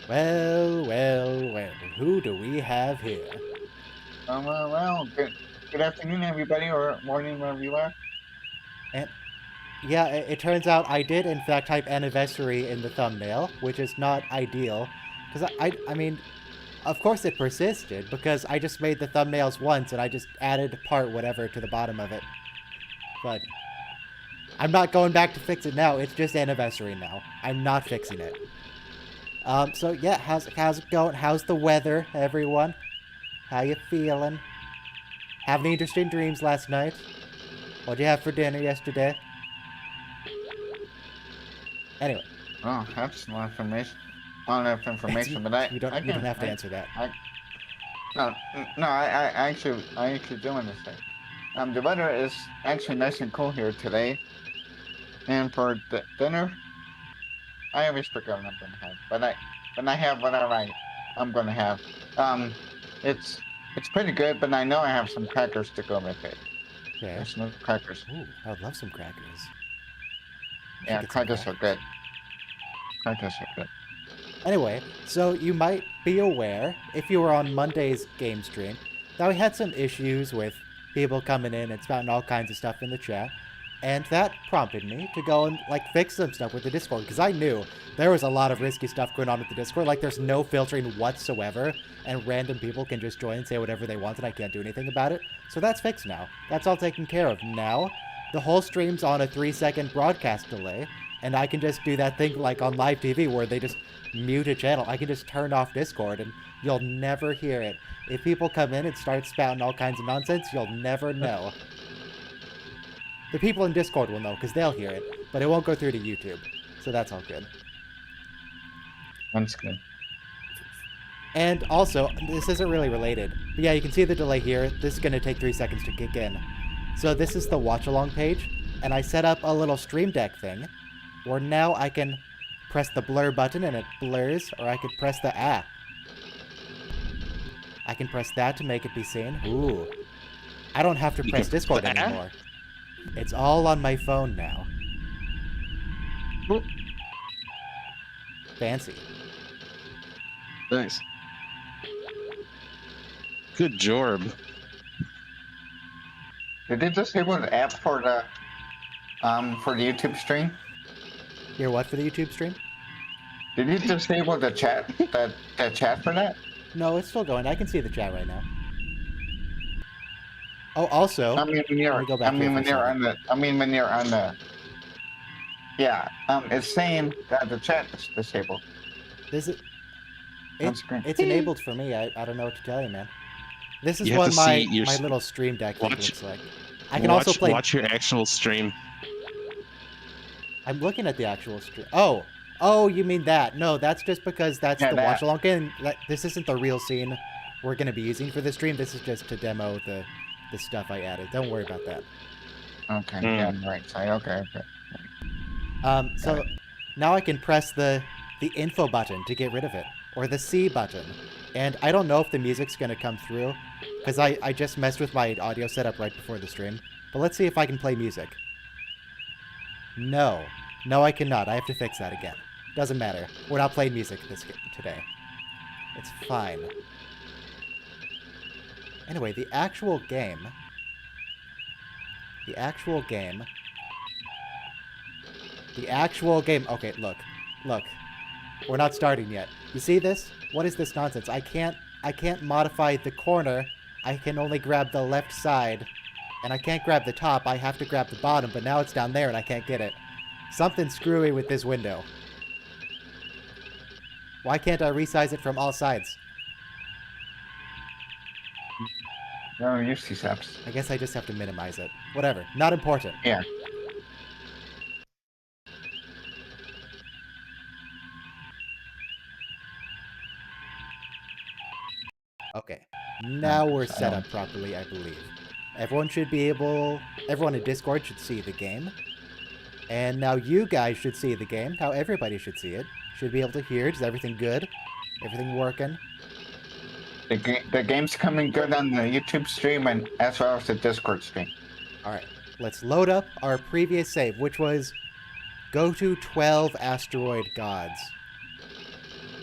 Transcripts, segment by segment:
Well, who do we have here? Good afternoon, everybody, or morning, wherever you are. And yeah, it turns out I did in fact type anniversary in the thumbnail, which is not ideal. Because I mean, of course it persisted, because I just made the thumbnails once and I just added part whatever to the bottom of it. But I'm not going back to fix it now, it's just anniversary now. I'm not fixing it. So yeah, how's it going? How's the weather, everyone? How you feeling? Have any interesting dreams last night? What'd you have for dinner yesterday? Anyway, Oh, that's a lot of information. Not enough information, but you don't have to answer that. No, no, I actually do understand. The weather is actually nice and cool here today, and for dinner, I always forget what I'm gonna have, but I have whatever I'm gonna have. Um, it's it's pretty good, but I know I have some crackers to go with it. Okay. There's no crackers. Ooh, I would love some crackers. Yeah, crackers are good. Crackers are good. Anyway, so you might be aware, if you were on Monday's game stream, that we had some issues with people coming in and spouting all kinds of stuff in the chat. And that prompted me to go and, like, fix some stuff with the Discord, because I knew there was a lot of risky stuff going on with the Discord. Like, there's no filtering whatsoever, and random people can just join and say whatever they want, and I can't do anything about it. So that's fixed now. That's all taken care of. Now, the whole stream's on a 3-second broadcast delay, and I can just do that thing like on live TV where they just mute a channel. I can just turn off Discord, and you'll never hear it. If people come in and start spouting all kinds of nonsense, you'll never know. The people in Discord will know, because they'll hear it, but it won't go through to YouTube. So that's all good. That's good. And also, this isn't really related, but yeah, you can see the delay here. This is going to take 3 seconds to kick in. So this is the watch-along page, and I set up a little Stream Deck thing, where now I can press the blur button and it blurs, or I could press the I can press that to make it be seen. Ooh. I don't have to press Discord anymore. It's all on my phone now. Ooh. Fancy. Nice. Good job. Did they disable the app for the YouTube stream? Hear what for the YouTube stream? Did you disable the chat the chat for that? No, it's still going. I can see the chat right now. Oh, also, when you're on the yeah, it's saying that the chat is disabled. This is screen. it's enabled for me. I don't know what to tell you, man. This is You have what to my see your little Stream Deck thing watch- looks like. I can also play. Watch your actual stream. I'm looking at the actual stream. Oh, you mean that? No, that's just because that's Yeah, the that. watch along game. This isn't the real scene we're gonna be using for the stream. This is just to demo the stuff I added. Don't worry about that. Okay, yeah, right side. Okay. So now I can press the info button to get rid of it, or the C button. And I don't know if the music's gonna come through, because I just messed with my audio setup right before the stream. But let's see if I can play music. No, I cannot. I have to fix that again. Doesn't matter. We're not playing music today. It's fine. Anyway, the actual game. Okay, look. We're not starting yet. You see this? What is this nonsense? I can't modify the corner. I can only grab the left side. And I can't grab the top. I have to grab the bottom, but now it's down there and I can't get it. Something's screwy with this window. Why can't I resize it from all sides? No, use these apps. I guess I just have to minimize it. Whatever. Not important. Yeah. Okay. Now we're set up properly, I believe. Everyone in Discord should see the game. And now you guys should see the game. How everybody should see it. Should be able to hear it. Is everything good? Everything working? The game's coming good on the YouTube stream and as well as the Discord stream. Alright. Let's load up our previous save, which was go to 12 asteroid gods.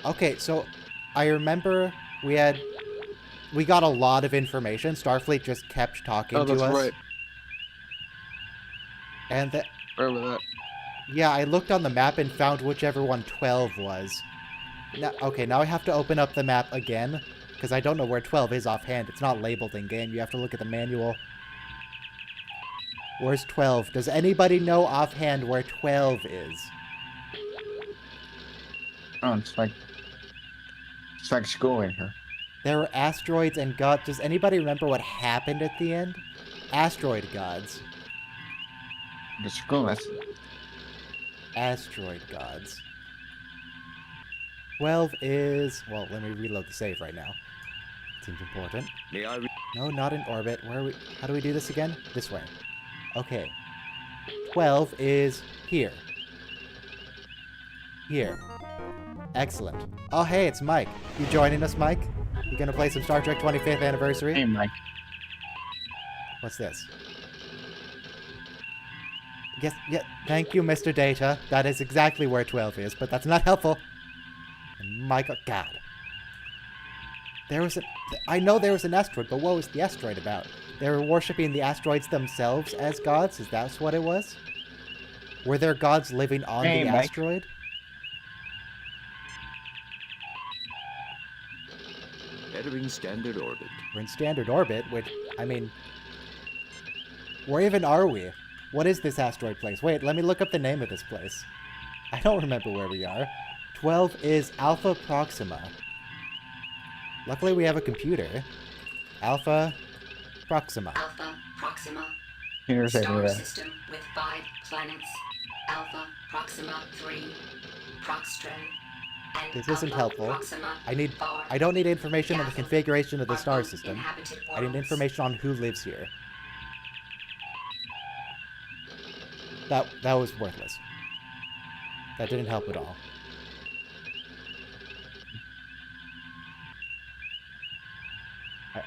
Okay, so I remember we got a lot of information. Starfleet just kept talking Oh, to that's us. right. And Remember that. yeah, I looked on the map and found whichever one 12 was. Okay, now I have to open up the map again, because I don't know where 12 is offhand. It's not labeled in-game. You have to look at the manual. Where's 12? Does anybody know offhand where 12 is? Oh, it's like school in here. There were asteroids and gods. Does anybody remember what happened at the end? Asteroid gods. The school lesson. Asteroid gods. 12 is... Well, let me reload the save right now. Seems important. May I No, not in orbit. Where are we... How do we do this again? This way. Okay. 12 is here. Here. Excellent. Oh, hey, it's Mike. You joining us, Mike? You gonna play some Star Trek 25th Anniversary? Hey, Mike. What's this? Yes, yeah, thank you, Mr. Data. That is exactly where 12 is, but that's not helpful. And my God. I know there was an asteroid, but what was the asteroid about? They were worshipping the asteroids themselves as gods? Is that what it was? Were there gods living on Hey, the Mike. asteroid? entering standard orbit? We're in standard orbit, which, I mean... Where even are we? What is this asteroid place? Wait, let me look up the name of this place. I don't remember where we are. 12 is Alpha Proxima. Luckily we have a computer. Alpha Proxima. Alpha Proxima. Here's Star everywhere. system with 5 planets. Alpha Proxima 3. Proxtray. And This isn't Alpha helpful. Proxima I don't need information on the Gamma configuration of the are star both system. inhabited I need worlds. information on who lives here. That was worthless. That didn't help at all.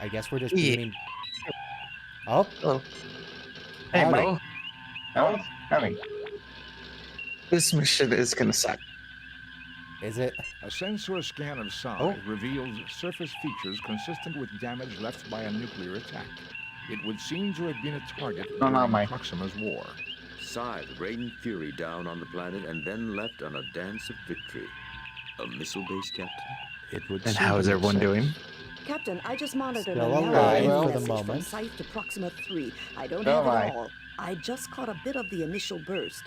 I guess we're just Yeah. beaming... Oh, Hello. Hey, howdy. Mike. Oh, Howdy. This mission is gonna suck. Is it? A sensor scan of Psi Oh. reveals surface features consistent with damage left by a nuclear attack. It would seem to have been a target No, no, during Mike. Proxima's war. Psi rained fury down on the planet and then left on a dance of victory. A missile-based captain? It would And seem how is to make everyone sense. doing? Captain, I just monitored Still a alive narrow for the message moment. from Site to Proxima 3. I don't Still have it alive. all. I just caught a bit of the initial burst.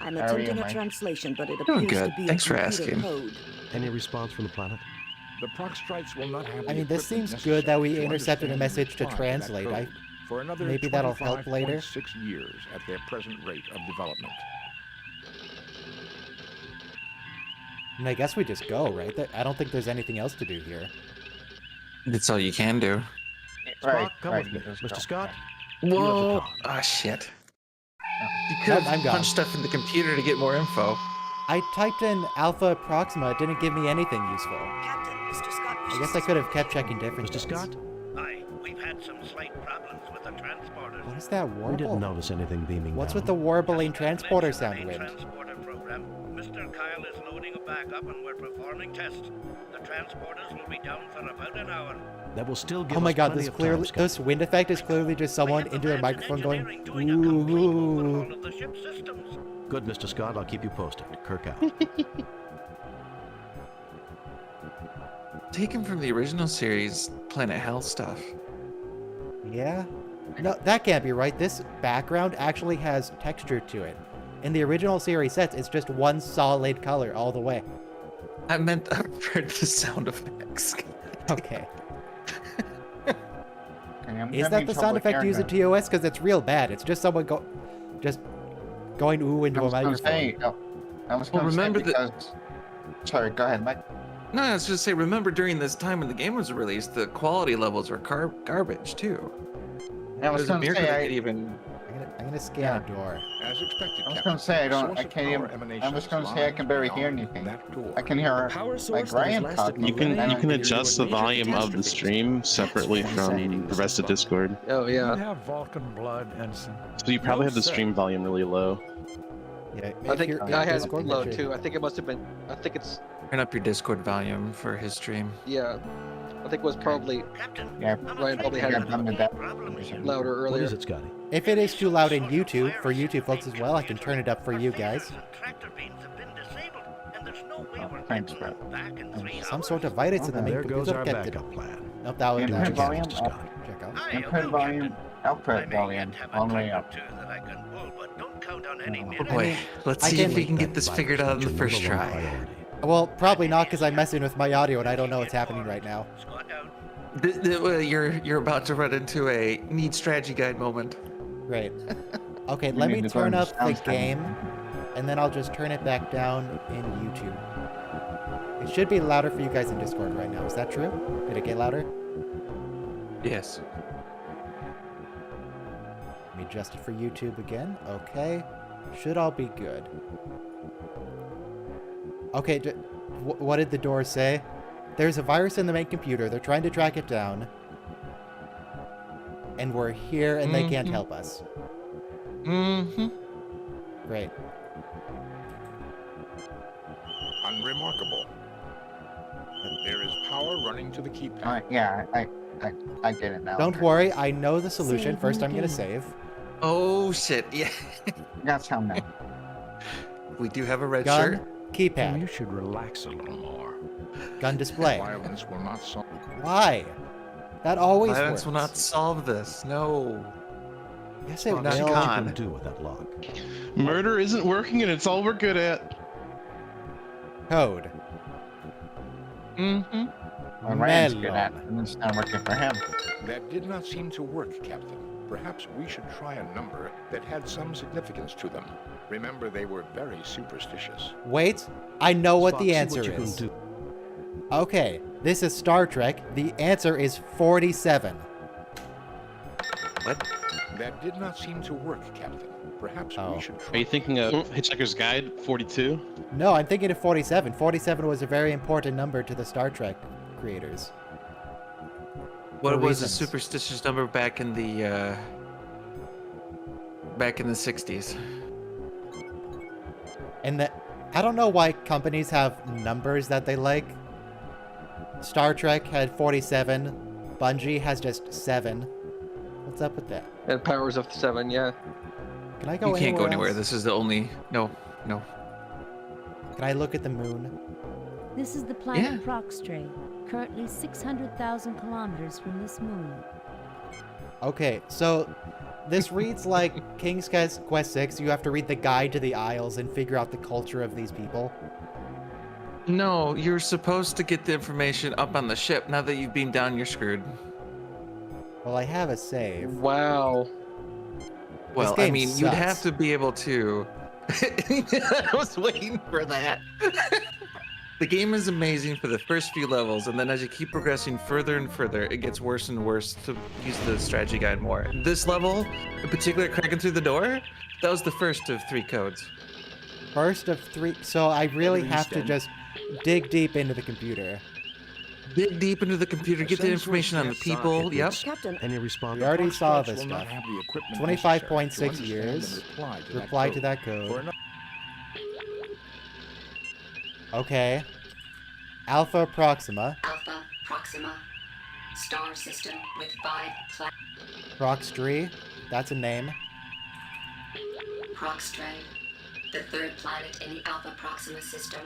I'm How are you, attempting a Mike? translation, but it Doing appears good. to be Thanks a for computer asking. code. Any response from the planet? The Proxtrites will not have I the mean, this equipment seems good that we necessary to intercepted a understand message and to reply that translate. code for another maybe that'll help later. 25.6 years at their present rate of development. I mean, I guess we just go, right? I don't think there's anything else to do here. That's all you can do. Spock, come right, with me. just Mr. go. Scott? Whoa! Tom. Ah, shit. You No, could I'm have gone. punched stuff in the computer to get more info. I typed in Alpha Proxima. It didn't give me anything useful. Captain, Mr. Scott I guess I could have kept checking different Mr. things. Scott? Aye, we've had some slight problems with the transporters. What is that We warble? didn't notice anything beaming What's down. with the warbling Just transporter mention the sound main wind? transporter program. Mr. Kyle is loading a backup and we're performing tests. The transporters will be down for about an hour. That will still give Oh my us god, plenty this of clearly time, Scott. this wind effect is clearly just someone We have into their the lads in microphone going, engineering doing a complete ooh. overhaul of the ship's systems. Good, Mr. Scott. I'll keep you posted. Kirk out. Taken from the original series, Planet Hell stuff. Yeah? No, that can't be right. This background actually has texture to it. In the original series sets, it's just one solid color all the way. I meant I heard the sound effects. Okay. Okay, I'm Is that having the trouble sound effect hearing used in that. TOS? Because it's real bad. It's just someone just going ooh into I a was gonna microphone. say, I was Well, gonna remember say that- because... Sorry, go ahead, Mike. No, I was just say, remember during this time when the game was released, the quality levels were garbage too. I was There's a gonna miracle say, that could even. I'm gonna scan a door. As expected, I was Captain, gonna say, the I source of can't power even- emanations I was gonna say I can barely hear beyond anything. that door. I can hear Power like source that Ryan has lasted talking. You can I you don't can hear adjust the major volume of the catastrophes. stream separately That's from fascinating. the rest of Discord. Oh You yeah. have Vulcan blood and some... So you probably No have the say. stream volume really low. Yeah, I if think you're in I had Discord, low make sure- too. I think it must have been. I think it's Turn up your Discord volume for his stream. Yeah, I think it was probably Captain, Yeah, Ryan probably had I it got done with that. louder What earlier. is it, Scotty? If it is too loud in YouTube, for YouTube folks as well, I can turn it up for you guys. Thanks, bro. Some sort of virus in the main There goes computer our kept it. backup plan. Nope, that would Input do. volume Mr. up. Scott. Check out. Input volume, output volume, all the way up. Oh boy, let's I see can- if we can get this That figured out in the virus is first your number try. one priority. Well, probably not because I'm messing with my audio and I don't know what's happening right now. You're about to run into a need strategy guide moment. Right. Okay, We let need me to go turn to up the sound setting. game, and then I'll just turn it back down in YouTube. It should be louder for you guys in Discord right now. Is that true? Did it get louder? Yes. Let me adjust it for YouTube again. Okay. Should all be good. Okay, what did the door say? There's a virus in the main computer. They're trying to track it down. And we're here and they can't help us. Mm-hmm. Great. Unremarkable. There is power running to the keypad. Yeah, I get it now. Don't worry, I know the solution. Save First, in I'm going to game. save. Oh shit, yeah. Got sound now. We do have a red Gun, shirt. You keypad, should relax a little more. gun display. Violence will not solve. Why? That always Violence works. will not solve this. No. Yes, it Well, not will. con. What you can do with that lock? Murder isn't working, and it's all we're good at. Code. Mm-hmm. Well, Ryan's good Melon. at it, and it's not working for him. That did not seem to work, Captain. Perhaps we should try a number that had some significance to them. Remember, they were very superstitious. Wait, I know what Spock, the see answer you can is. do. Okay, this is Star Trek. The answer is 47. What? That did not seem to work, Captain. Perhaps Oh. we should Are try. you thinking of Hitchhiker's Guide 42? No, I'm thinking of 47. 47 was a very important number to the Star Trek creators. What For was a reasons. superstitious number back in the 60s? And that I don't know why companies have numbers that they like. Star Trek had 47. Bungie has just 7. What's up with that? And powers of 7, yeah. Can I go You can't go anywhere. else? This is the only. No. Can I look at the moon? This is the planet Yeah. Proxtre, currently 600,000 kilometers from this moon. Okay, so this reads like King's Quest 6. You have to read the Guide to the Isles and figure out the culture of these people. No, you're supposed to get the information up on the ship. Now that you've beamed down, you're screwed. Well, I have a save. Wow. Well, I game mean, you'd have sucks. to be able to. I was waiting for that. The game is amazing for the first few levels, and then as you keep progressing further and further, it gets worse and worse to use the strategy guide more. This level, in particular, cracking through the door, that was the first of 3 codes. First of 3. So I really have to just dig deep into the computer. Dig deep into the computer, get the information on the people. Yep. Captain, Any response? We already saw Fox this will not stuff. have the equipment 25.6 necessary to years. understand and Reply to code. that For code. another- Okay. Alpha Proxima. Alpha Proxima. Star system with 5 planets. Proxtree. That's a name. Proxtre, the 3rd planet in the Alpha Proxima system.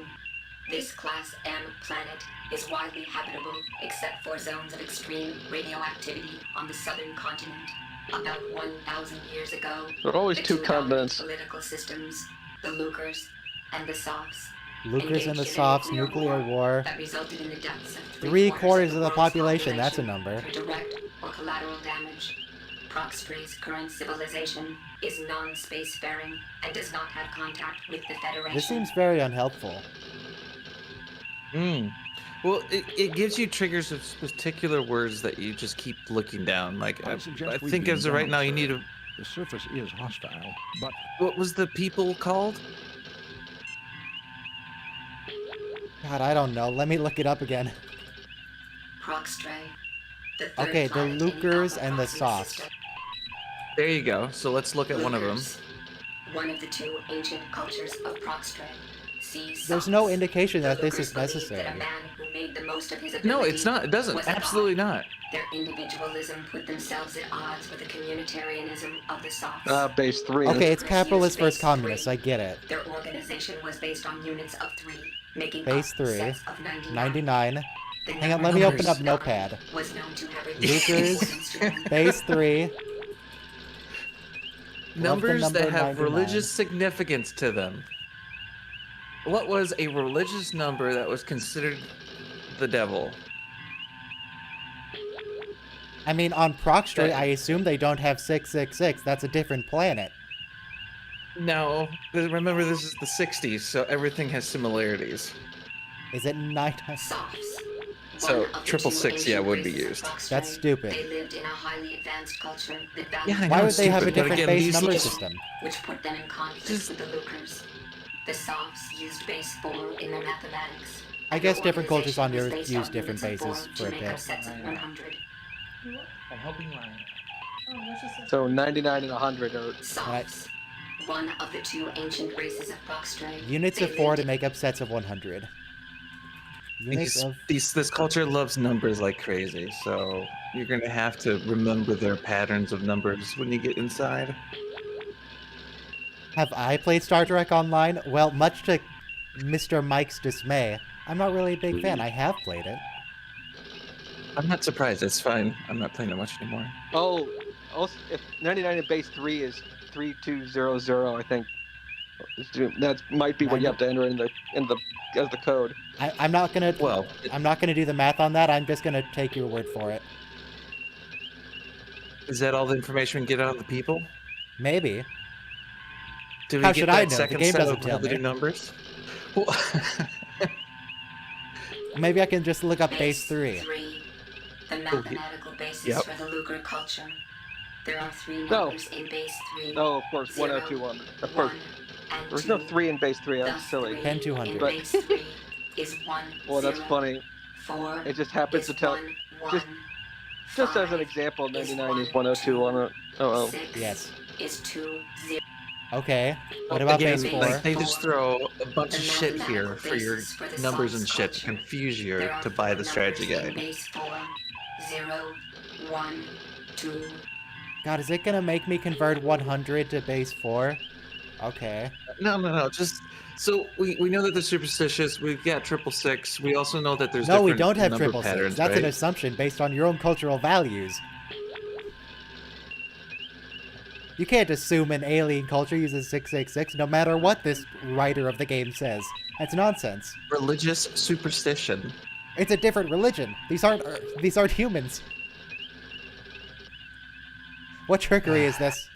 This Class M planet is widely habitable except for zones of extreme radioactivity on the southern continent. About 1,000 years ago, There are always the 2 dominant continents. political systems, the Lucres and the Softs, Lucas and the engaged in a Softs, nuclear war. that resulted in the deaths of 3/4 of the world's population, that's a number. through direct or collateral damage. Proxtre's current civilization is non-spacefaring and does not have contact with the Federation. This seems very unhelpful. Well, it gives you triggers of particular words that you just keep looking down. Like, I suggest we think beam as of right down, now, you sir. need to. The surface is hostile, but What was the people called? God, I don't know. Let me look it up again. Proxtre, the third Okay, the planet in the Lucers Alpha and the Proxima Softs. system. There you go. So let's look at one of them. Lucers, one of the 2 ancient cultures of Proxtre, See There's no sauce. indication The that this Lookers is believed necessary. That a man who made the most of his No, ability it's not. It doesn't. was a Absolutely god. not. Their individualism put themselves at odds with the communitarianism of the Sophs. Base 3. Okay, it's Lookers capitalist used versus base communist. 3. I get it. Their organization was based on units of 3, making Base up 3, sets of 99. 99. The Hang on, number let me open numbers. up Notepad. was known to have Lookers, base 3. Numbers number that have 99. religious significance to them. What was a religious number that was considered the devil? I mean, on Proxtrate, I assume they don't have 666. That's a different planet. No, remember this is the 60s, so everything has similarities. Is it 9? Sophs. So One of the 666, two yeah, ancient would be races of used. Proxtrate. That's stupid. They lived in a highly advanced culture that Yeah, I valued know, Why would it's they have a stupid, but different again, base these number little- system? which put them in conflict with the Lookers. The Sophs used base 4 in their mathematics. I guess Their different cultures on organization Earth was use based on different units of bases 4 for a to make up bit. sets of 100. I'm helping Ryan. So 99 and 100 are... Sophs. One of the two ancient races of Proxtrate. Units They of 4 to lived- make up sets of 100. Units of... This culture loves numbers like crazy, so you're gonna have to remember their patterns of numbers when you get inside. Have I played Star Trek Online? Well, much to Mr. Mike's dismay, I'm not really a big fan. I have played it. I'm not surprised. It's fine. I'm not playing it much anymore. Oh, also, if 99 in base 3 is 3200, I think. That might be what you have to enter in the as the code. I'm not gonna. Well, I'm not gonna do the math on that. I'm just gonna take your word for it. Is that all the information we can get out of the people? Maybe. Did we How get should that I know? The second game set doesn't of tell the me. numbers? Well, Maybe I can just look up base 3. 3. The mathematical basis Yep. for the Luger culture. There are 3 No. numbers in base 3. Oh, of course, 102 on. Of course. 1 and There's 2. no 3 in base 3. That's Thus, silly. 3 10 200. in But- base 3 is 1. Well, that's 0. funny. 4 It just happens is to tell. 1, 1. Just as an 5 example, is 99 is 1, 102 on it. Oh, 6 Yes. is 2, 0. Okay. What about again, base 4? like they just throw a bunch of The shit here mathematical for your basis for the numbers and Sophs shit to culture. confuse you There are to buy 4 the strategy numbers in guide. base 4. 0, 1, 2. God, is it gonna make me convert 100 to base 4? Okay. No. Just so we know that they're superstitious. We've got 666. We also know that there's No, we different don't have number 666. patterns, That's an right? assumption based on your own cultural values. You can't assume an alien culture uses 666 no matter what this writer of the game says. That's nonsense. Religious superstition. It's a different religion. These aren't humans. What trickery is this?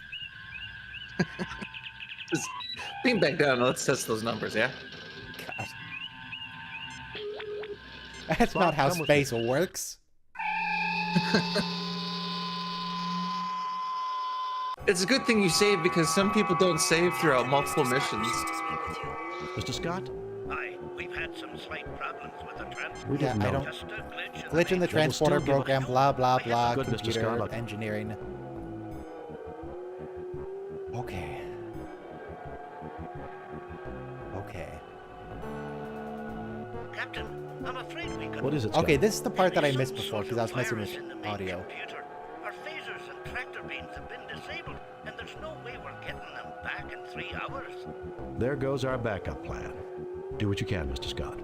Just beam back down and let's test those numbers, yeah? God. That's not how come with space works. It's a good thing you saved because some people don't save throughout multiple missions. Mr. Scott, Aye, we've had some slight problems with the transport. we didn't I know. don't- Just a glitch Glitch in the main- transporter still give us- program, blah blah blah, Good, Mr. computer Scott. engineering. Okay. Okay. Captain, I'm afraid we could. What is it, Okay, Scott? this is the part that I Some missed before sort because I was of messing virus with in the main audio. computer. Our phasers and tractor beams have been disabled, and there's no way we're getting them back in 3 hours. There goes our backup plan. Do what you can, Mr. Scott.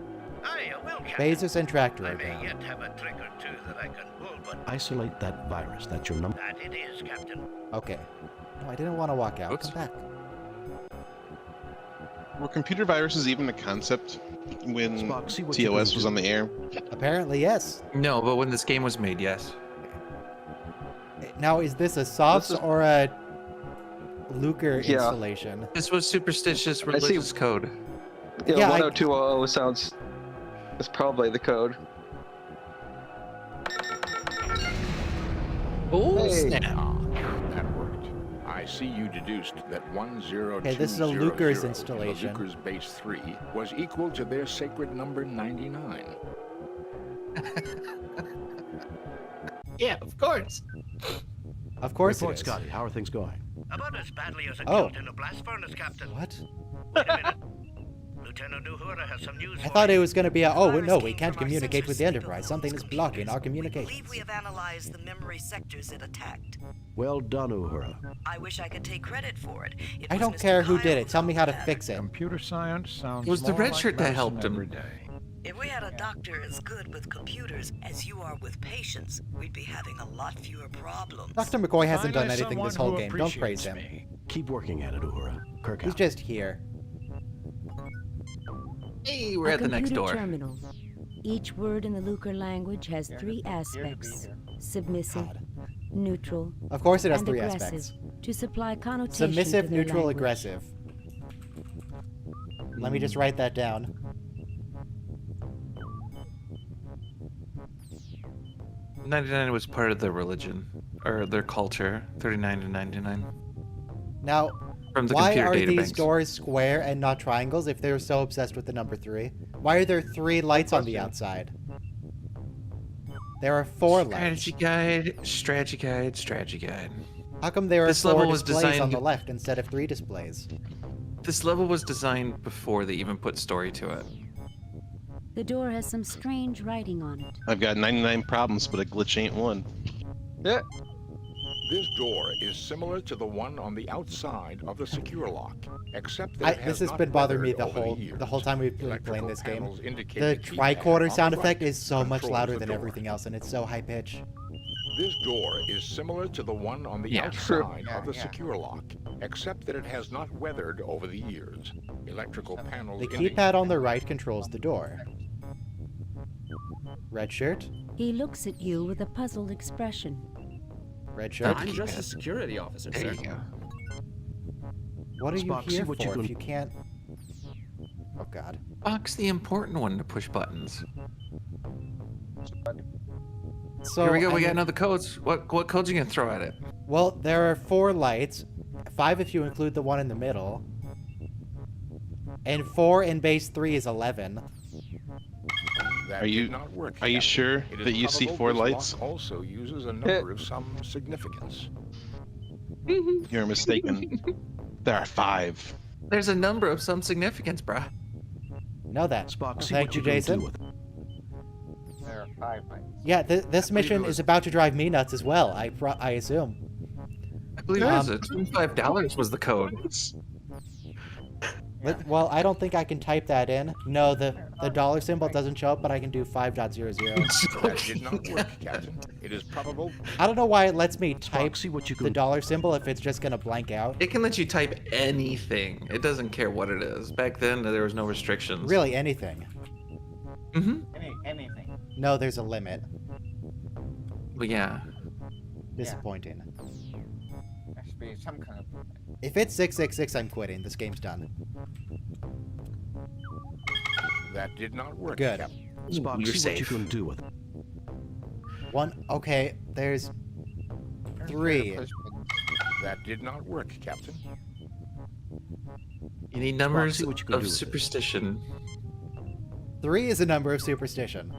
Aye, I will, Captain. Phasers and tractor I are may down. yet have a trick or two that I can pull, but Isolate that virus. That's your number. that it is, Captain. Okay. No, I didn't want to walk out. Oops. Come back. Were computer viruses even a concept when Spock, see what you TOS can was do. on the air? Apparently, yes. No, but when this game was made, yes. Now, is this a Softs This is- or a Luger Yeah. installation? This was superstitious see. religious code. yeah, Yeah, I- 10200 sounds. It's probably the code. Oh, Hey. snap. That worked. I see you deduced that 10200 Okay, this is a Luger's in installation. the Luger's base 3 was equal to their sacred number 99. Yeah, of course. Of course Report, it is. Scotty. How are things going? About as badly as a Oh. kilt in a blast furnace, Captain. What? Wait a minute. Lieutenant Uhura has some news I for thought you. it was going to be a, oh, Virus no, we came can't from our communicate sensor with the signal Enterprise. on Something those is blocking our computers. communications. Believe we have analyzed the memory sectors it attacked. Well done, Uhura. I wish I could take credit for it. It I was don't Mr. care who Kyle did it. Tell me how to found fix it. Computer science sounds It was the more red like shirt that medicine helped him. every day. If we had a doctor as good with computers as you are with patients, we'd be having a lot fewer problems. Dr. McCoy hasn't done Finally, anything this someone whole who game. Don't praise appreciates him. me. Keep working at it, Uhura. Kirk He's out. just here. Hey, we're A at the next computer door. terminal. Each word in the Lucre language has three aspects: submissive, God. neutral, Of course it has and three aggressive, aspects. to supply connotation Submissive, to their neutral, language. aggressive. Let me just write that down. $99 was part of their religion, or their culture. 39 to 99. Now, From the why computer are these databanks. doors square and not triangles if they're so obsessed with the number 3? Why are there 3 lights on the outside? There are 4 lights. Strategy guide, strategy guide, strategy guide. How come there are This 4 level was displays on designed- the left instead of 3 displays? This level was designed before they even put story to it. The door has some strange writing on it. I've got 99 problems, but a glitch ain't one. Yeah. This door is similar to the one on the outside of the secure lock, except that it This has not been bothering me weathered the over whole years. time we've been Electrical playing this game. panels indicate The keypad on tricorder the sound right effect is so much controls louder the than door. everything else, and it's so high pitch. This door is similar to the one on the Yeah, outside true. of the Yeah, yeah. secure lock, except that it has not weathered over the years. Electrical panels The indicate keypad on the right controls the door. Red shirt, He looks at you with a puzzled expression. red shirt. I'm just a security officer, There you go. What are you Spock, see here what for you if can- you can't... Oh god. Spock's the important one to push buttons. So, Here we go, I we got mean- another codes. What codes you gonna throw at it? Well, there are 4 lights, 5 if you include the one in the middle, and 4 in base 3 is 11. that Are you- did not work, Are you Captain. sure It is that you see probable 4 this lock lights? also uses a number of some significance. You're mistaken. There are 5. There's a number of some significance, bruh. Know that. Spock, see Thank what you, you can Jason. do with it. There are 5 lights. Yeah, this mission is about to drive me nuts as well, I assume. I believe it is. $25 was the code. Well, I don't think I can type that in. No, the dollar symbol doesn't show up, but I can do 5.00. That did not work, Captain. It is probable. I don't know why it lets me type see what you the can- dollar symbol if it's just gonna blank out. It can let you type anything. It doesn't care what it is. Back then, there was no restrictions. Really, anything. Mm-hmm. Anything. No, there's a limit. Well, yeah. Disappointing. There should be some kind of... If it's 666, I'm quitting. This game's done. That did not work, Good. Captain. Spock, You're see what you safe. can do with it. Okay, there's 3. That did not work, Captain. You need numbers see what you can of do with it. superstition. 3 is a number of superstition.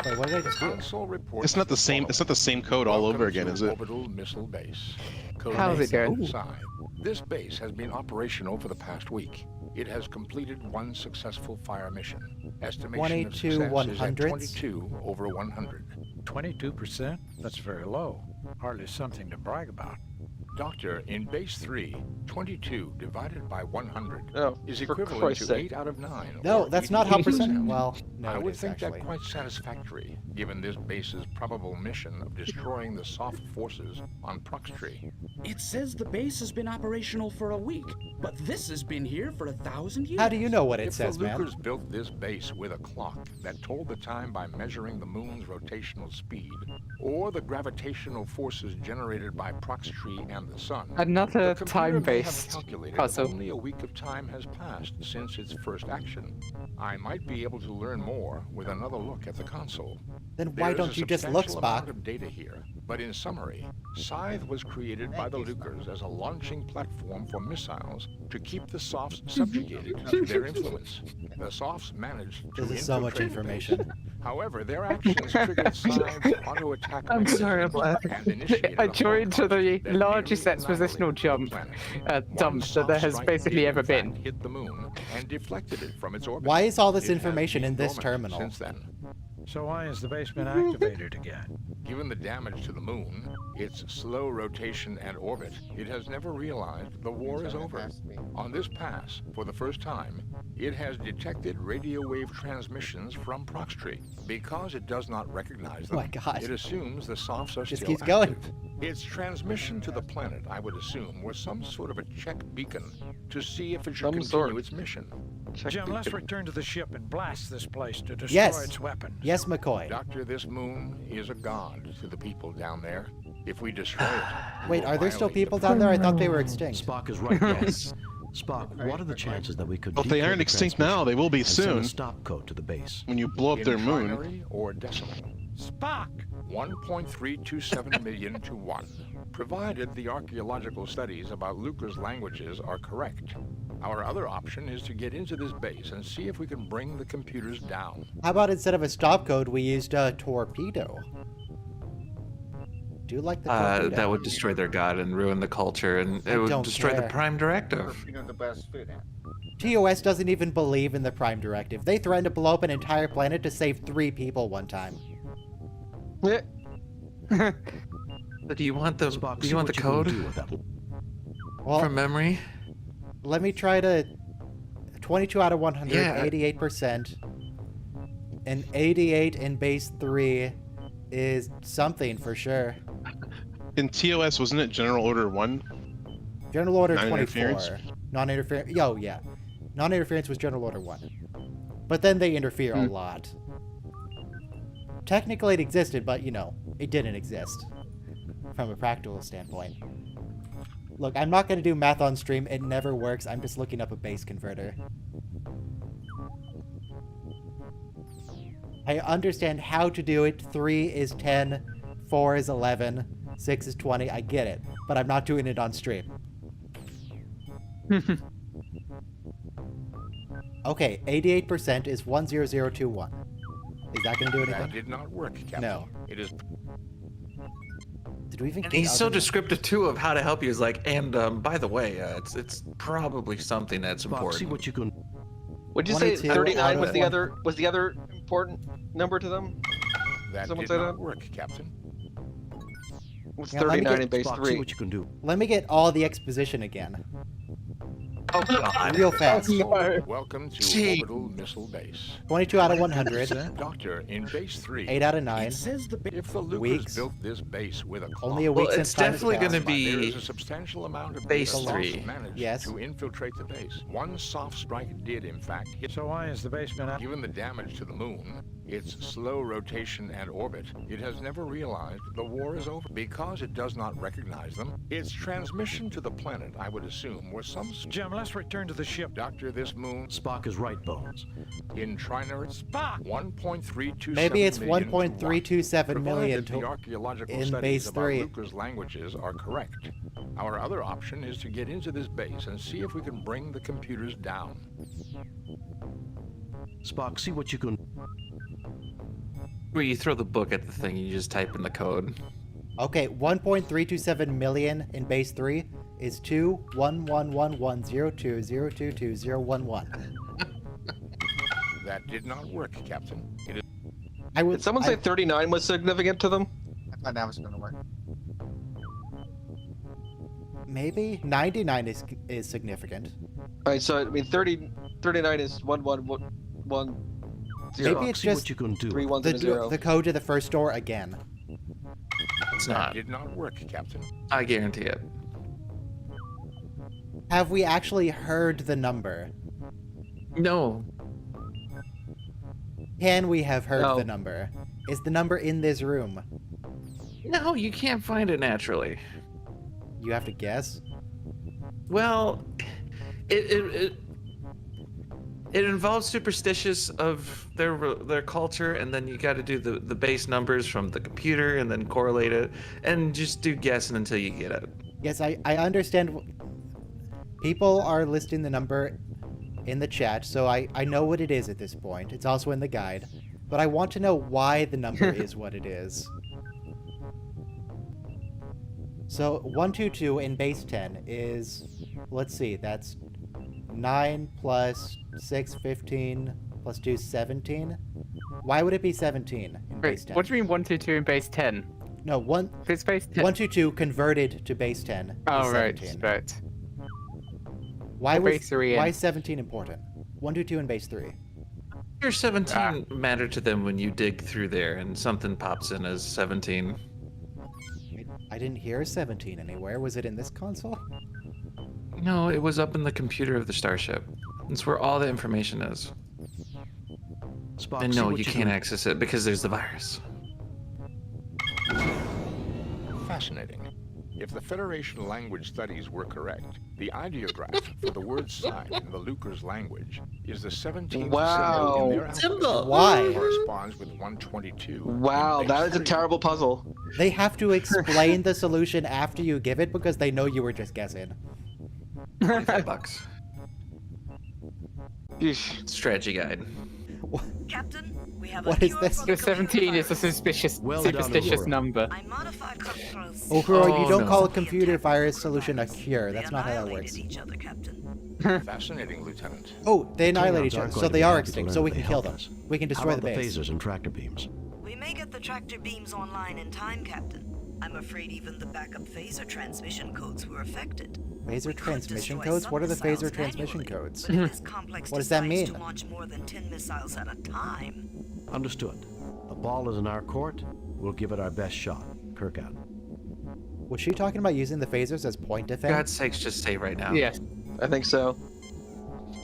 Wait, what did I just do? Console reports It's not the same. It's not the same code all over Welcome again, to is it? Orbital Missile Base. Code How's it name going? Scythe. This base has been operational for the past week. It has completed 1 successful fire mission. Estimation 22 of success is at 100ths? 22 over 100. 22%? That's very low. Hardly something to brag about. Doctor, in base 3, 22 divided by 100 Oh, is for equivalent Christ's to sake. 8 out of 9. No, or that's not how 88%. percent. Well, no, I it would is, think actually. that quite satisfactory, given this base's probable mission of destroying the soft forces on Proxtree. It says the base has been operational for a week, but this has been here for 1,000 years. How do you know what it If says, the man? Lucas built this base with a clock that told the time by measuring the moon's rotational speed, or the gravitational forces generated by Proxtree and the sun, Another the computer may have time-based calculated puzzle. only a week of time has passed since its first action. I might be able to learn more with another look at the console. Then why There's don't a you just look, substantial amount Spock? of data here, but in summary, Scythe was created by the Lucas as a launching platform for missiles to keep the Softs subjugated to their influence. The Softs managed to This is so much infiltrate the base. information. However, their actions triggered Sive's auto-attack I'm sorry, I'm laughing. and initiated I a joined to the largest expositional dump that there has basically ever been. Hit the moon and deflected it from its orbit. Why is all this It has information been in this dormant terminal? Since then. So why is the base been activated again? Given the damage to the moon, its slow rotation and orbit, it has never realized the war is over. On this pass, for the first time, it has detected radio wave transmissions from Proxtree. Because it does not recognize them, Oh my God. it assumes the softs are Just still keeps going. active. Its transmission to the planet, I would assume, was some sort of a check beacon to see if it should continue its mission. Jim, let's return to the ship and blast this place to destroy Yes. its weapons. Yes, McCoy. Doctor, this moon is a god to the people down there. If we destroy it, Wait, are there still people down there? I thought they were extinct. Spock is right. Yes. Spock, what are the chances that we could? Well, if they decode aren't the extinct transmission now, they will be and send soon. a stop code to the base. When you blow up in their moon. trinary or decimal. Spock. 1.327 million to 1. Provided the archaeological studies about Luca's languages are correct. Our other option is to get into this base and see if we can bring the computers down. How about instead of a stop code, we used a torpedo? Do you like the torpedo? That would destroy their god and ruin the culture, and I it would don't destroy the care. Prime Directive. The best fit in. TOS doesn't even believe in the Prime Directive. They threatened to blow up an entire planet to save 3 people one time. So do you want the Spock, do see you want the what you can code do with that. Well, from memory? let me try to... 22 out of 100, Yeah. 88%. And 88 in base 3 is something for sure. In TOS, wasn't it General Order 1? General Order Non-interference? 24. Non-interference. Oh, yeah. Non-interference was General Order 1. But then they interfere a lot. Technically it existed, but, you know, it didn't exist. From a practical standpoint. Look, I'm not going to do math on stream. It never works. I'm just looking up a base converter. I understand how to do it. 3 is 10. 4 is 11. 6 is 20. I get it. But I'm not doing it on stream. Okay, 88% is 10021. Is that going to do anything? That did not work, Captain. No. It is. Did we even And get he's so other- descriptive too of how to help you. He's like, and by the way, it's probably something that's Spock, see important. what you can. Would you say 22 39 out was of the 100. other important number to them? That Someone did say not that? work, Captain. What's Yeah, let me 39 get- in base Spock, 3? see what you can do. Let me get all the exposition again. Oh God! Real fast. Welcome to Gee. Orbital Missile Base. 22 out of 100. Doctor, in base 3. 8 out of 9. It says the If the Lucas Weeks. built this base with a clock, Only a week Well, since it's time has definitely passed. gonna be there is a substantial amount of base data loss 3. managed Yes. to infiltrate the base. One soft strike did, in fact, hit. So why is the base been activated? Given the damage to the moon, its slow rotation and orbit, it has never realized the war is over. Because it does not recognize them, its transmission to the planet, I would assume, was some... Jim, let's return to the ship. Doctor, this moon Spock is right, Bones. in trinary... Spock! 1.327 Maybe it's million to 1.327 million Provided the archaeological in studies base about 3. Luca's languages are correct. Our other option is to get into this base and see if we can bring the computers down. Spock, see what you can. Where you throw the book at the thing, you just type in the code. Okay, 1.327 million in base 3 is 2111102022011. That did not work, Captain. It is I would. Did someone say 39 was significant to them? I thought that was going to work. Maybe 99 is significant. Alright, so I mean 39 is 11110. Maybe it's see just what you can do. 3 ones and a 0. the code to the first door again. It's that not. did not work, Captain. I guarantee it. Have we actually heard the number? No. Can we have heard No. the number? Is the number in this room? No, you can't find it naturally. You have to guess. Well, it involves superstitious of their culture, and then you got to do the base numbers from the computer, and then correlate it, and just do guessing until you get it. Yes, I understand. People are listing the number in the chat, so I know what it is at this point. It's also in the guide. but I want to know why the number is what it is. So 122 in base 10 is, let's see, that's 9 plus 6, 15, plus 2, 17. Why would it be 17 in base 10? What do you mean 122 in base 10? No, It's base 10. 122 converted to base 10 Oh, is right, 17. right. Why is 17 important? 122 in base 3. Your 17 matter to them when you dig through there and something pops in as 17. I didn't hear 17 anywhere. Was it in this console? No, it was up in the computer of the starship. It's where all the information is. Spock, And see no, what you you can't can- access it because there's the virus. Fascinating. If the Federation language studies were correct, the ideograph for the word sign in the Lucre's language is the 17th symbol in their alphabet. Why? Corresponds with 122. Wow, that is a terrible puzzle. They have to explain the solution after you give it because they know you were just guessing. $25. Yeesh. Strategy guide. Captain, we have What a is cure this? for The the 17 is a superstitious number. I modified controls. Okuro, you don't no. call a computer virus solution a cure. That's not how that works. Each other, Captain. Fascinating, Lieutenant. Oh, they annihilate each Klingons other, aren't so going to they be are happy to extinct, learn so we that can they kill helped them. us. We can How destroy about the the base. phasers and tractor beams? We may get the tractor beams online in time, Captain. I'm afraid even the backup phaser transmission codes were affected. Phaser transmission destroy codes? some What are the missiles phaser transmission manually, codes? But if this complex What does that decides mean? to launch more than 10 missiles at a time. Understood. The ball is in our court. We'll give it our best shot. Kirk out. Was she talking about using the phasers as point For defense? God's sakes, just say right now. Yes, I think so.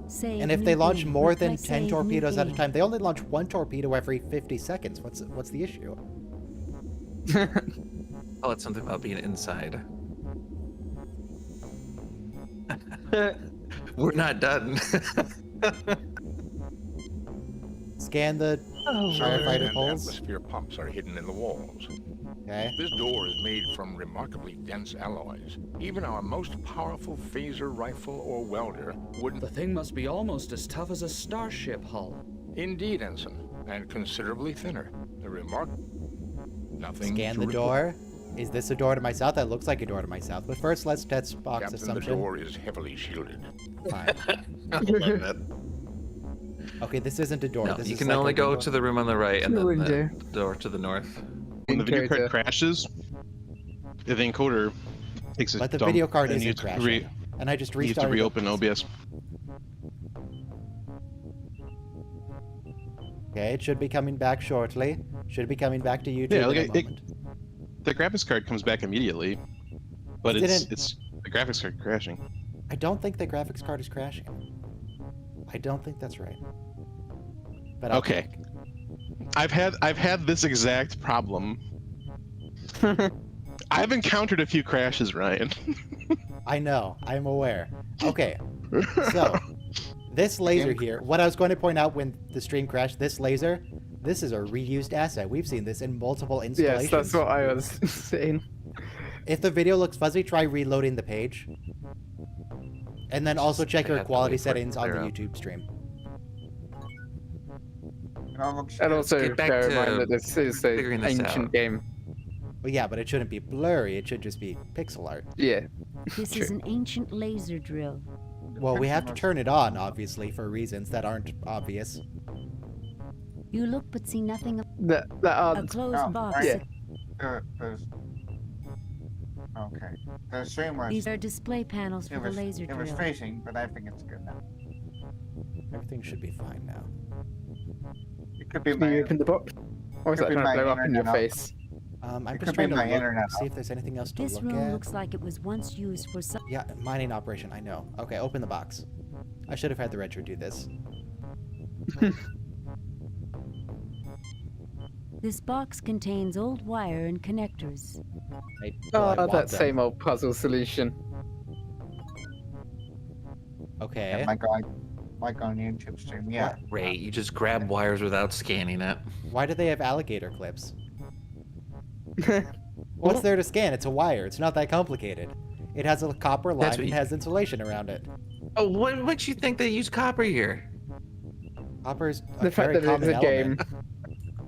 Save And if new they launch game. more Look than like 10 save new torpedoes at a game. time, they only launch one torpedo every 50 seconds. What's the issue? Oh, it's something about being inside. We're not done. Scan the Solar firefighter and poles. atmosphere pumps are hidden in the walls. Okay. This door is made from remarkably dense alloys. Even our most powerful phaser rifle or welder wouldn't... The thing must be almost as tough as a starship hull. Indeed, Ensign, and considerably thinner. The remark... Nothing Scan to the report. door. Is this a door to my south? That looks like a door to my south. But first, let's test Spock's Captain, the assumption. door is heavily shielded. Fine. I love that. Okay, this isn't a door. No, this you is can like only a go window. to the room on the right and The then window. the door to the north. When the video Character. card crashes, the encoder takes a But the dump video card and isn't needs to crashing. And I just needs to restarted. reopen OBS. Okay, it should be coming back shortly. Should be coming back to YouTube Yeah, in look a at moment. the graphics card comes back immediately, but It it's didn't- the graphics card crashing. I don't think the graphics card is crashing. I don't think that's right. But I'll Okay. check. I've had this exact problem. I've encountered a few crashes, Ryan. I know. I'm aware. Okay. So, this laser here, what I was going to point out when the stream crashed, this laser, this is a reused asset. We've seen this in multiple installations. Yes, that's what I was saying. If the video looks fuzzy, try reloading the page. And then also check I your have to quality wait for it to settings on the clear up. YouTube stream. And also Get back bear in to mind that this is an figuring this ancient out. game. Well, yeah, but it shouldn't be blurry. It should just be pixel art. Yeah. This is an ancient laser drill. Well, we have to turn it on, obviously, for reasons that aren't obvious. You look but see nothing. That A closed Oh, box. yeah. Okay. The stream was... These are display panels for It the was, laser it was drill. freezing, but I think it's good now. Everything should be fine now. It could be Do you my... open the box? Or is Could that be trying to my blow up in your internet face? I'm It just could trying be to my look, internet see if there's anything else to This look room at. looks like it was once used for some. Yeah, mining operation, I know. Okay, open the box. I should have had the retro do this. This box contains old wire and connectors. Well, I Oh, want that them. same old puzzle solution. Okay. Like on YouTube stream, yeah. Ray, you just grab wires without scanning it. Why do they have alligator clips? What's there to scan? It's a wire. It's not that complicated. It has a copper line That's what and you- has insulation around it. Oh, what makes you think they use copper here? Copper's a The fact very that it's common a game. element.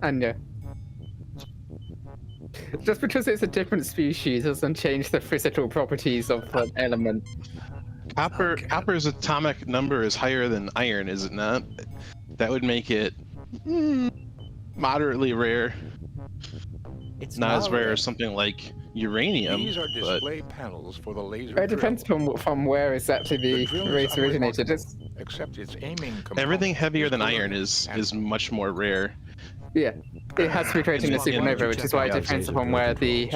Anya. Just because it's a different species doesn't change the physical properties of the element. Copper's atomic number is higher than iron, is it not? That would make it moderately rare. It's not as rare rare. as something like uranium. These are but display panels for the laser It depends from where exactly the drill race is originated. unremarkable, except its aiming everything component heavier is than corroded iron is much more rare. Yeah, it has to be creating a Yeah. supernova, which is why it Yeah. depends upon where the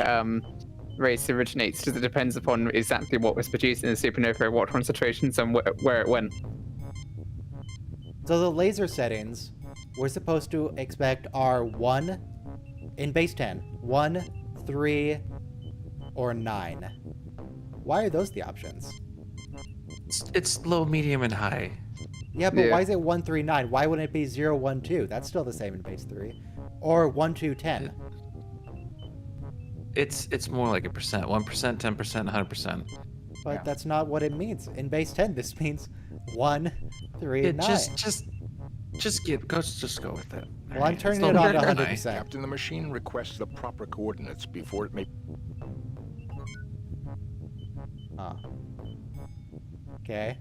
race originates, because it depends upon exactly what was produced in the supernova, what concentrations, and where it went. So the laser settings, we're supposed to expect are 1 in base 10, 1, 3, or 9. Why are those the options? It's low, medium, and high. Yeah, but why is it 1, 3, 9? Why wouldn't it be 0, 1, 2? That's still the same in base 3. Or 1, 2, 10. It's more like a percent. 1%, 10%, 100%. But that's not what it means. In base 10, this means 1, 3, and 9. Just go with it. Well, I'm turning it on to 100%. Captain, the machine requests the proper coordinates before it may... Huh. Okay.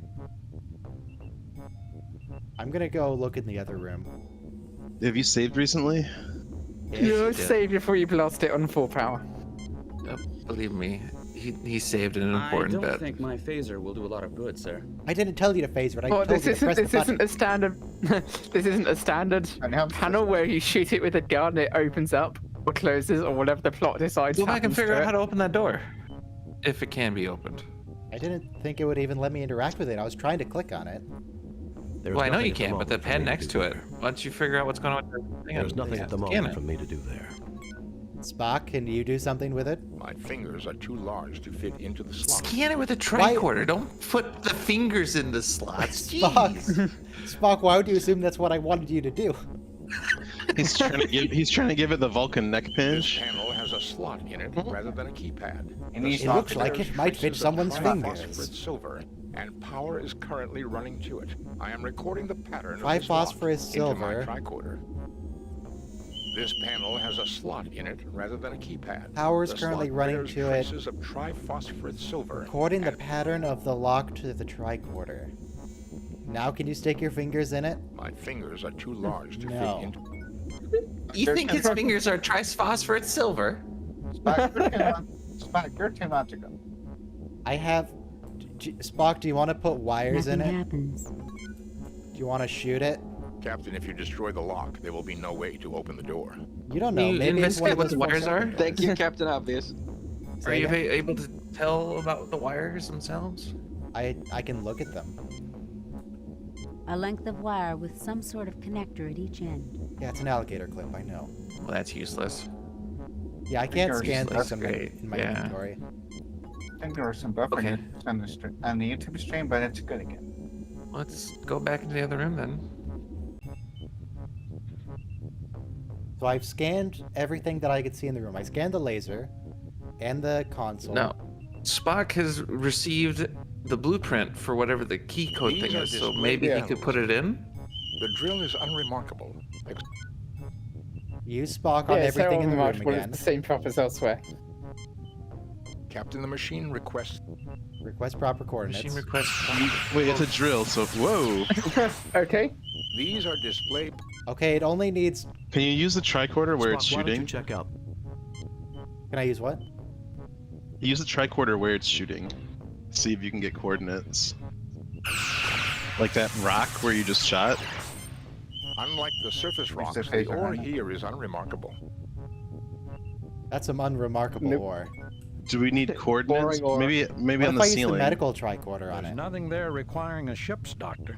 I'm gonna go look in the other room. Have you saved recently? You saved before you lost it on full power. Believe me, he saved an important I don't bit. think my phaser will do a lot of good, sir. I didn't tell you to phaser it. I Well, told you to press the this button. isn't a standard. This isn't a standard panel where you shoot it with a gun, it opens up or closes or whatever the plot decides. Go back and happens figure to out it. how to open that door, if it can be opened. I didn't think it would even let me interact with it. I was trying to click on it. There's Well, I know nothing you at the can, but the moment for pen me to next do to it. there. Once you figure out what's going on with the thing, There's nothing at the moment for me to do there. Spock, can you do something with it? My fingers are too large to fit into the slot. Scan it with a tricorder. Don't put the fingers in the slots. Spock, Jeez. Spock, why would you assume that's what I wanted you to do? He's trying to give it the Vulcan neck This pinch. panel has a slot in it rather than a keypad. It looks like it might fit someone's fingers. Phosphorus silver, and power is currently running to it. I am recording the pattern of this Triphosphorus lock silver. into my tricorder. This panel has a slot in it rather than a keypad. Power is The currently slot running bears to it. traces of triphosphorus silver. According the pattern of the lock to the tricorder. Now can you stick your fingers in it? My fingers are too large to No. fit into. You think his fingers are triphosphorus silver? Spock, you're 2 months ago. I have... Spock, do you want to put wires in Nothing it? happens. Do you want to shoot it? Captain, if you destroy the lock, there will be no way to open the door. You don't know. You Maybe it's one investigate of what those the wires are? full-circuit Thank you, doors. Captain Obvious. Are you Say able to tell about the wires themselves? I can look at them. A length of wire with some sort of connector at each end. Yeah, it's an alligator clip, I know. Well, that's useless. Yeah, I can't Fingers, scan that's things in my yeah. inventory. I think there was some buffering Okay. on the YouTube stream, but it's good again. Let's go back into the other room then. So I've scanned everything that I could see in the room. I scanned the laser and the console. No. Spock has received the blueprint for whatever the key code These thing are is, so display maybe he panels. could put it in? The drill is unremarkable. Use Spock on Yeah, it's everything in the room unremarkable, again. it's the same prop as elsewhere. Captain, the machine requests. Request proper coordinates. Machine request. Wait, it's a drill, so whoa. Okay. These are display. Okay, it only needs... Can you use the tricorder where it's Spock, why don't you shooting? check out? Can I use what? Use the tricorder where it's shooting. See if you can get coordinates. Like that rock where you just shot. Unlike the surface rocks, the the phaser ore hammer. here is unremarkable. That's some unremarkable Nope. ore. Do we need coordinates? Boring ore. Maybe What on if the I use the ceiling. medical tricorder on There's it? nothing there requiring a ship's doctor.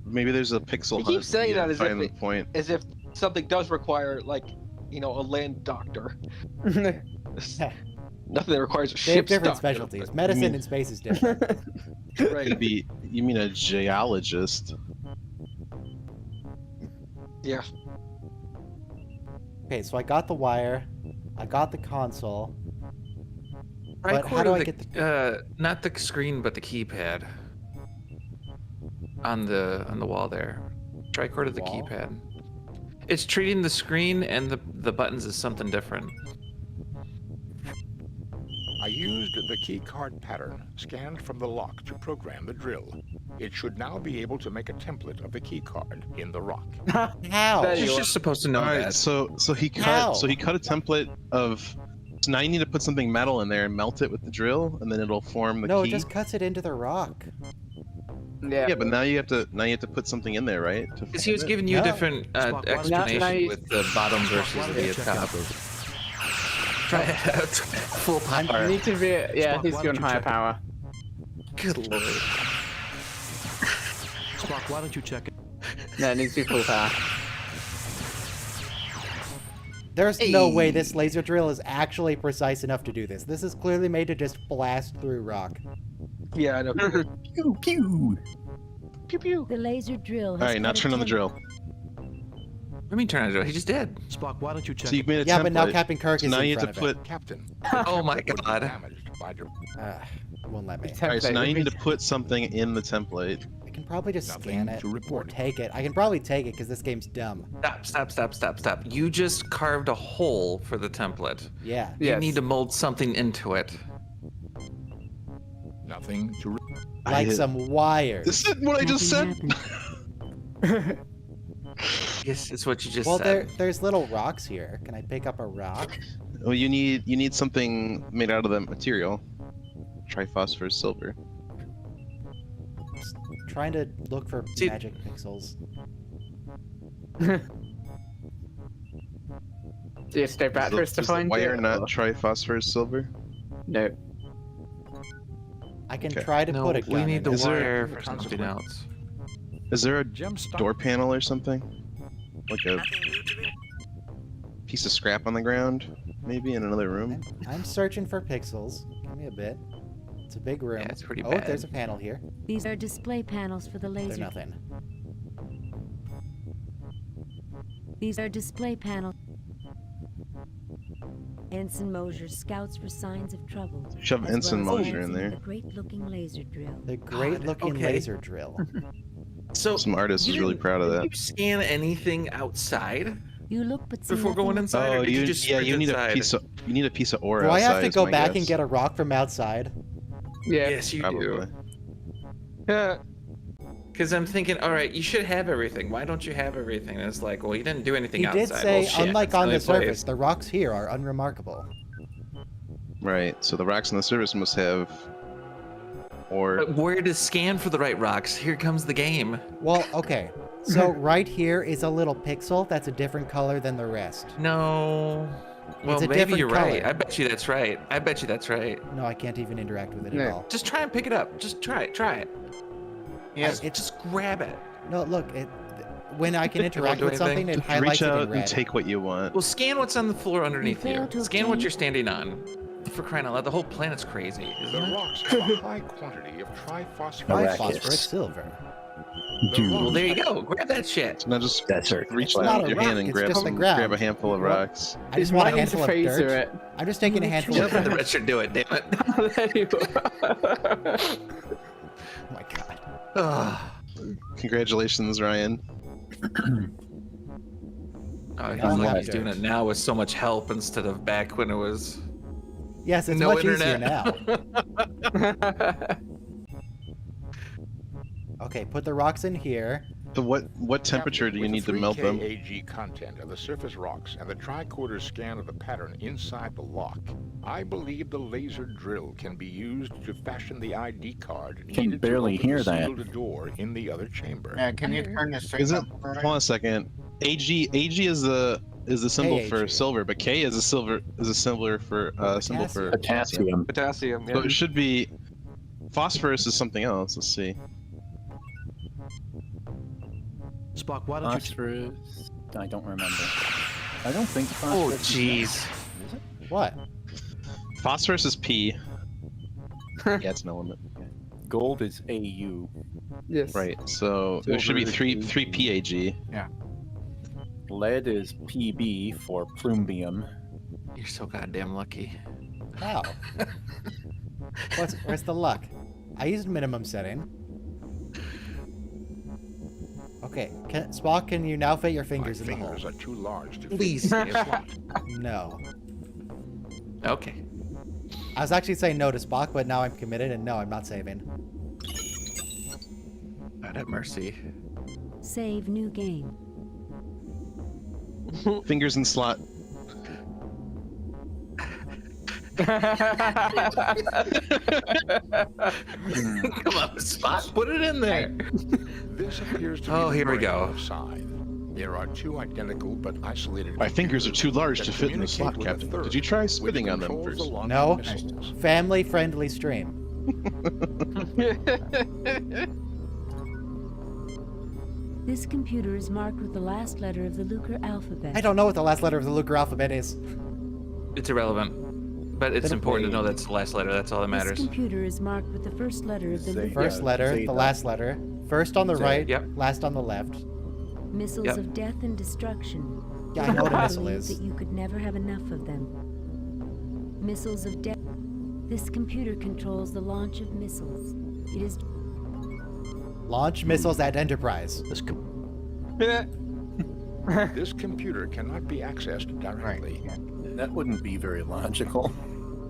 Maybe there's a pixel You hunt. keep saying that as if find the it- point. As if something does require, like, a land doctor. Nothing that requires a They have ship's different doctor. specialties. Medicine mean- in space is different. Right. Could be. You mean a geologist? Yeah. Okay, so I got the wire. I got the console. But how do I get the not the screen but the keypad on the wall there. Tricorder the Wall? keypad. It's treating the screen and the buttons as something different. I used the keycard pattern scanned from the lock to program the drill. It should now be able to make a template of the keycard in the rock. How? You're just supposed to know All right, that. so he How? cut a template of. So now you need to put something metal in there and melt it with the drill, and then it'll form the No, key. it just cuts it into the rock. Yeah. Yeah, but now you have to put something in there, right? Because he was giving you a No. different Spock, why don't you explanation check- with the bottom versus Why don't you the check top. out those? Try it out. Full You power. need to be. Yeah, Spock, he's why going don't you higher check- power. Good lord. Spock, why don't you check it? No, it needs to be full power. There's no way this laser drill is actually precise enough to do this. This is clearly made to just blast through rock. Yeah, I know. Pew pew. Pew pew. The laser drill has All right, now cut a turn on the template. drill. What do you mean turn on the drill? He just did. Spock, why don't you check So you it? made a Yeah, template. but now Captain Kirk So is now in you have front to of it. put. Captain. Oh my would be God. damaged by the- Won't let me. All right, so Template now you would need be- to put something in the template. I can probably just Nothing scan it to or report. take it. I can probably take it because this game's dumb. Stop. You just carved a hole for the template. Yeah. You Yes. need to mold something into it. Nothing to Like some wires. This is what I just said. Yes, it's what you just Well, said. there's little rocks here. Can I pick up a rock? Well, you need something made out of that material. Triphosphorus silver. Just trying to look for See- magic pixels. Do you stay back for us to Is the find wire it? not triphosphorus silver? No. I can Okay. try to No, put a gun we in need the it. Is there- wire for something else. Is there a gem stock. door panel or something? Like a Nothing new to report. piece of scrap on the ground, maybe in another room? I'm searching for pixels. Give me a bit. It's a big room. Yeah, it's pretty Oh, bad. there's a panel here. These are display panels for the They're laser. nothing. These are display panels. Ensign Mosier scouts for signs of trouble. Shove as Ensign well as Mosier in Ensign there. The great-looking laser drill. The great-looking okay. laser drill. So Some artist you is really didn't- proud of did that. You scan anything outside You look but see before nothing. going inside, or Oh, did you just sprint you need inside? you need a piece of ore Do I outside. have to is go my back guess. and get a rock from outside? Yeah. Yes, you Probably. do. Yeah. Because I'm thinking, all right, you should have everything. Why don't you have everything? And it's like, well, you didn't do anything He outside. did say, well, shit, unlike it's on the only place. surface, the rocks here are unremarkable. Right. So the rocks on the surface must have ore. But where to scan for the right rocks? Here comes the game. Well, okay. So right here is a little pixel that's a different color than the rest. No. Well, It's a maybe different you're right. color. I bet you that's right. I bet you that's right. No, I can't even interact with it No. at all. Just try and pick it up. Just try it. Try it. Yes. Just grab it. No, look, when I can It won't interact do with something, anything. it Just highlights reach it in out and red. take what you want. Well, scan what's on the floor underneath fail you. to Scan what obtain- you're standing on. For crying out loud, the whole planet's crazy, isn't The it? rocks have a high quantity of triphosphorus. Phosphorus silver. Well, there you go. Grab that shit. So now just That's right. reach It's down not with a your rock, hand and it's grab just the some, ground. grab a handful of rocks. I just want a Might handful of phaser dirt. it. I'm just taking a handful Shut of up, the dirt. rest should do it, damn it. There you are. Oh my god. Ugh. Congratulations, Ryan. Oh, he's Now like have he's doing dirt. it now with so much help instead of back when it was Yes, it's no much easier internet. now. Okay, put the rocks in here. So what temperature do you With need the to melt 3K them? AG content of the surface rocks and the tricorder scan of the pattern inside the lock, I believe the laser drill can be used to fashion the ID card Can needed barely to open hear the that. sealed door in the other chamber. Yeah, can you turn this straight Is it? up? Hold on a second. AG is the symbol for KAG. silver, but K is a symbol for symbol for Potassium. Potassium. So Yeah. it should be phosphorus is something else. Let's see. Spock, why don't you... Phosphorus. I don't remember. I don't think Oh phosphorus. jeez. What? Phosphorus is P. Yeah, it's an element. Gold is AU. Yes. Right. So there should be Silver is three PAG. Lead is PB for plumbium. You're so goddamn lucky. How? Where's the luck? I used minimum setting. Okay, Spock, can you now fit your fingers in the hole? Fingers are too large to Please. fit in a slot. No. Okay. I was actually saying no to Spock, but now I'm committed, and no, I'm not saving. God have mercy. Save new game. Fingers in slot. Come on, Spot, put it in there. This appears to be Oh, the here we brain go. outside. There are two identical but isolated. My fingers are too large to that fit in the communicate slot, with a Captain. third, Did you try which spitting on them controls the first? launch No. of missiles. Family-friendly stream. This computer is marked with the last letter of the Lucre alphabet. I don't know what the last letter of the Lucre alphabet is. It's irrelevant. But it's important to know that's the last letter. That's all that This matters. computer is marked with the first letter of the The Lucre first letter, the last letter. First on the right, Yep. last on the left. Missiles Yep. of death and destruction. Yeah, I know what a I missile believe is. that you could never have enough of them. Missiles of death. This computer controls the launch of missiles. It is Launch missiles at Enterprise. This computer cannot be accessed directly. That wouldn't be very logical.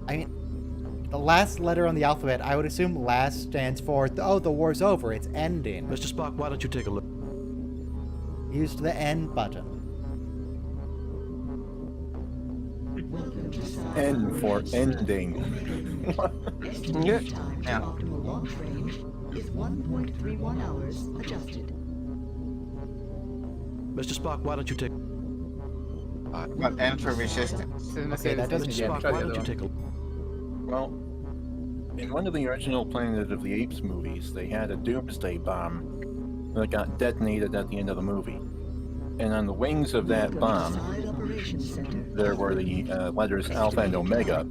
I mean, the last letter on the alphabet, I would assume last stands for, oh, the war's over, it's ending. Mr. Spock, why don't you take a look? Used the end button. N for ending. Yeah. Optimal launch range is 1.31 hours adjusted. Mr. Spock, why don't you take... But enter resistance. Okay, that doesn't Mr. Spock, why don't you take a... Well, in one of the original Planet of the Apes movies, they had a doomsday bomb that got detonated at the end of the movie. And on the wings of that bomb, there were the letters Alpha and Omega.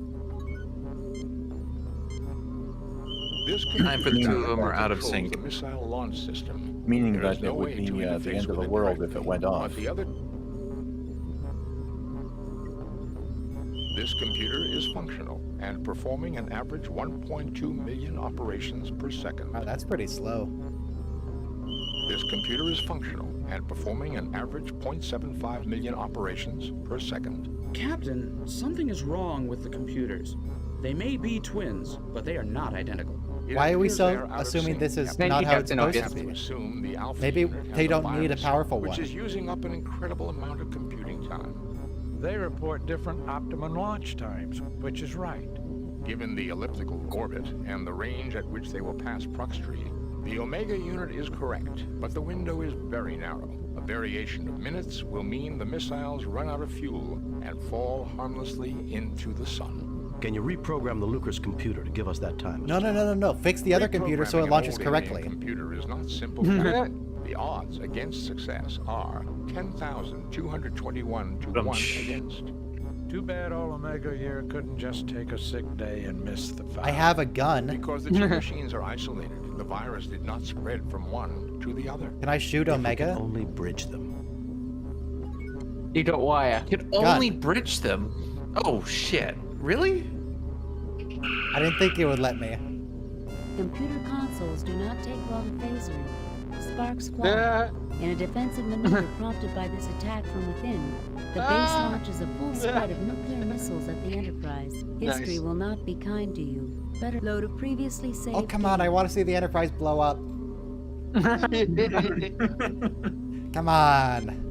This Time for the two of them are out of controls sync. the missile launch system. Meaning There is that no it would way be to the interface end of with the it world directly, if it went but off. the other. This computer is functional and performing an average 1.2 million operations per second. Wow, that's pretty slow. This computer is functional and performing an average 0.75 million operations per second. Captain, something is wrong with the computers. They may be twins, but they are not identical. Why are we so assuming this is not how it's supposed to be? Assume the Alpha Maybe unit they has don't need a virus, powerful which one. is using up an incredible amount of computing time. They report different optimum launch times, which is right. Given the elliptical orbit and the range at which they will pass Proxtree, the Omega unit is correct, but the window is very narrow. A variation of minutes will mean the missiles run out of fuel and fall harmlessly into the sun. Can you reprogram the Lucre's computer to give us that time? No. Fix the other computer so it Reprogramming launches an old alien correctly. computer is not simple. The odds against success are 10,221 to 1 against. Too bad all Omega here couldn't just take a sick day and miss the fight. I have a gun. Because the two machines are isolated, the virus did not spread from one to the other. Can I shoot Omega? Only bridge them. You got wire. You could only bridge them. Oh shit! Really? I didn't think it would let me. computer consoles do not take well to phasering. Sparks fly. In a defensive maneuver prompted by this attack from within, the base launches a full spread of nuclear missiles at the Enterprise. History Nice. will not be kind to you. Better load a previously saved. Oh, come on, I want to see the Enterprise blow up. Come on.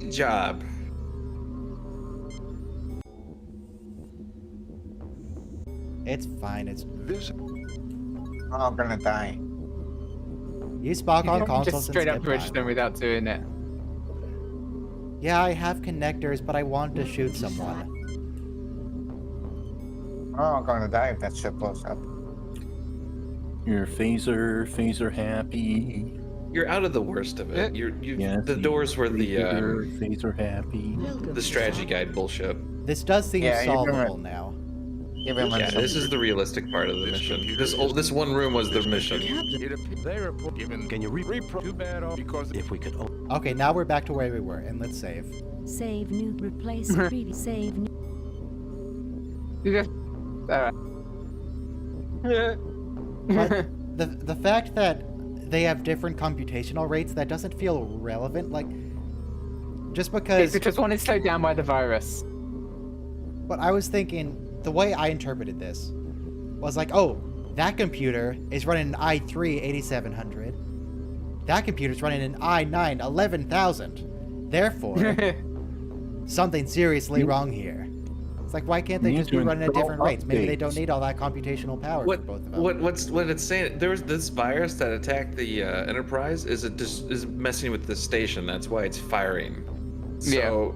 Good job. It's fine, it's... Oh, I'm gonna die. Use Spock on consoles Just straight and up skip bridge time. them without doing it. Yeah, I have connectors, but I want to shoot someone. Oh, I'm gonna die if that ship blows up. Your phaser happy. You're out of the worst of it. The doors were the phaser happy. the strategy guide bullshit. This does seem Yeah, you're solvable right. now. Yeah, this is the realistic part of the mission. This one room was the mission. They report given. Can you Too bad because if we could... Okay, now we're back to where we were, and let's save. Save new. Replace previous. Save new. But the fact that they have different computational rates, that doesn't feel relevant. Like, just because... It's just one is slowed down by the virus. But I was thinking, the way I interpreted this was like, oh, that computer is running an i3 8700. That computer's running an i9 11000. Therefore, something seriously wrong here. It's like, why can't they just be running at different rates? Maybe they don't need all that computational power for both of them. What it's saying? There was this virus that attacked the Enterprise. Is messing with the station. That's why it's firing. So,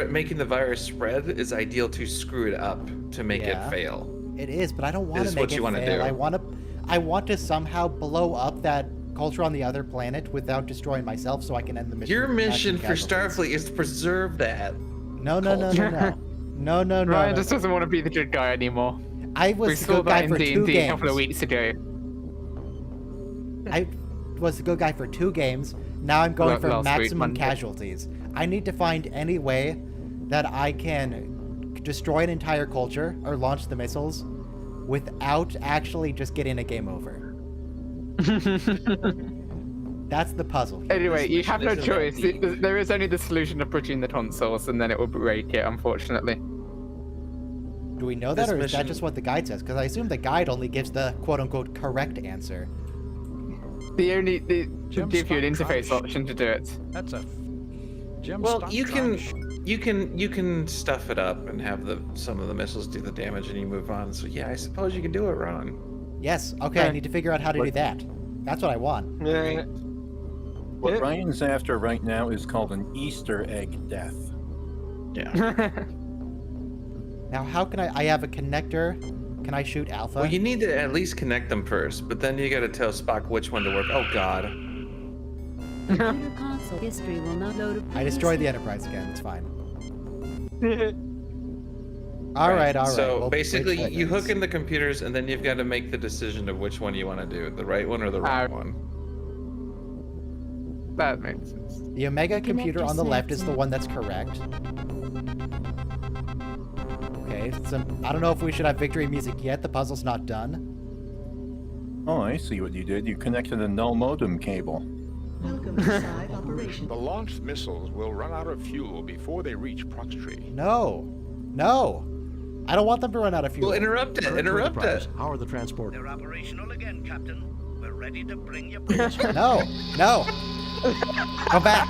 making the virus spread is ideal to screw it up to make it fail. It is, but I don't want to Is make what it you wanna fail. do. I want to somehow blow up that culture on the other planet without destroying myself, so I can end the mission. Your with mission maximum for casualties. Starfleet is to preserve that. No. Ryan just doesn't want to be the good guy anymore. I was we the saw good guy that for in 2 D&D games. a couple of weeks ago. I was the good guy for 2 games. Now I'm going for Last week, maximum Monday. casualties. I need to find any way that I can destroy an entire culture or launch the missiles without actually just getting a game over. That's the puzzle here. Anyway, you have no choice. There is only the solution of bridging the tonsils, and then it will break it, unfortunately. Do we know that, or is that just what the guide says? Because I assume the guide only gives the quote-unquote correct answer. They give you an interface option to do it. That's a Well, you can stuff it up and have some of the missiles do the damage, and you move on. So yeah, I suppose you can do it, Ron. Yes. Okay, I need to figure out how to do that. That's what I want. What Ryan's after right now is called an Easter egg death. Yeah. Now, how can I have a connector? Can I shoot Alpha? Well, you need to at least connect them first, but then you got to tell Spock which one to work. Oh God. Computer console history will not load a I destroyed the Enterprise again. It's fine. All right. So We'll basically, bridge you that hook in the computers, and then you've got to make the decision of which one you want to do, the right one or the wrong one. That makes sense. The Omega computer Connector on the left snaps is the one that's correct. Okay, so I don't know if we should have victory music yet. The puzzle's not done. Oh, I see what you did. You connected a null modem cable. Welcome to side operation. The launched missiles will run out of fuel before they reach Proxtree. No. I don't want them to run out of fuel. Well, interrupt it. How are the transporters? They're operational again, Captain. We're ready to bring you No. Go back.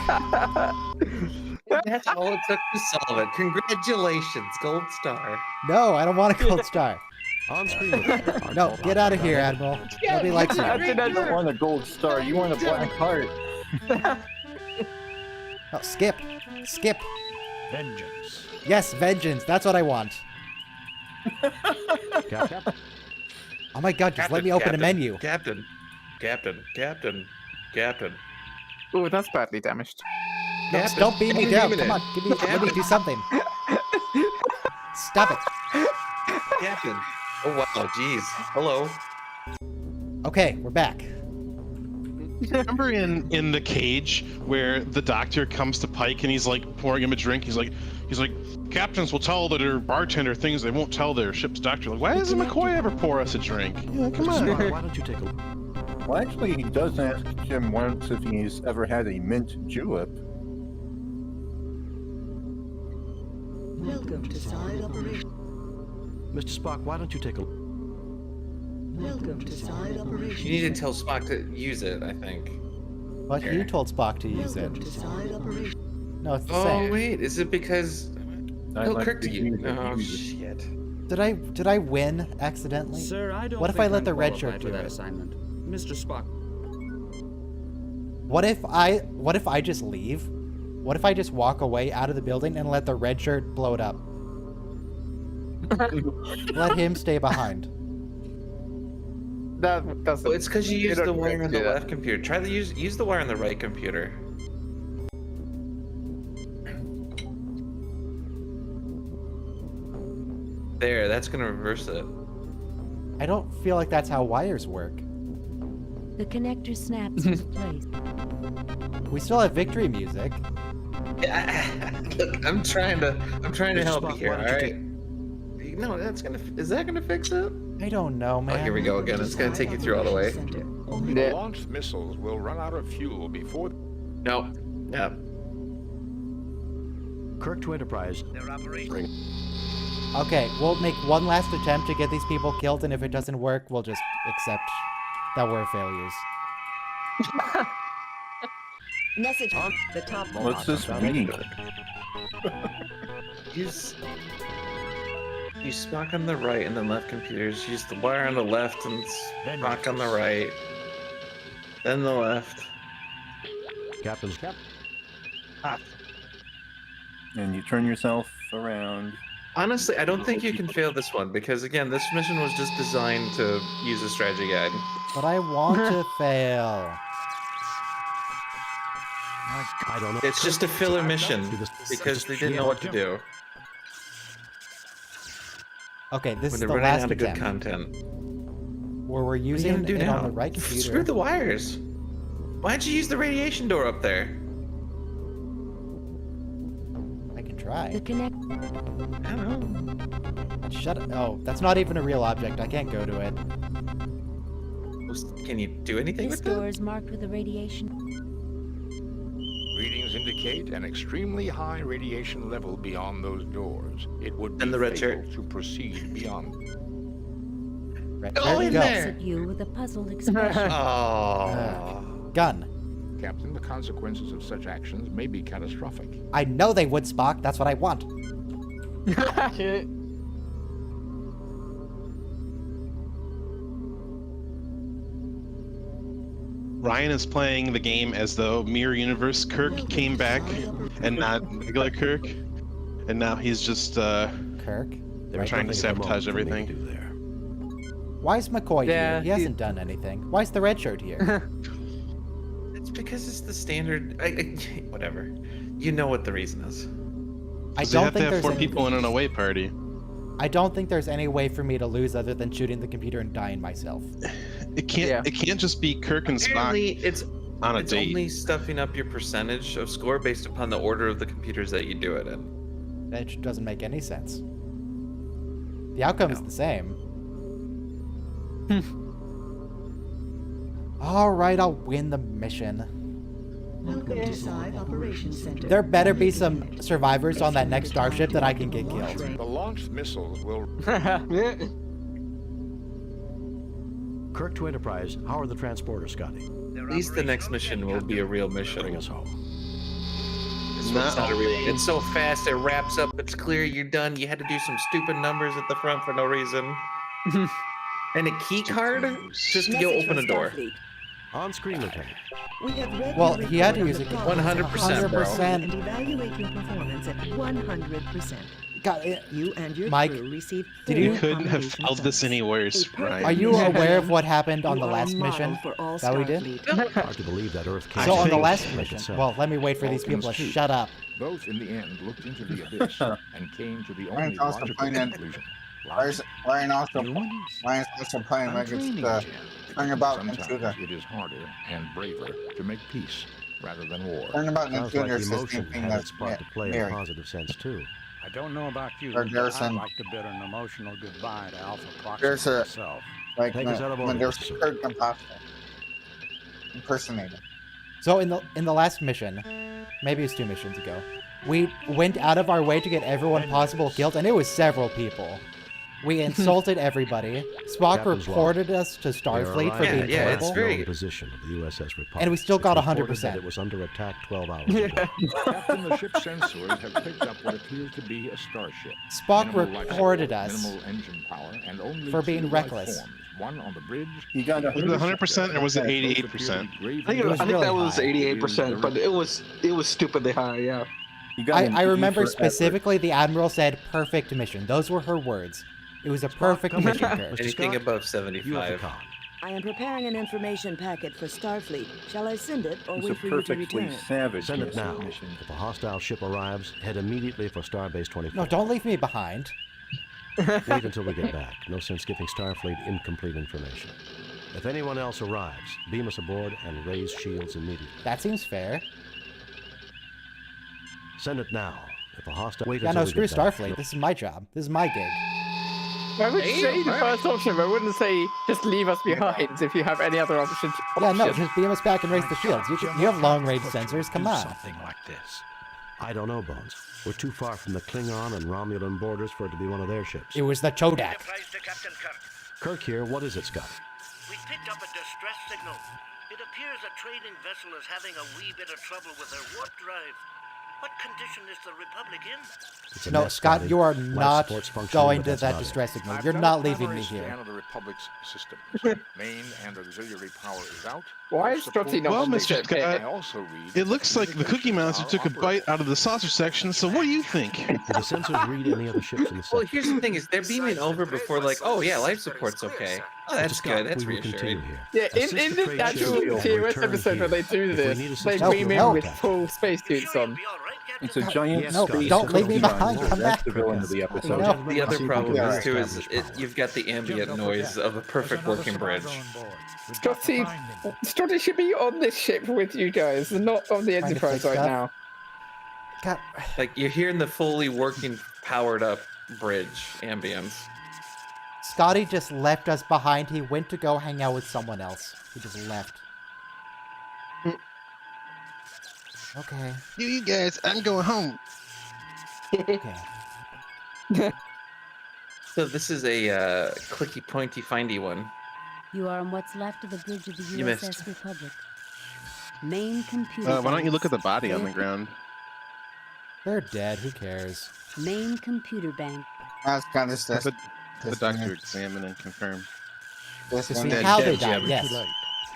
That's all it took to solve it. Congratulations, Gold Star. No, I don't want a gold star. On screen. No, get out of here, Admiral. Nobody likes you. You don't want a gold star. You want a black heart. Oh, skip. vengeance. Yes, vengeance. That's what I want. Oh my God! Just let me open a menu. Captain. Oh, that's badly damaged. No, Captain, don't beat me down. Come on, let me do something. Stop it. Captain. Oh wow, jeez. Hello. Okay, we're back. Remember in the cage where the doctor comes to Pike and he's like pouring him a drink. He's like, captains will tell their bartender things they won't tell their ship's doctor. Like, why doesn't McCoy ever pour us a drink? Yeah, come on. Why don't you take a look? Well, actually, he does ask Jim once if he's ever had a mint julep. Welcome to side operation. Mr. Spock, why don't you take a look? Welcome to side operation. You need to tell Spock to use it, I think. But Here. you told Spock to use it. Welcome to side operation. No, it's the Oh same. wait, is it because I'd he'll like correct to you? use it, Oh use it. shit. Did I win accidentally? Sir, I don't What if think I let I'm the red qualified shirt for do that it? assignment. Mr. Spock. What if I just leave? What if I just walk away out of the building and let the red shirt blow it up? Let him stay behind. That doesn't. Well, it's because you use don't the get wire on to the that. left computer. Try to use the wire on the right computer. There, that's gonna reverse it. I don't feel like that's how wires work. The connector snaps into place. We still have victory music. Look, I'm trying to help you Spock, here. why All don't you right. No, is that gonna fix it? I don't know, man. Oh, here we go again. It's gonna take you through all the way. The launched missiles will run out of fuel before... No. Yeah. Kirk to Enterprise. Their operation. Okay, we'll make one last attempt to get these people killed, and if it doesn't work, we'll just accept that we're failures. Message on the top. What's this reading? Use Spock on the right and then left computers. Use the wire on the left and Spock on the right. Then the left. Captain's cap. And you turn yourself around. Honestly, I don't think you can fail this one because, again, this mission was just designed to use a strategy guide. But I want to fail. I don't know. It's just a filler mission because they didn't know what to do. Okay, this When is they're the running last out of good attempt. content. Where we're What are you using gonna do it now? on the right computer. Screw the wires. Why'd you use the radiation door up there? I can try. The connect. I don't know. Shut up. Oh, that's not even a real object. I can't go to it. Can you do anything This with that? door is marked with a radiation. Readings indicate an extremely high radiation level beyond those doors. It would be And the red fatal shirt. to proceed beyond. Red Oh, shirt, in go. there. At you with a puzzled expression. Gun. Captain, the consequences of such actions may be catastrophic. I know they would, Spock. That's what I want. Ryan is playing the game as though Mirror Universe Kirk came back and not regular Kirk. And now he's just Kirk? They're trying to sabotage everything. Why is McCoy Yeah, here? He hasn't done anything. Why is the red shirt here? It's because it's the standard. Whatever. You know what the reason is. I They don't have to think have there's 4 any, people in an away party. I don't think there's any way for me to lose other than shooting the computer and dying myself. It can't. It can't just be Kirk and Apparently, Spock it's on a it's date. only stuffing up your percentage of score based upon the order of the computers that you do it in. That doesn't make any sense. The outcome is the same. Alright, I'll win the mission. Welcome to Side Operations Center. There better be some survivors on that next starship that I can get killed. The launched missiles will... Kirk to Enterprise. How are the transporters, Scotty? At least the next mission will be a real mission. Bring us home. This one's not a real one. It's so fast, it wraps up, it's clear, you're done. You had to do some stupid numbers at the front for no reason. And a key card just to go open a door. On screen, Lieutenant. We have read Well, your he had to report use of it the problems 100%, bro. and evaluate your performance at 100%. God, it, You and your Mike, crew received did full you- You couldn't have accommodation felt this service. any worse, Ryan. are you aware of what happened on You the are a last model mission for all that we did? Starfleet. Hard to believe that Earth came. So on the think- last mission, well, let me wait for these people to Vulcans, too. shut up. Both in the end looked into the abyss and came to the only Ryan's also logical playing that- conclusion. Ryan's also playing like it's turnabout and Sometimes intruder. it is harder and braver to make peace rather than war. Turnabout and Sounds like intruder is the emotion same thing had as its part to play in a Mary. positive sense too. I don't know about you, Or but I'd Garrison. like to bid an emotional goodbye to Alpha Proxima There's a- myself. Like Take us out of when order, there's Mr. Kirk Imposter. Impersonator. So in the last mission, maybe it was 2 missions ago, we went out of our way to get everyone possible killed, and it was several people. We insulted everybody. Spock Captain's log. reported us to They are Starfleet for arriving being Yeah, at it's the terrible. very- known position of the USS Republic. And we still got It's reported 100%. that it was under attack 12 hours ago. Captain, the ship's sensors have picked up what appears to be a starship. Spock Minimal life reported support, us minimal engine power, and only for being 2 life reckless. forms, one on the bridge. You got Was it 100% or was it 88%? I think, was I think really that was high. 88%, but it was stupidly high. Yeah. You got an I E remember for effort. specifically the Admiral said, perfect mission. Those were her words. It was a perfect come mission, here. Kirk. Anything Scott, above You have the 75. con. I am preparing an information packet for Starfleet. Shall I send it or It's a wait for you to perfectly return it? savage Send it now. mission. If a hostile ship arrives, head immediately for Starbase 24. No, don't leave me behind. Wait until we get back. No sense giving Starfleet incomplete information. If anyone else arrives, beam us aboard and raise shields immediately. That seems fair. Send it now. If a hostile wait Yeah, until no, we screw get back. Starfleet. This is my job. This is my gig. I would Hey, say the alright. first option, but I wouldn't say just leave us behind if you have any other options. Yeah, no, just beam us back and raise the shields. You have long-range sensors, come on. Something like this. I don't know, Bones. We're too far from the Klingon and Romulan borders for it to be one of their ships. It was the Chodak. Enterprise to Captain Kirk. Kirk here. What is it, Scott? We picked up a distress signal. It appears a trading vessel is having a wee bit of trouble with their warp drive. What condition is the Republic in? It's a No, mess, Scott, Scotty. you are Life not support's functioning, going but to that's that about it. distress signal. I've You're done not a leaving primary me scan here. of the Republic's systems. Main and auxiliary power is out. Why Life is support- Strutty not Well, on the Mr. ship? Scott, I also read It looks like the Cookie Monster took a bite out of the saucer section, so what do you think? Did the sensors read any other ships in the Well, sector? here's the thing: is they're beaming over before, like, oh yeah, life support's okay. Oh, that's Scott, good. That's we will continue reassuring. here. Yeah, Assist in the the trade actual shield TOS return episode where here. they do If we this, need they assistance, beam we'll in with contact full spacesuits on. It's a giant Yes, No, space don't leave me Klingon behind, war. come That's back. the villain of the episode. No. The other See if problem we can is too is establish power. you've got the ambient noise of a perfect working bridge. Strutty should be on this ship with you guys, and not on the Trying to Enterprise fix right stuff. now. God, Like you're hearing the fully working, powered up bridge ambience. Scotty just left us behind. He went to go hang out with someone else. He just left. Okay. You guys, I'm going home. Okay. So this is a clicky, pointy, findy one. You are on what's left of the bridge of the You USS missed. Republic. Main computer. Why don't you look at the banks. body on the ground? They're dead. Who cares? Main computer bank. That's kind of stuff. Have the doctor examine and confirm. This To one see is how dead, they died, Jim. yes.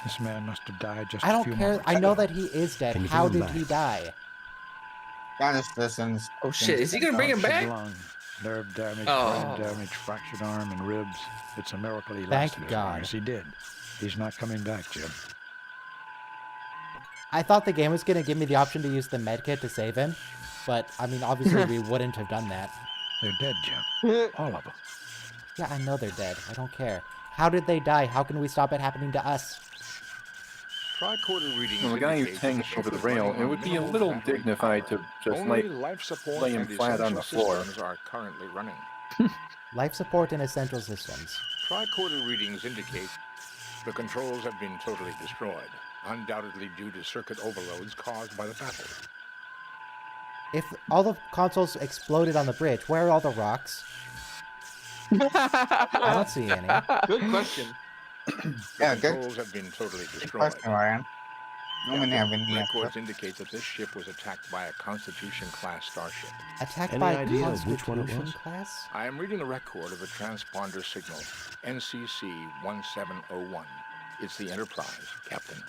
This man must have died just I a don't few care. moments I know ago. that he is dead. Can you How bring him did he back? die? Kind of citizens. Oh shit! Is he gonna bring him back? Punctured lung, nerve damage, Oh. brain damage, fractured arm and ribs. It's a miracle he Thank lasted as long God. as he did. He's not coming back, Jim. I thought the game was going to give me the option to use the medkit to save him, but I mean, obviously we wouldn't have done that. They're dead, Jim. All of them. Yeah, I know they're dead. I don't care. How did they die? How can we stop it happening to us? Tricorder readings Well, the guy who's indicate hanging that the ship over the is rail, running it on would be a minimal little battery dignified power. to just Only like life support lay him and flat on the essential floor. systems are currently running. Life support and essential systems. Tricorder readings indicate the controls have been totally destroyed, undoubtedly due to circuit overloads caused by the battle. If all the consoles exploded on the bridge, where are all the rocks? I don't see any. Good question. Yeah, The good. controls have been totally Good destroyed. question, Ryan. No one have any Records indicate that this ship was attacked by a Constitution-class starship. Attacked Any by idea of which one it Constitution was? class? I am reading the record of a transponder signal, NCC-1701. It's the Enterprise, Captain.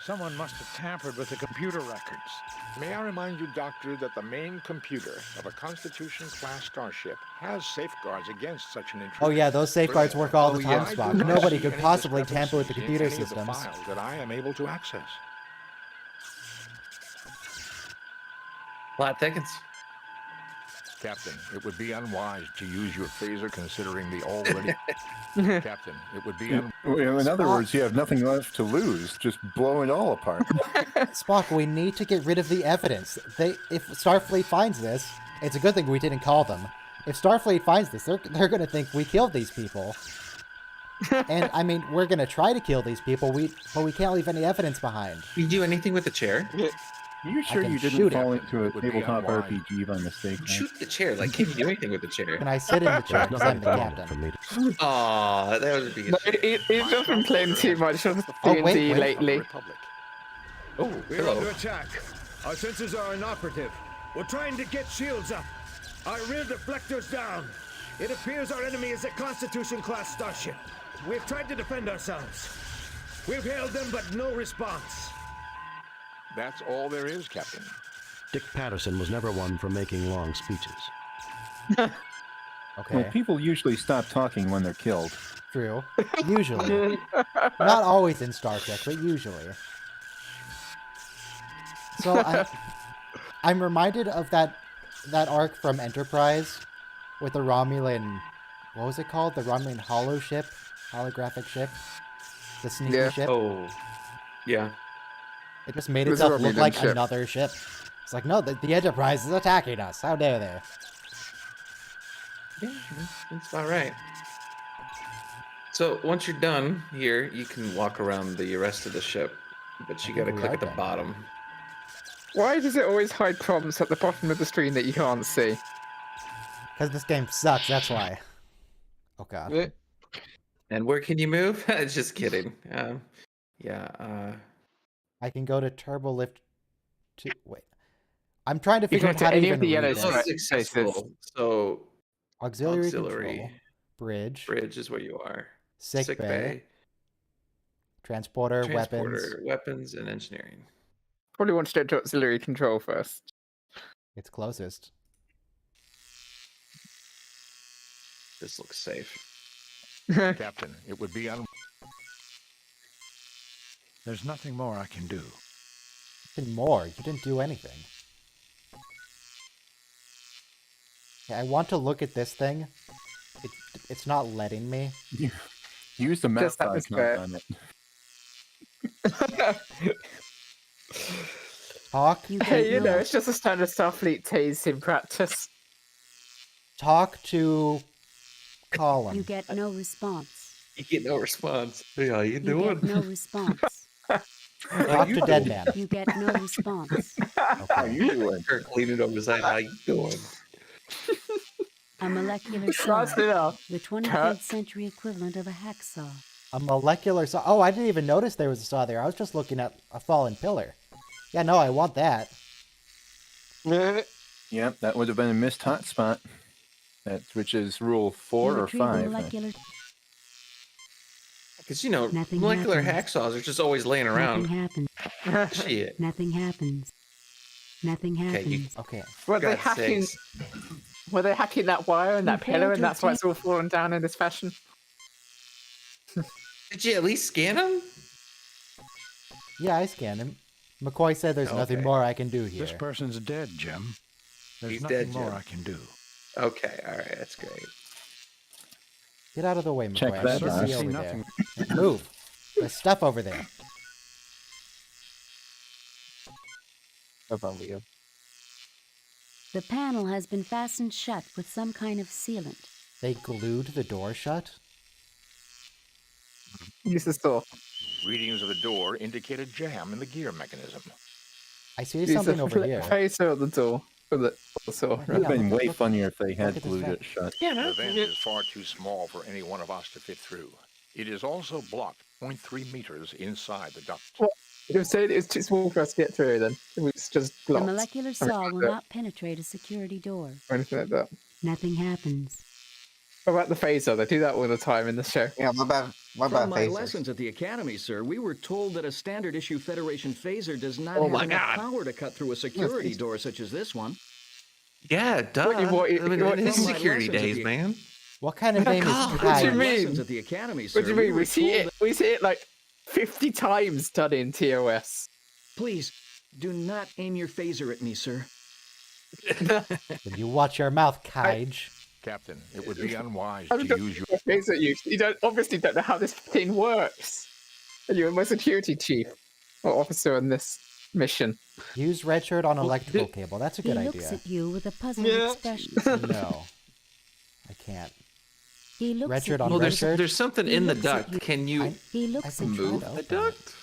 Someone must have tampered with the computer records. May I remind you, Doctor, that the main computer of a Constitution-class starship has safeguards against such an intrusion. Oh yeah, those safeguards work all the time, I Spock. do not Nobody see could any possibly tamper with the discrepancies computer in any of the systems. files that I am able to access. Plot thickens. Captain, it would be unwise to use your phaser considering the already... Captain, it would be In other words, you have nothing left to lose. Just blow it all apart. Spock, we need to get rid of the evidence. If Starfleet finds this, it's a good thing we didn't call them. If Starfleet finds this, they're going to think we killed these people. And I mean, we're going to try to kill these people, but we can't leave any evidence behind. You do anything with the chair? Are you sure can you shoot didn't fall it. into a Would be tabletop unwise. RPG by mistake? man? Shoot the chair. Like, can you do anything with the chair? Can I sit in the chair There's because I'm nothing the wrong captain? for me to... Aw, that would be No, a he's just been playing too much on Oh, wait, D&D wait. lately. Oh, We're hello. under attack. Our sensors are inoperative. We're trying to get shields up. Our rear deflectors down. It appears our enemy is a Constitution-class starship. We've tried to defend ourselves. We've hailed them, but no response. That's all there is, Captain. Dick Patterson was never one for making long speeches. Well, Okay, people usually stop talking when they're killed. true. Usually. Not always in Star Trek, but usually. So I'm reminded of that arc from Enterprise with the Romulan, what was it called? The Romulan holographic ship? The sneaky Yeah. ship? Oh, yeah. It just made It was a itself look Romulan like ship. another ship. It's like, no, the Enterprise is attacking us. How dare they? Yeah, that's about right. So once you're done here, you can walk around the rest of the ship, but you gotta click at the bottom. Why does it always hide prompts at the bottom of the screen that you can't see? Because this game sucks, that's why. Oh god. And where can you move? Just kidding. I can go to turbo lift to wait. I'm trying to You figure can out go how to to any even of the read yellow this. Successful. So Auxiliary control. Bridge. Bridge is where you are. Sick bay. Transporter, weapons, and engineering. Probably want to go to auxiliary control first. It's closest. This looks safe. Captain, it would be There's nothing more I can do. Nothing more? You didn't do anything. Yeah, I want to look at this thing. It's not letting me. Use the mouse icon on it. Talk. Hey, you know, it's just a standard Starfleet tase in practice. Talk to Colin. You get no response. You get no response. Hey, how you You doing? get no response. Talk to Dead Man. You get no response. How you doing? Kirk leaning over his side. How you doing? A molecular saw, the 23rd century equivalent of a hacksaw. A molecular saw. Oh, I didn't even notice there was a saw there. I was just looking at a fallen pillar. Yeah, no, I want that. Yep, that would have been a missed hotspot. Which is rule 4 or 5. Because, you know, Nothing molecular happens. hacksaws are just always laying around. Nothing happens. Shit. Nothing happens. Nothing happens. Okay. Were they God's hacking? sakes. Were they hacking that wire and that You failed pillar, and to that's why it's obtain- all falling down in this fashion? Did you at least scan him? Yeah, I scanned him. McCoy said there's nothing more I can do here. This person's dead, Jim. There's He's nothing dead, more Jim. I can do. Okay, alright, that's great. Get out of the way, Check McCoy. that I can see box. over Nothing. there. Move. There's stuff over there. Above you. The panel has been fastened shut with some kind of sealant. They glued the door shut? Use this door. Readings of the door indicate a jam in the gear mechanism. I see something over here. Face at the door. With the saw. It would have been way funnier if they had at this glued guy. it shut. The vent is far too small for any one of us to fit through. It is also blocked 0.3 meters inside the duct. What? You said it's too small for us to get through then. It was just The blocked. molecular saw will not penetrate a security door. Or anything like that. Nothing happens. What about the phaser? They do that all the time in the show. Yeah, what about From my phasers? lessons at the Academy, sir, we were told that a standard issue Federation phaser does not Oh have my enough God. power to cut through a security door such as this one. Yeah, duh. what- I mean, what- it is From my security lessons at days, the- man. What kind of name is What do you Kai? mean? Lessons at the Academy, sir. What do you mean? were We see told it. We see it like 50 times done in TOS. Please, do not aim your phaser at me, sir. Will you watch your mouth, Kaij? Captain, it would be unwise I to don't use your... phaser you don't obviously don't know how this thing works. And you're my security chief or officer on this mission. Use red shirt on electrical cable. That's a He good looks idea. at you with a puzzled Yeah. expression. No. I can't. He looks Red shirt at on you. red shirt? There's something He in the looks at duct. you. Can you He looks at move you. the duct?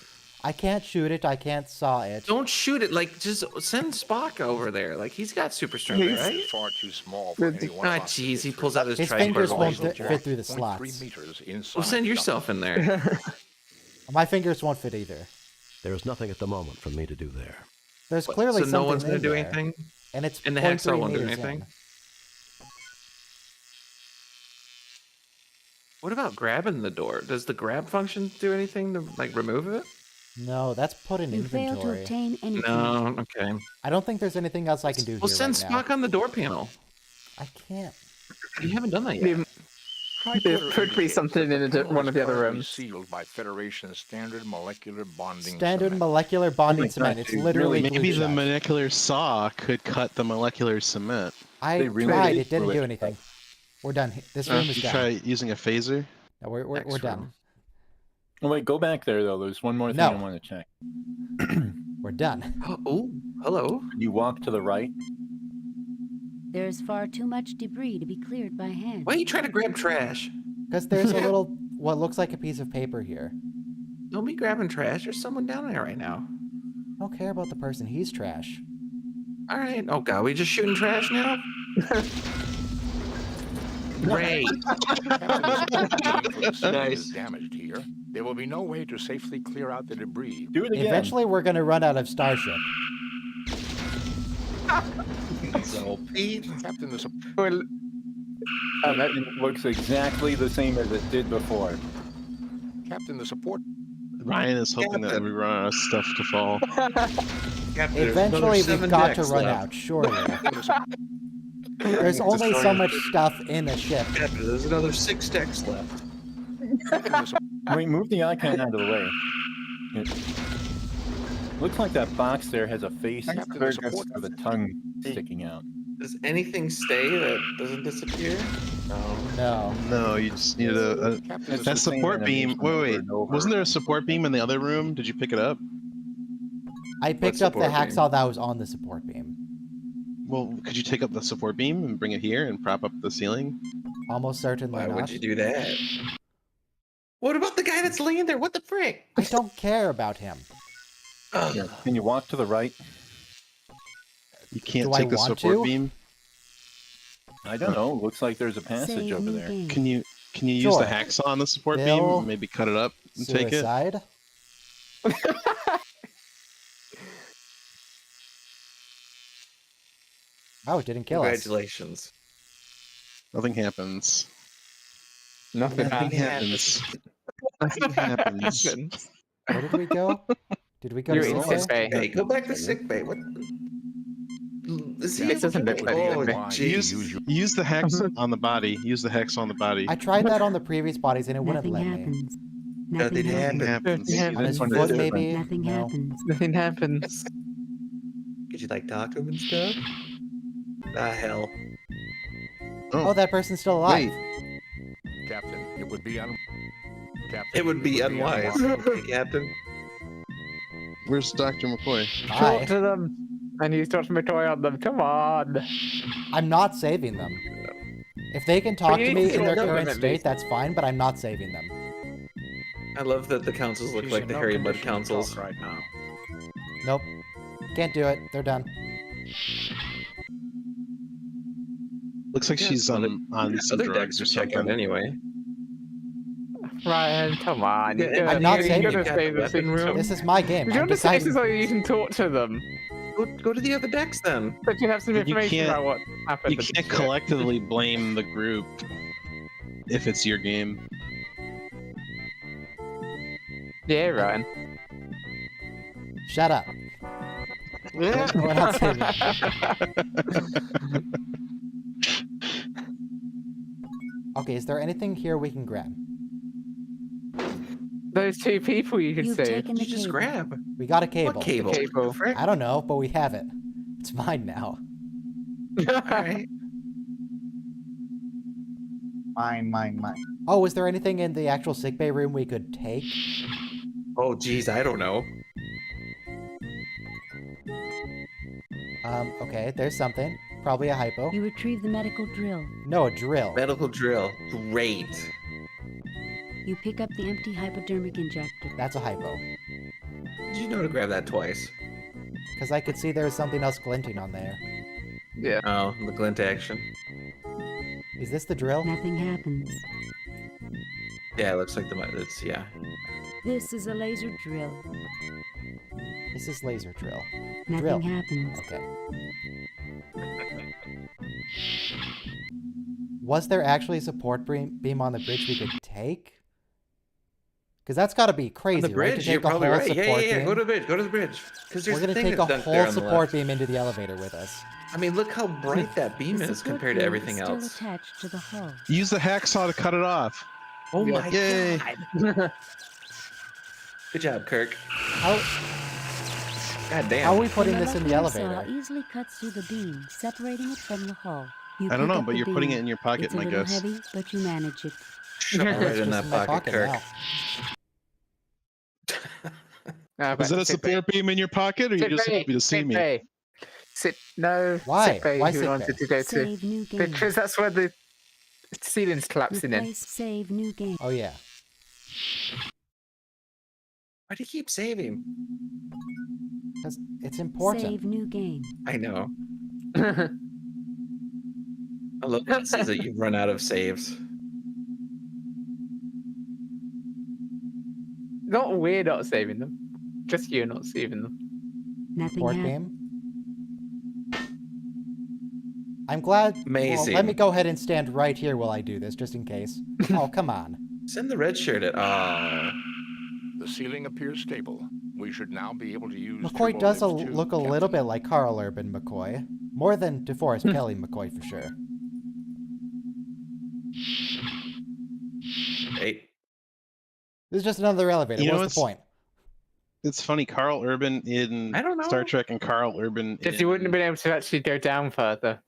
I can't shoot it. I can't saw it. Don't shoot it. Like, just send Spock over there. Like, he's got super strength, It right? is far too small for any one Ah, of us. jeez, he pulls out his His tricorder. fingers won't Well, fit through the 0.3 slots. meters inside Well, send the yourself duct. in there. My fingers won't fit either. There is nothing at the moment for me to do there. There's What, clearly so something no one's gonna in do there, anything? And it's And the 0.3 hacksaw won't do meters anything? in. What about grabbing the door? Does the grab function do anything to, like, remove it? No, that's put in You fail to inventory. obtain anything. No, okay. I don't think there's anything else I can do Well, here send right now. Spock on the door panel. I can't. You haven't done that yet. There could be something in one of the other Currently rooms. sealed by Federation standard molecular bonding Standard cement. molecular bonding my cement. God, It's dude, literally Maybe glue the shot. molecular saw could cut the molecular cement. I They really tried. did It didn't glue do it. anything. We're done. This room is You done. try using a phaser. No, we're Next done. room. Oh, wait, go back there, though. There's one more thing No. I want to check. We're done. Oh, hello. You walk to the right. There is far too much debris to be cleared by hand. Why are you trying to grab trash? Because there's a little what looks like a piece of paper here. Don't be grabbing trash. There's someone down there right now. I don't care about the person. He's trash. All right. Oh God, we just shooting trash now? Great. Nice. Damaged here. There will be no way to safely clear out the debris. Do it again. Eventually, we're gonna run out of Starship. So, Pete. Captain, the Well, It looks exactly the same as it did before. Captain, the support. Ryan is hoping that we run out of stuff to fall. Eventually, we've got to run out, surely. There's only so much stuff in a ship. There's another 6 decks left. Wait, move the icon out of the way. It looks like that box there has a face with a tongue sticking out. Does anything stay that doesn't disappear? No. No, you just needed that support beam. Wait. Wasn't there a support beam in the other room? Did you pick it up? I picked up the hacksaw that was on the support beam. Well, could you take up the support beam and bring it here and prop up the ceiling? Almost certainly Why not. would you do that? What about the guy that's laying there? What the frick? I don't care about him. Yeah. Can you walk to the right? You can't Do I take the want support to? beam. I don't know. Looks like there's a passage over there. Can you use Sure. the hacksaw on the support Bill, beam? Maybe cut it up and take it. Suicide. Oh, it didn't kill us. Congratulations. Nothing happens. Nothing happens. Nothing happens. Where did we go? Did we go You're to in sick sick bay? bay. Hey, go back to sick bay. What? Is he It doesn't look like oh, it. Use the hex on the body. Use the hex on the body. I tried that on the previous bodies and it wouldn't let me. Nothing happens. On his foot, maybe? Nothing No. happens. Nothing happens. Could you like talk to him and stuff? Ah, hell. Oh, that person's still alive. Captain, it would be Captain, It would be unwise, okay, Captain. Where's Dr. McCoy? Hi. Talk to them. And use Dr. McCoy on them. Come on. I'm not saving them. If they can talk But you to need me to in their control them current at state, least. that's fine, but I'm not saving them. I love that the councils look She's like in the no Harry Mud condition to councils. talk right now. Nope. Can't do it. They're done. Looks like Yeah, she's on some other drugs decks or to check out something. anyway. Ryan, come on. Yeah, You're I'm not you're saving gonna them. save the Weapon room. system. This is my game. If you I'm want to save deciding. so you can talk to them. Go to the other decks then. But you have some You information can't- about what happened. You can't collectively blame the group if it's your game. Yeah, Ryan. Shut up. We're not saving them. Okay, is there anything here we can grab? Those two people you could You've save. taken the You just cable. grab. We got a cable. What cable? Cable. Frick? I don't know, but we have it. It's mine now. Alright. Mine. Oh, is there anything in the actual sickbay room we could take? Oh, geez, I don't know. Okay, there's something. Probably a hypo. You retrieve the medical drill. No, a drill. Medical drill. Great. You pick up the empty hypodermic injector. That's a hypo. Did you know to grab that twice? Because I could see there was something else glinting on there. Yeah. Oh, the glint action. Is this the drill? Nothing happens. Yeah, it looks like it's, yeah. This is a laser drill. This is laser drill. Nothing Drill. happens. Okay. Was there actually a support beam on the bridge we could take? Because that's got to be crazy, On the right? bridge, To take you're a probably whole right. support Yeah. beam. Go to the bridge. Go to the bridge. Because there's We're gonna a thing take a that's whole support beam into the elevator with us. I mean, look how bright that beam The is support compared to beam everything is still else. attached to the hull. Use the hacksaw to cut it off. Oh my Yay. god! Good job, Kirk. How God damn. are we putting The this in the molecular elevator? saw easily cuts through the beam, separating it from the hull. You I don't pick know, up but the you're putting beam. it in your pocket, It's a my little guess. heavy, but you manage it. Shove it right It's in just that pocket, Kirk. now. Is it a support beam in your pocket, or you just happy to see me? No. Why? Sick bay Why who sick wanted bay? to go to. Save new game. Because that's where the ceiling's collapsing in. Replace save new game. Oh yeah. Why do you keep saving? Because it's important. Save new game. I know. I love that it says that you've run out of saves. Not we're not saving them. Just you're not saving them. Nothing Board happened. game. I'm glad. Amazing. Well, let me go ahead and stand right here while I do this, just in case. Oh, come on. Send the red shirt at. Oh. The ceiling appears stable. We should now be able to use. McCoy does turbo lift look a little bit like Carl Urban McCoy. More than DeForest Kelly McCoy, for sure. Hey. This is just another elevator. You know, What's the point? It's funny, Carl Urban in I don't know. Star Trek and Carl Urban Because in... you wouldn't have been able to actually go down further.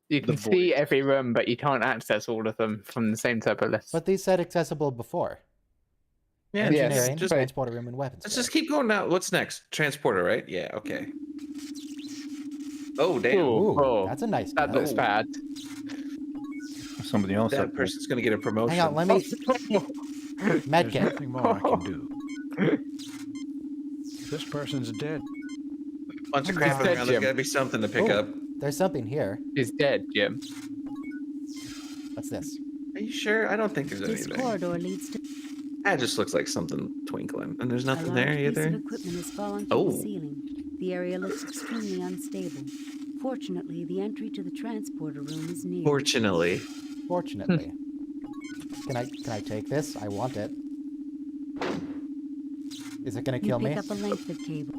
You can see every room, but you can't access all of them from the same type of list. But these said accessible before. Yeah, Engineering, just transporter room, and weapons. Let's just keep going now. What's next? Transporter, right? Yeah, okay. Oh, damn. Ooh, that's a nice That looks bad. Somebody else. That person's going to get a promotion. Hang on, let me... There's Medkit. nothing more I can do. This person's dead. Bunch of crap around. There's got to be something to pick up. There's something here. He's dead, Jim. What's this? Are you sure? I don't think there's This anything. corridor leads to That just looks like something twinkling. And there's a nothing large there piece either. of equipment has fallen from the ceiling. The area looks extremely unstable. Fortunately, the entry to the transporter room is near. Fortunately. Fortunately. Can I take this? I want it. Is it gonna kill you me? pick up a length of cable.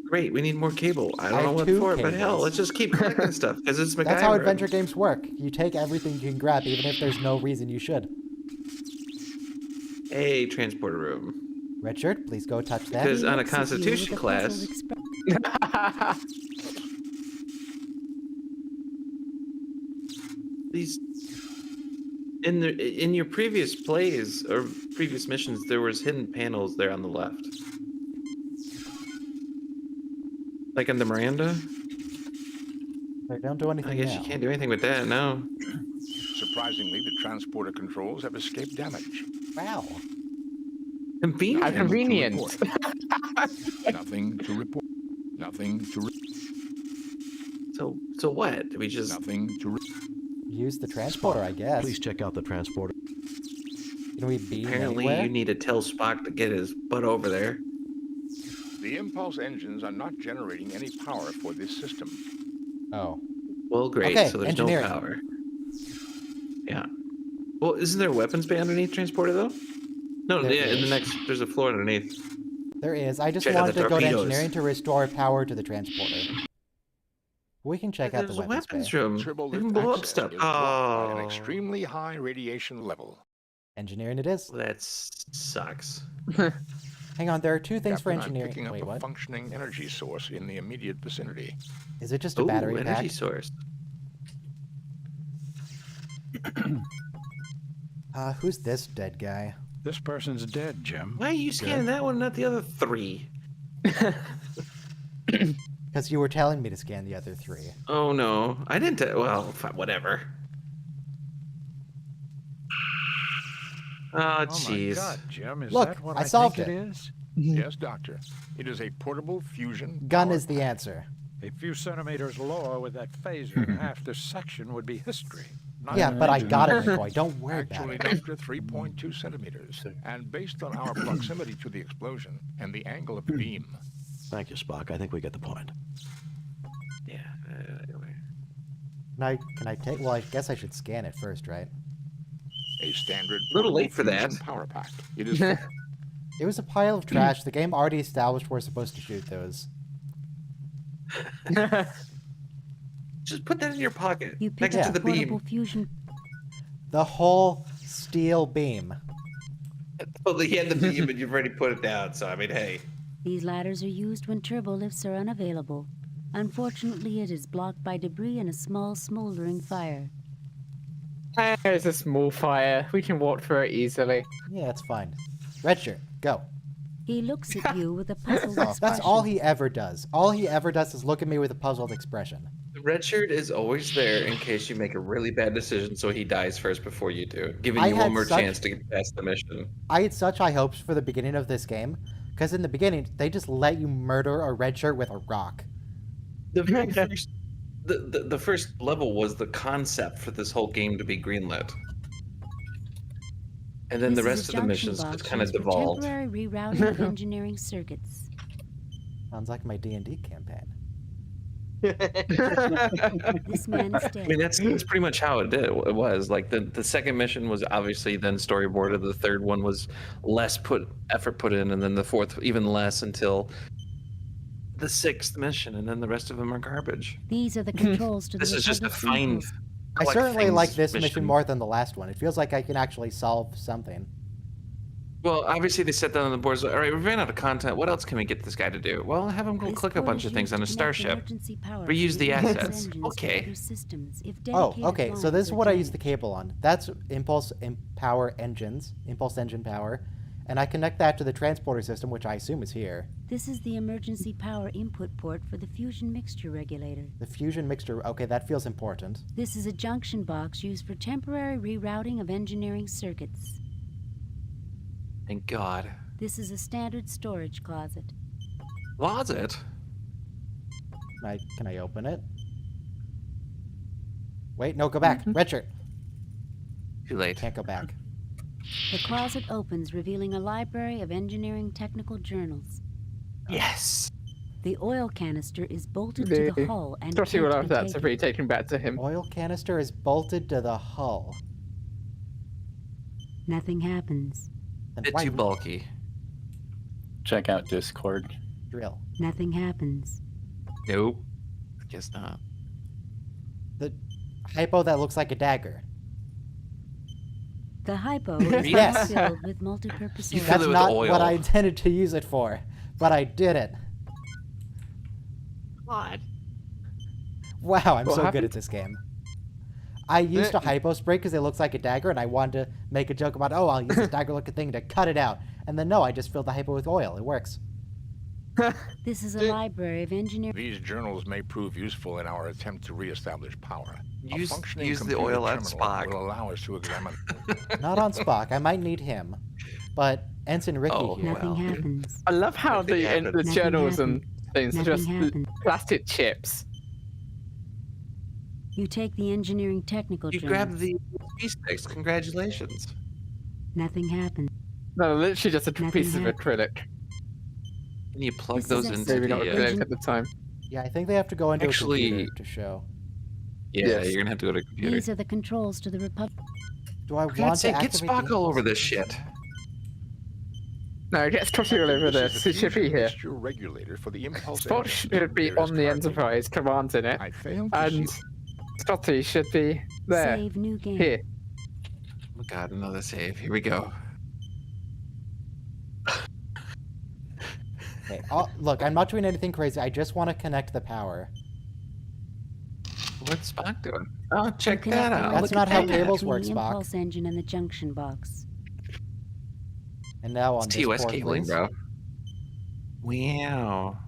Great, we need more cable. I I don't know have what 2 for, but hell, cables. let's just keep collecting stuff because it's MacGyver. That's how adventure games work. You take everything you can grab, even if there's no reason you should. Hey, transporter room. Red shirt, please go touch that. Because on a Looks at you Constitution with a class, puzzled these in your previous plays or previous missions, there was hidden panels there on the left, like in the Miranda. They don't do anything I guess now. you can't do anything with that. No. Surprisingly, the transporter controls have escaped damage. Wow. Convenient. How convenient. Nothing to report. Nothing to report. So what? Do we just nothing to use the transporter, I guess. Please check out the transporter. Can we beam Apparently, anywhere? you need to tell Spock to get his butt over there. The impulse engines are not generating any power for this system. Oh. Well, great. Okay, So there's no engineering. power. Yeah. Well, isn't there a weapons bay underneath transporter though? No, There yeah. In the is. next, there's a floor underneath. There is. I just Check out wanted the to go to torpedoes. engineering to restore power to the transporter. We can check out the There's a weapons weapons bay. room. Turbo They can lift blow up access stuff. is blocked by an Oh, extremely high radiation level. Engineering it is. that sucks. Hang on, there are 2 things for Captain, I'm engineering. picking up Wait, a what? functioning energy source in the immediate vicinity. Is it just a Ooh, battery energy pack? source. Who's this dead guy? This person's dead, Jim. Why are you scanning that one, not the other 3? Because you were telling me to scan the other 3. Oh no, I didn't. Well, whatever. Oh Oh my jeez. God, Jim, is Look, that what I I solved think it. it is? Yes, Doctor. It is a portable fusion. Gun power is the answer. A few centimeters lower with that phaser, and half this section would be history. Not Yeah, but I imagine. got it, McCoy. Don't worry Actually, about it. Doctor, 3.2 centimeters. And based on our proximity to the explosion and the angle of the beam. Thank you, Spock. I think we get the point. Yeah. Can I take? Well, I guess I should scan it first, right? A standard A little portable late for fusion that. power pack. It is It was a pile of trash. The game already established we're supposed to shoot those. Just put that in your pocket You pick next up to the portable beam. fusion. The whole steel beam. Well, he had the beam, and you've already put it down. So I mean, hey. These ladders are used when turbo lifts are unavailable. Unfortunately, it is blocked by debris and a small smoldering fire. There's a small fire. We can walk through it easily. Yeah, it's fine. Red shirt, go. He looks at you with a puzzled Oh, expression. that's all he ever does. All he ever does is look at me with a puzzled expression. Redshirt is always there in case you make a really bad decision, so he dies first before you do, giving I you had one more such- chance to get past the mission. I had such high hopes for the beginning of this game, because in the beginning, they just let you murder a red shirt with a rock. The very first, the first level was the concept for this whole game to be greenlit. And then the This is rest a of the junction missions box just kind of used for devolved. temporary rerouting of engineering circuits. Sounds like my D&D campaign. This man is I dead. mean, that's pretty much how it was. Like the second mission was obviously then storyboarded. The third one was less effort put in, and then the fourth even less until the sixth mission, and then the rest of them are garbage. These are the controls to the This is just a Republic's fine. impulse. I collect certainly things like this mission more than the last one. It feels like I can actually solve something. Well, obviously they set that on the board. So, all right, we ran out of content. What else can we get this guy to do? Well, have him go This click a code bunch is of things used on a to connect starship. emergency power Reuse to the impulse assets. engines for Okay. other systems if Oh, dedicated okay. So this lines is are what I use the damaged. cable on. That's impulse power engines, impulse engine power, and I connect that to the transporter system, which I assume is here. This is the emergency power input port for the fusion mixture regulator. The fusion mixture. Okay, that feels important. This is a junction box used for temporary rerouting of engineering circuits. Thank God. This is a standard storage closet. Closet? Can I open it? Wait, no, go back. Red shirt. Too late. Can't go back. The closet opens, revealing a library of engineering technical journals. Yes. The oil canister is bolted to the hull and Especially can't when be that's taken. taken back to him. Oil canister is bolted to the hull. Nothing happens. Bit too bulky. Check out Discord. Drill. Nothing happens. Nope. Guess not. The hypo that looks like a dagger. The hypo is Yes. filled with multi-purpose You oil. fill That's it with not oil. what I intended to use it for, but I did it. God. Wow, I'm What so good happened? at this game. I used a hypo spray because it looks like a dagger, and I wanted to make a joke about, oh, I'll use this dagger-looking thing to cut it out. And then no, I just filled the hypo with oil. It works. This is a library of engineering. These journals may prove useful in our attempt to reestablish power. A Use functioning the computer oil on terminal Spock. will allow us to examine. Not on Spock. I might need him. But Ensign Ricky Oh, here. Nothing happens. I love how Nothing happened. the Nothing journals happened. and things are Nothing just happened. plastic chips. You take the engineering technical You journals. grabbed the USB sticks. Congratulations. Nothing happened. No, literally just a Nothing piece of happened. acrylic. Can you plug This is those a into Maybe not the? acrylic at the time. Yeah, I think they have to go into Actually- a computer to show. Yeah, Yes. you're gonna have to go to a computer. These are the controls to the Republic. Do I For want God's to sake, get activate Spock the all over impulse this engine? shit. No, it gets totally all over this. is It the should be fusion here. mixture regulator for the impulse Spot engine. should be There is on the cargo. Enterprise commands in it, I failed to and see- Scotty should be there. Save new game. Here. Oh God, another save. Here we go. Okay. Oh, look, I'm not doing anything crazy. I just want to connect the power. What's Spock doing? Oh, check You that connect the out. That's Look not at how that. cables between work, the Spock. impulse engine and the junction box. And now on It's this TOS port, cabling, please. bro. Wow.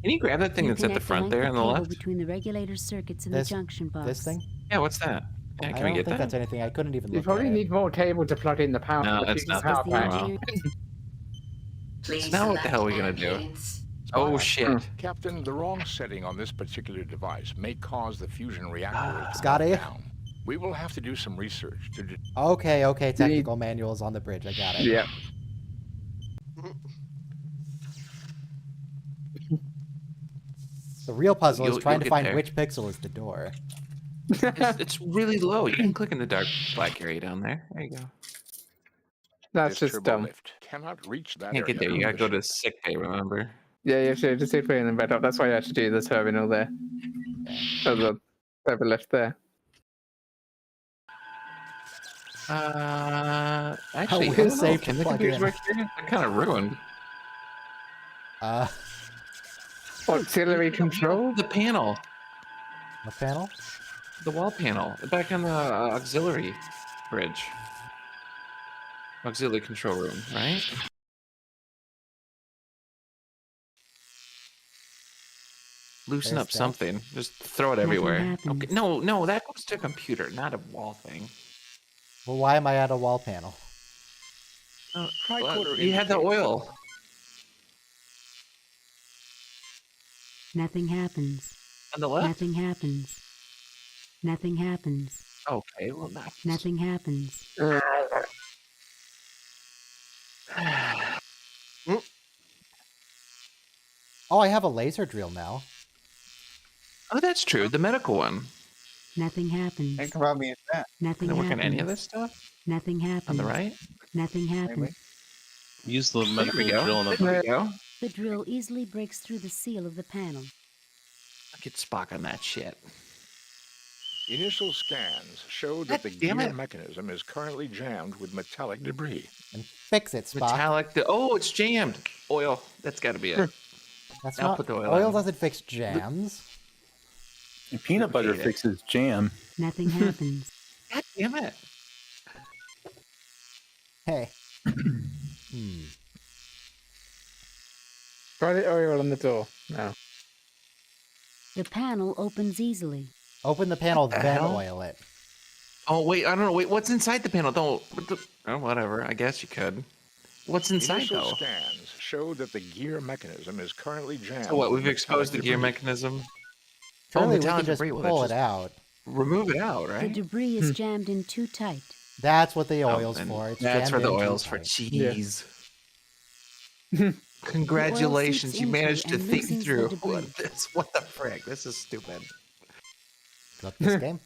Can you grab that thing You that's at the connect front length there of on the cable left? between the regulator circuits and This- the junction box. This thing? Yeah, what's that? Yeah, I can don't we get think that? that's anything. I couldn't even You look at probably it. need more cable to plug in the power. No, the that's fusion not power the pack. engineering- Please now what the select hell are we gonna do? ambulance. Oh Spock. shit. Captain, the wrong setting on this particular device may cause the fusion reactor to Scotty? break down. We will have to do some research to Okay, technical manuals on the bridge. I got it. Yeah. The real puzzle is You'll trying to get find there. which pixel is the door. It's really low. You can click in the dark black area down there. There you go. That's this just turbo dumb. lift cannot reach that Can't get there. area You gotta go under to sick bay, remember? Yeah, you have to just put in the bed up. That's why you have to do the terminal there. Or the turbo lift there. Actually, I weird don't know. save to Can the plug computers in. work here? They're kind of ruined. Auxiliary control? The panel. The panel? The wall panel. Back on the auxiliary bridge. Auxiliary control room, right? Loosen There's up that. something. Just throw it Nothing everywhere. happens. Okay. No, that goes to a computer, not a wall thing. Well, why am I at a wall panel? Tricorder You had the indicates oil. Nothing happens. On the left? Nothing happens. Nothing happens. Okay, well, not. Nothing happens. Oh, I have a laser drill now. Oh, that's true. The medical one. Nothing happens. I can probably use that. Nothing Can it work happens. on any of this stuff? Nothing happens. On the right? Nothing happens. Use the There medical we go. drill on the. There we go. The drill easily breaks through the seal of the panel. I'll get Spock on that shit. initial scans show that the gear mechanism is currently jammed with metallic debris. And fix it, Spock. Metallic. Oh, it's jammed. Oil. That's got to be it. That's I'll not. put the Oil in. doesn't fix jams. And peanut butter fixes jam. Nothing happens. God damn it. Hey. Try the oil on the door now. The panel opens easily. Open the panel, the then hell? oil it. Oh, wait. I don't know. Wait, what's inside the panel? Don't. Oh, whatever. I guess you could. What's inside, Initial though? scans show that the gear mechanism is currently jammed. So what? with We've exposed the metallic gear debris. mechanism. Surely we metallic can just debris. Well, pull that's it out. Remove it out, The right? debris is jammed in too tight. That's what the Oh, oil's then for. It's that's for jammed the in too oil's for. tight. Jeez. Congratulations, you into managed to and think loosens the through debris. this. What the frick? This is stupid. Got this game.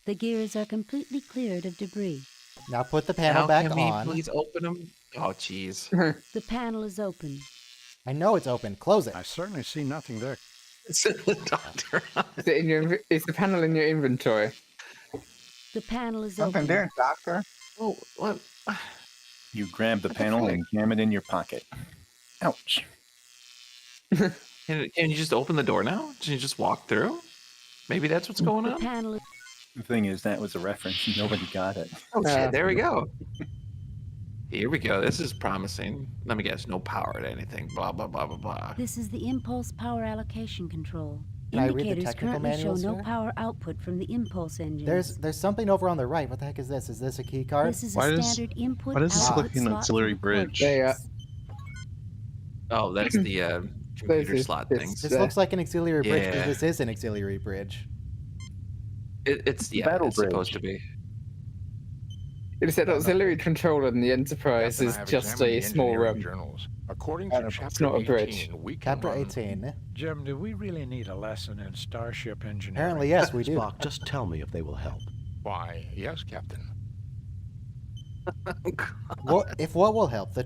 The gears are completely cleared of debris. Now put the panel Now, back can we on. please open them? Oh, jeez. The panel is open. I know it's open. Close it. I certainly see nothing there. It's in the doctor. Is the panel in your inventory? The panel is Something open. there, Doctor. Oh, what? You grab the panel and jam it in your pocket. Ouch. Can you just open the door now? Can you just walk through? Maybe that's what's going The on. panel is The thing is, that was a reference. Nobody got it. Oh shit! There we go. Here we go. This is promising. Let me guess. No power to anything. Blah blah blah blah blah. This is the impulse power allocation control. Can I read the Indicators technical currently show manuals no here? power output from the impulse engines. There's something over on the right. What the heck is this? Is this a key card? This is Why a does- standard input why does this output look an slot auxiliary for record bridge? There you decks. Oh, that's the computer this- slot this- things. This looks like an auxiliary bridge because Yeah. this is an auxiliary bridge. It's yeah. Battle It's supposed to bridge. be. It said auxiliary controller in the Enterprise Captain, I is have just examined a the small engineering room. journals. According to It's Chapter not a bridge. 18, we can Chapter run 18. Jim, do we really need a lesson in starship engineering? Apparently, yes, we do. Spock, just tell me if they will help. Why, yes, Captain. What will help?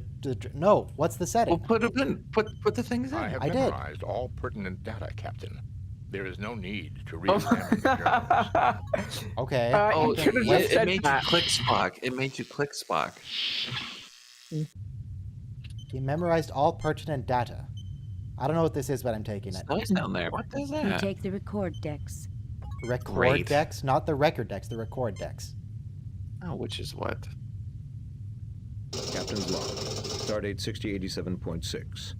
No. What's the setting? Well, put them in. Put the things in. I have I did. memorized all pertinent data, Captain. There is no need to re-examine the journals. Okay. Oh, you should've yeah, just it said made that. you click Spock. It made you click Spock. He memorized all pertinent data. I don't know what this is, but I'm taking it. It's nice down there. What is You that? take the record decks. Record Great. decks, not the record decks, the record decks. Oh, which is what? Captain's log. Stardate 6087.6.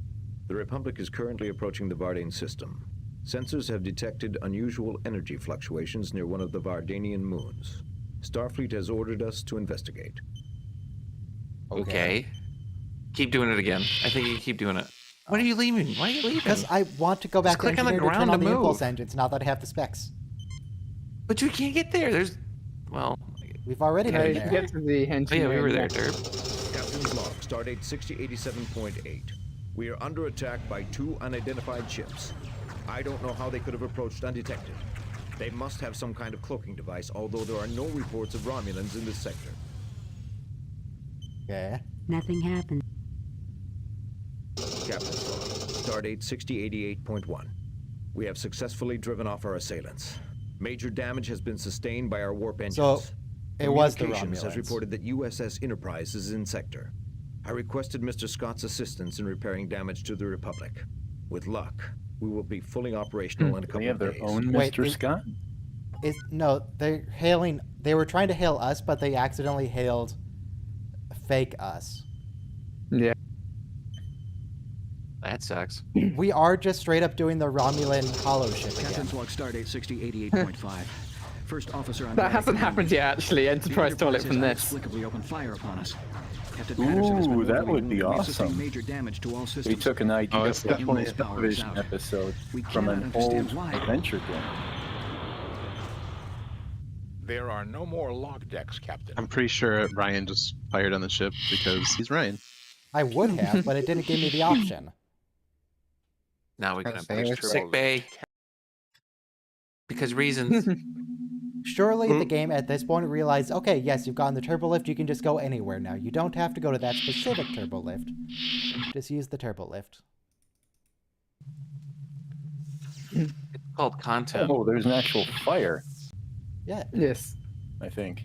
The Republic is currently approaching the Vardane system. Sensors have detected unusual energy fluctuations near one of the Vardanian moons. Starfleet has ordered us to investigate. Okay. Keep doing it again. I think you keep doing it. What are you leaving? Why are you leaving? Because I want to go back to click on the engineer to turn ground on to the impulse move. engines now that I have the specs. But you can't get there. There's, well, We've already Yeah, been you can there. get to the oh, yeah, we engineering were there, deck. Derp. Captain's log. Stardate 6087.8. We are under attack by 2 unidentified ships. I don't know how they could have approached undetected. They must have some kind of cloaking device, although there are no reports of Romulans in this sector. Okay. Nothing happens. Captain's log. Stardate 6088.1. We have successfully driven off our assailants. Major damage has been sustained by our warp engines. So, it was the Communications has Romulans. reported that USS Enterprise is in sector. I requested Mr. Scott's assistance in repairing damage to the Republic. With luck, we will be fully operational in a couple They have of their days. own Wait, Mr. is- Scott? No, they're hailing. They were trying to hail us, but they accidentally hailed fake us. Yeah. That That sucks. We are just straight up doing the Romulan hollow ship again. Captain's log stardate 6088.5. First officer on That board hasn't command. happened yet, actually. Enterprise The toilet Enterprise from has this. inexplicably opened fire upon us. Captain Patterson has been Ooh, that mortally would be wounded. We've sustained awesome. major damage to all systems. We took an idea Oh, it's from definitely a Impulse power is television out. episode We from cannot an old understand why. adventure game. There are no more log decks, Captain. I'm pretty sure Ryan just fired on the ship because he's Ryan. I would have, but it didn't give me the option. Now we can Say have it's sick bay. Because reasons. Surely the game at this point realized, okay, yes, you've gotten the turbo lift, you can just go anywhere now. You don't have to go to that specific turbo lift. Just use the turbo lift. It's called content. Oh, there's an actual fire, Yeah. Yes. I think.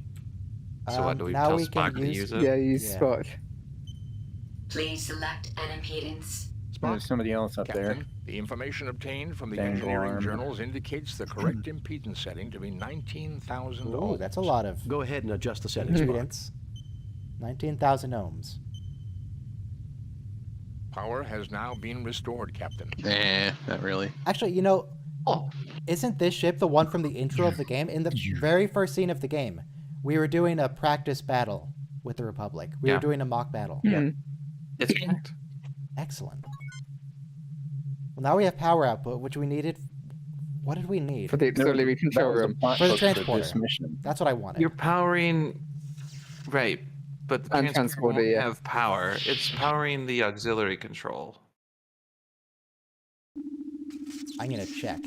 So what, do we now tell we Spock can to use, use it? Yeah, use Yeah. Spock. Please select an impedance. There's somebody else up there. Captain, the information obtained from the Dangle engineering arm. journals indicates the correct impedance setting to be 19,000 Ooh, ohms. that's a lot of Go ahead and adjust the settings, Spock. impedance. 19,000 ohms. Power has now been restored, Captain. Not really. Actually, you know, isn't this ship the one from the intro of the game? In the very first scene of the game, we were doing a practice battle with the Republic. We were doing a mock battle. Yeah. It's correct. Excellent. Well, now we have power output, which we needed. What did we need? For the auxiliary control room. For the transporter. That's what I wanted. You're powering, right? But the And transporter transporter, won't yeah. have power. It's powering the auxiliary control. I'm gonna check.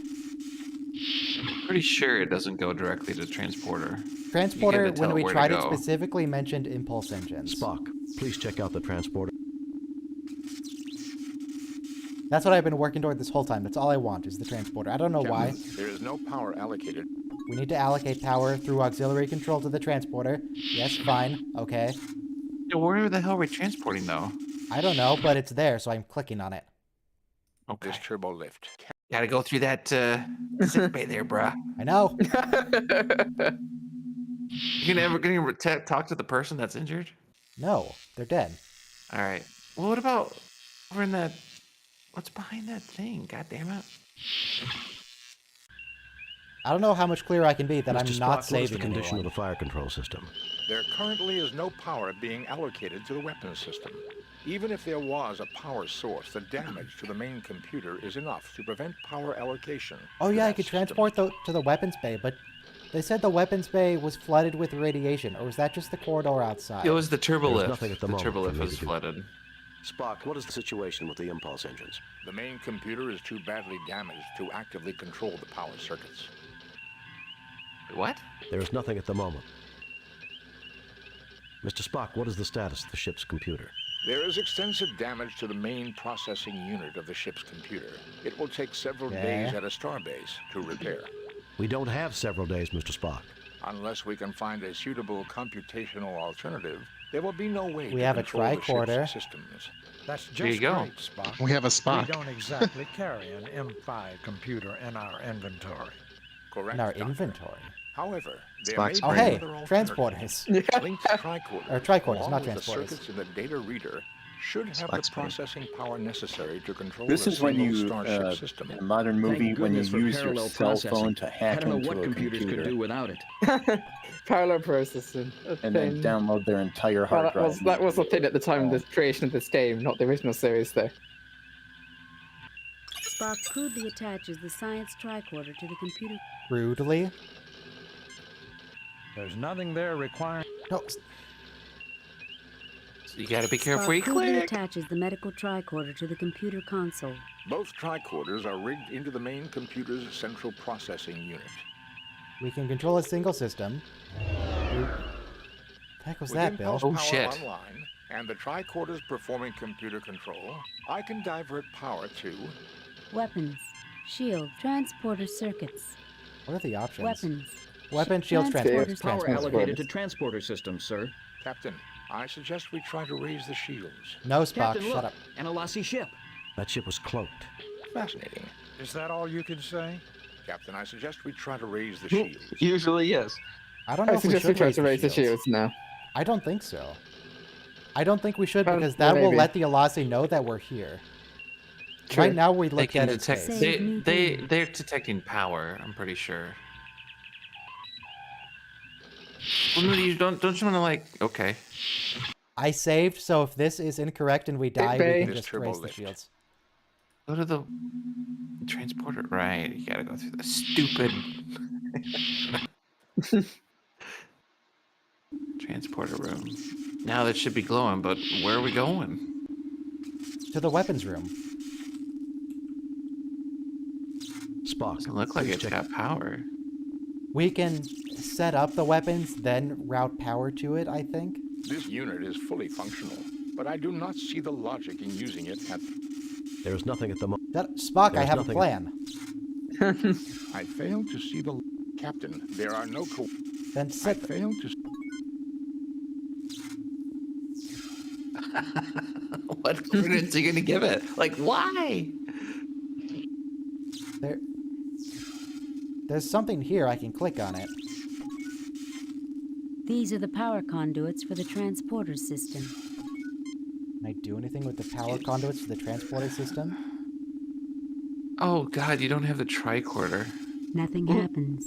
Pretty sure it doesn't go directly to transporter. Transporter, You gotta tell when we where to tried it, go. specifically mentioned impulse engines. Spock, please check out the transporter. That's what I've been working toward this whole time. That's all I want is the transporter. I don't know why. Captain, there is no power allocated. We need to allocate power through auxiliary control to the transporter. Yes, fine. Okay. Yeah, where the hell are we transporting, though? I don't know, but it's there, so I'm clicking on it. Okay. This turbo lift. Gotta go through that sick bay there, bruh. I know. You gonna talk to the person that's injured? No, they're dead. All right. Well, what about over in that? What's behind that thing? God damn it! I don't know how much clearer I can be that Mr. I'm Spock, not what is saving the condition anyone. of the fire control system? There currently is no power being allocated to the weapons system. Even if there was a power source, the damage to the main computer is enough to prevent power allocation. Oh to yeah, I that could system. transport to the weapons bay, but they said the weapons bay was flooded with radiation, or was that just the corridor outside? It was the turbo There's lift. nothing at the The moment turbo for lift me was to do. flooded. Spock, what is the situation with the impulse engines? The main computer is too badly damaged to actively control the power circuits. What? There is nothing at the moment. Mr. Spock, what is the status of the ship's computer? There is extensive damage to the main processing unit of the ship's computer. It will take several days at a starbase to repair. We don't have several days, Mr. Spock. Unless we can find a suitable computational alternative, there will be no way We to have a control the ship's tricorder. systems. That's There you just go. great, Spock. We have a Spock. We don't exactly carry an M5 computer in our inventory. Correct. In our Doctor. inventory. However, there Spock's may Oh be hey, other transporters. alternatives. Linked tricorders, Or tricorders, along not with transporters. The circuits in the data reader should have Spock's the brain. processing power necessary to control This a is when single you, starship system. in a modern movie, Thank when you goodness for use your parallel cell processing. phone to I hack don't know into what a computers computer could do without it. Parallel processing. and then download their entire hard drive. That was the thing at the time of the creation of this game, not the original series, though. Spock crudely attaches the science tricorder to the computer. Rudely. There's nothing there requiring. No. So you gotta be careful where you Spock crudely click. attaches the medical tricorder to the computer console. Both tricorders are rigged into the main computer's central processing unit. We can control a single system. The heck was With that, Bill? impulse power online, and the tricorders performing computer control, I can divert power to Weapons, shield, transporter circuits. What are the options? Weapons. Weapon, shields, transporters. Power Transporters. allocated to transporter systems, sir. Captain. I suggest we try to raise the shields. No, Spock, Captain, shut look, up. an Alassi ship. That ship was cloaked. Fascinating. Is that all you can say? Captain, I suggest we try to raise the shields. Usually, yes. I don't know I if we suggest we should try raise to the raise the shields. shields now. I don't think so. I don't think we should Well, because that will maybe. let the Alasi know that we're here. Right now we They look can at it. detect. They're detecting power. I'm pretty sure. Well, no, you don't you want to like? Okay. I saved, so if this is incorrect and we die, we can This just turbo raise the lift. shields. Go to the transporter. Right. You gotta go through the stupid transporter room. Now that should be glowing, but where are we going? To the weapons room. Spock, Doesn't look like please it's check got power. We can set up the weapons, then route power to it, I think. This unit is fully functional, but I do not see the logic in using it at... There's nothing at the moment. Spock, I have a plan. I fail to see the... Captain, there are no Then I fail to... What coordinates are you gonna give it? Like, why? There's something here. I can click on it. These are the power conduits for the transporter system. Can I do anything with the power conduits to the transporter system? Oh God, you don't have the tricorder. Nothing happens.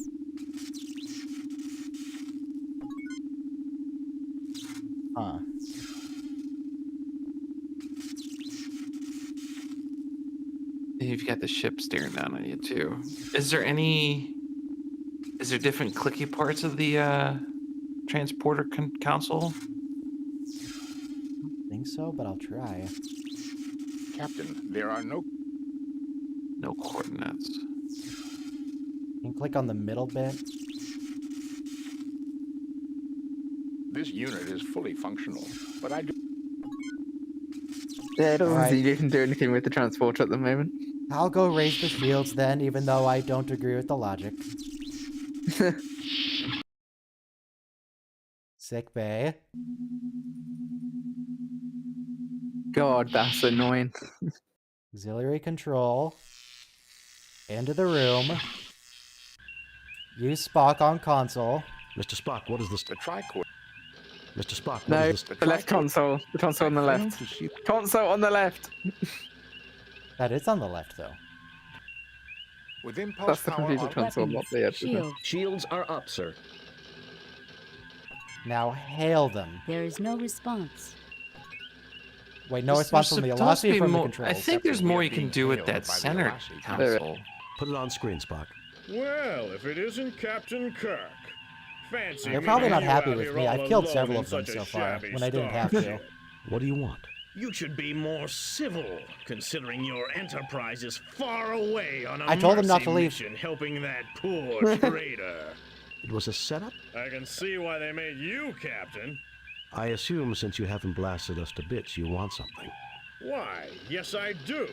Huh. You've got the ship staring down on you too. Is there different clicky parts of the transporter console? I think so, but I'll try. Captain, there are no coordinates. You can click on the middle bit. This unit is fully functional, but I do... Yeah, it doesn't Alright. seem you can do anything with the transporter at the moment. I'll go raise the shields then, even though I don't agree with the logic. Sick bay. God, that's annoying. Auxiliary control. Into the room. Use Spock on console. Mr. Spock, what is this? The tricorder. Mr. Spock, what No, is this? the left console. The console on the left. Console on the left. That is on the left, though. With impulse That's the power computer on... console, not the edge. Shields are up, sir. Now hail them. There is no response. Wait, no There's response from the supposed to Elasi be or from the more- controls? I think there's more you can do with that by the center Elasi console. Put it on screen, Spock. Well, if it isn't Captain Kirk. Fancy They're probably not you happy out with here me. all I've killed alone several in of them such a so far, shabby when I didn't have to. starship. What do you want? You should be more civil, considering your enterprise is far away on a I told him not mercy to leave. mission helping that poor traitor. It was a setup? I can see why they made you captain. I assume since you haven't blasted us to bits, you want something. Why, yes I do.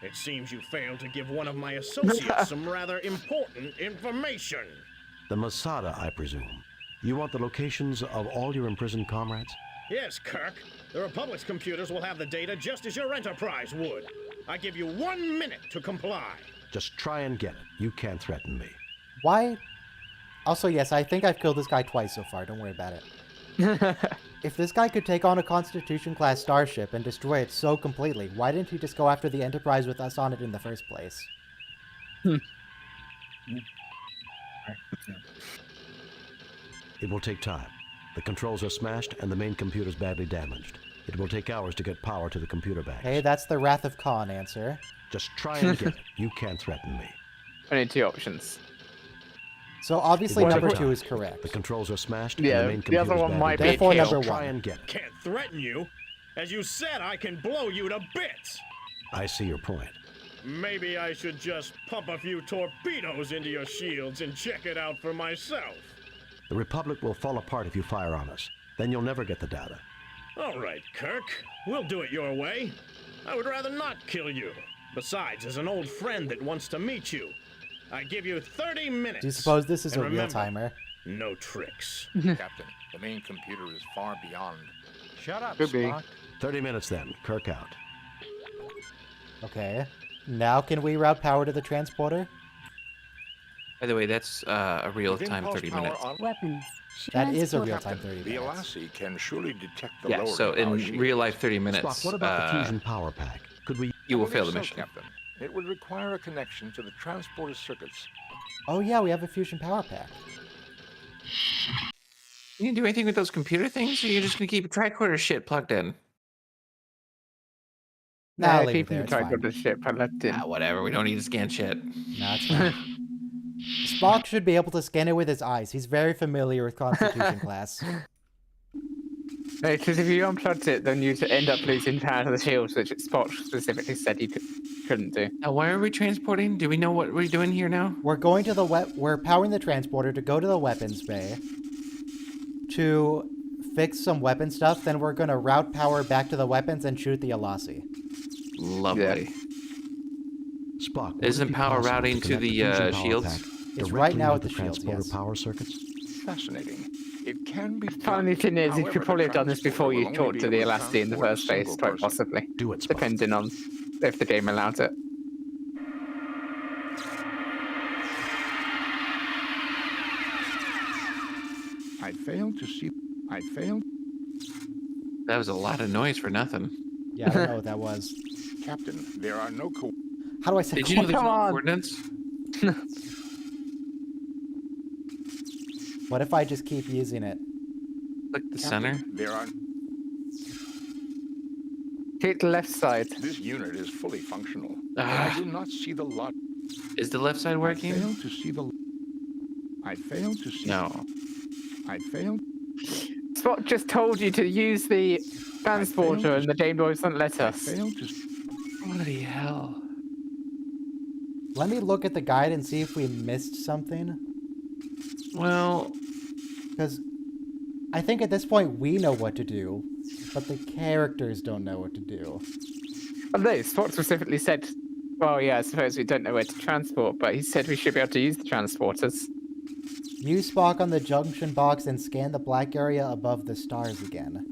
It seems you failed to give one of my associates some rather important information. The Masada, I presume. You want the locations of all your imprisoned comrades? Yes, Kirk. The Republic's computers will have the data just as your Enterprise would. I give you 1 minute to comply. Just try and get it. You can't threaten me. Why? Also, yes, I think I've killed this guy twice so far. Don't worry about it. If this guy could take on a Constitution-class starship and destroy it so completely, why didn't he just go after the Enterprise with us on it in the first place? It will take time. The controls are smashed and the main computer's badly damaged. It will take hours to get power to the computer bags. Hey, that's the Wrath of Khan answer. Just try and get it. You can't threaten me. Only two options. So obviously It will number take 2 time. is correct. The controls are smashed Yeah, and the main the computer's other one badly might be damaged. Therefore, killed. number Try 1. and get it. Can't threaten you. As you said, I can blow you to bits. I see your point. Maybe I should just pump a few torpedoes into your shields and check it out for myself. The Republic will fall apart if you fire on us. Then you'll never get the data. All right, Kirk. We'll do it your way. I would rather not kill you. Besides, as an old friend that wants to meet you, I give you 30 minutes. Do you suppose this is And a real remember, timer? No tricks. Captain, the main computer is far beyond... Shut up, Could be. Spock. 30 minutes then. Kirk out. Okay. Now can we route power to the transporter? By the way, that's a real-time impulse 30 power minutes. on- Weapons. That is a Transporter. real-time 30 The minutes. Elasi can surely detect the Yeah, lowering so of our in shields. real life 30 minutes. Spock, what about the fusion power pack? Could we... You will I fail the believe mission. Captain. It would require a connection to the transporter circuits. Oh yeah, we have a fusion power pack. You didn't do anything with those computer things, or you're just gonna keep a tricorder shit plugged in? Nah, I'll leave it keeping there. the It's fine. tricorder ship plugged in. Whatever. We don't need to scan shit. No, it's fine. Spock should be able to scan it with his eyes. He's very familiar with Constitution class. Because if you unplugged it, then you'd end up losing power to the shields, which Spock specifically said you couldn't do. Now, why are we transporting? Do we know what we're doing here now? We're going to the we're powering the transporter to go to the weapons bay to fix some weapon stuff. Then we're going to route power back to the weapons and shoot the Alasi. Lovely. Spock, would Isn't it be power possible routing to connect the fusion power shields? pack It's directly right now into at the shields, transporter yes. power circuits? Fascinating. It can be. Funny thing is, you could probably have done this before you talked to the Elasti in the first place, quite possibly. Do it, Spock. Depending on if the game allowed it. I failed to see. I failed. That was a lot of noise for nothing. Yeah, I don't know what that was. Captain, there are no How do I say? Did you know there's no coordinates? What if I just keep using it? Click the center. There are. Hit the left side. This unit is fully functional. Ah. I do not see the lot. Is the left side working? I failed to see the. I failed to see. No. I failed. Spock just told you to use the transporter and the game doesn't let us. Failed to. Bloody hell. Let me look at the guide and see if we missed something. Well, because I think at this point we know what to do, but the characters don't know what to do. Oh, no, Spock specifically said, well, yeah, I suppose we don't know where to transport, but he said we should be able to use the transporters. Use Spock on the junction box and scan the black area above the stars again.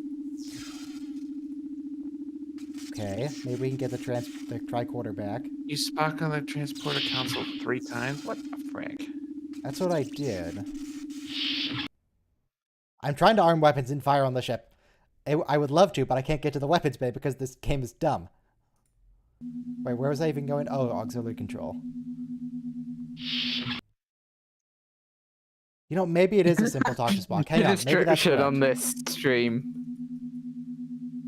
Okay, maybe we can get the tricorder back. You Spock on the transporter console 3 times? What the frick? That's what I did. I'm trying to arm weapons and fire on the ship. I would love to, but I can't get to the weapons bay because this game is dumb. Wait, where was I even going? Oh, auxiliary control. You know, maybe it is a simple talk to Spock. Hang on, maybe that's Description correct. on this stream.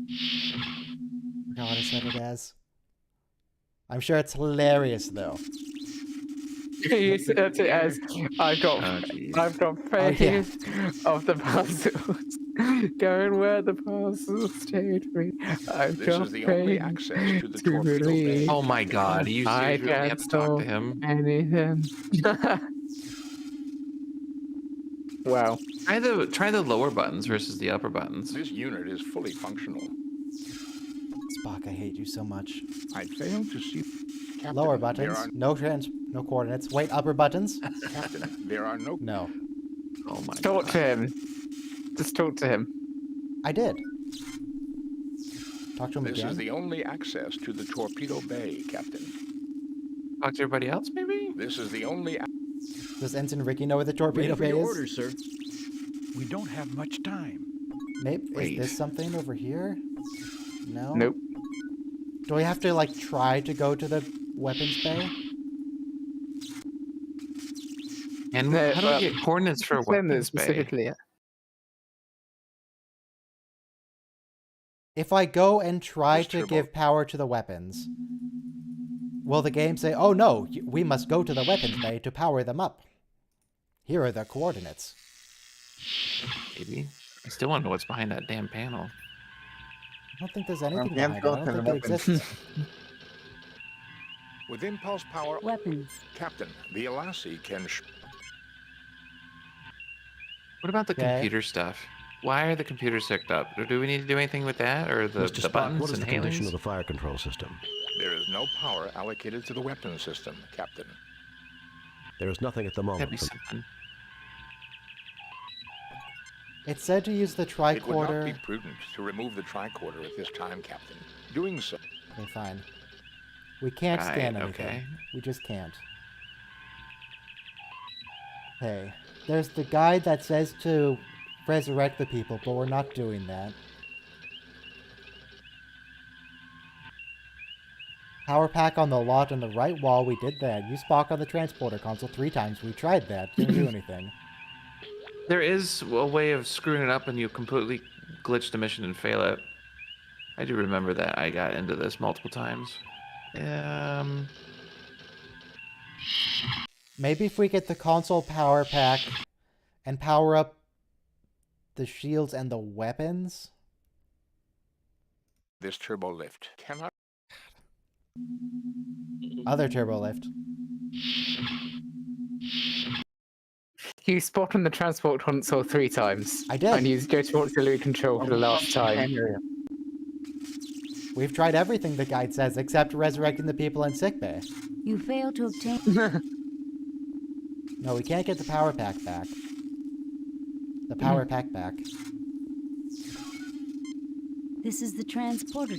I forgot what I said it as. I'm sure it's hilarious though. You said it as I've got faith of the puzzles. Going where the puzzles take me. I've This got is the only faith access to the to torpedo bay. believe. Oh my god, you I seriously really can't have to talk to stop him? anything. Wow. Try the lower buttons versus the upper buttons. This unit is fully functional. Spock, I hate you so much. I failed to see. Captain, Lower there buttons, are- no coordinates. Wait, upper buttons? Captain, there are no. No. Oh my Talk to him. Just talk to him. I did. Talk to him This again. is the only access to the torpedo bay, Captain. Talk to everybody else, maybe? This is the only. Does Ensign Ricky know where the torpedo bay is? orders, sir. We don't have much time. Maybe Wait. is this something over here? No. Nope. Do we have to like try to go to the weapons bay? And No, how do we get coordinates for Send it weapons bay? specifically. If I go and try Yes, to Turbo. give power to the weapons, will the game say, "Oh no, we must go to the weapons bay to power them up"? Here are the coordinates. Maybe. I still want to know what's behind that damn panel. I don't think there's anything you have behind to it. go I to don't the think it weapons. exists. With impulse power, Weapons. Captain, the Elassie can. What about the Okay. computer stuff? Why are the computers hooked up? Or do we need to do anything with that? Or the, Mr. the Spock, buttons what is and the condition halings? of the fire control system? There is no power allocated to the weapon system, Captain. There is nothing at the That'd moment. be something. It said to use the It would not be tricorder. prudent to remove the tricorder at this time, Captain. Doing so. Okay, fine. We can't Right, scan anything. okay. We just can't. Hey, there's the guide that says to resurrect the people, but we're not doing that. Power pack on the lot on the right wall. We did that. Use Spock on the transporter console 3 times. We tried that. Didn't do anything. There is a way of screwing it up and you completely glitch the mission and fail it. I do remember that. I got into this multiple times. Maybe if we get the console power pack and power up the shields and the weapons. This turbo lift cannot. Other turbo lift. You Spock on the transport console 3 times. I did. And use go to auxiliary control for the last time. We've tried everything the guide says except resurrecting the people in sickbay. You failed to obtain... No, we can't get the power pack back. The power pack back. This is the transporter.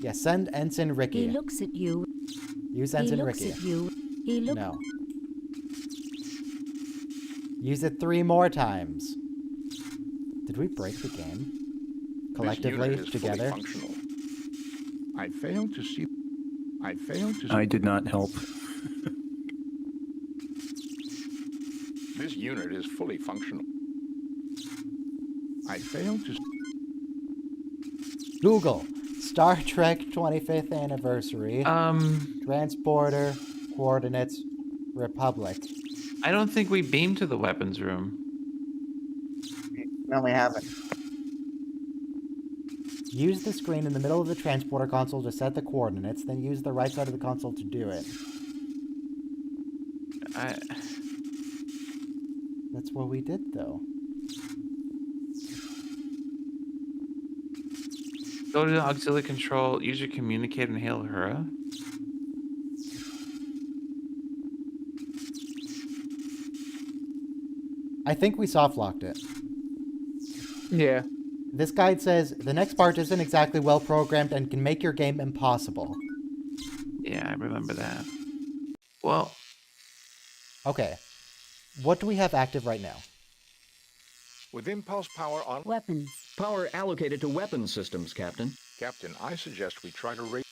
Yeah, send Ensign Ricky. He looks at you. Use Ensign He looks Ricky. at you. He looks... No. Use it 3 more times. Did we break the game? Collectively, This unit is together? fully functional. I failed to see. I did not help. This unit is fully functional. I failed to. Google. Star Trek 25th anniversary. Transporter, coordinates, Republic. I don't think we beamed to the weapons room. No, we haven't. Use the screen in the middle of the transporter console to set the coordinates, then use the right side of the console to do it. That's what we did, though. Go to the auxiliary control, use your communicate and hail her. I think we soft-locked it. Yeah. This guide says, the next part isn't exactly well-programmed and can make your game impossible. Yeah, I remember that. Well... Okay. What do we have active right now? With impulse power on. Weapons. Power allocated to weapon systems, Captain. Captain, I suggest we try to raise.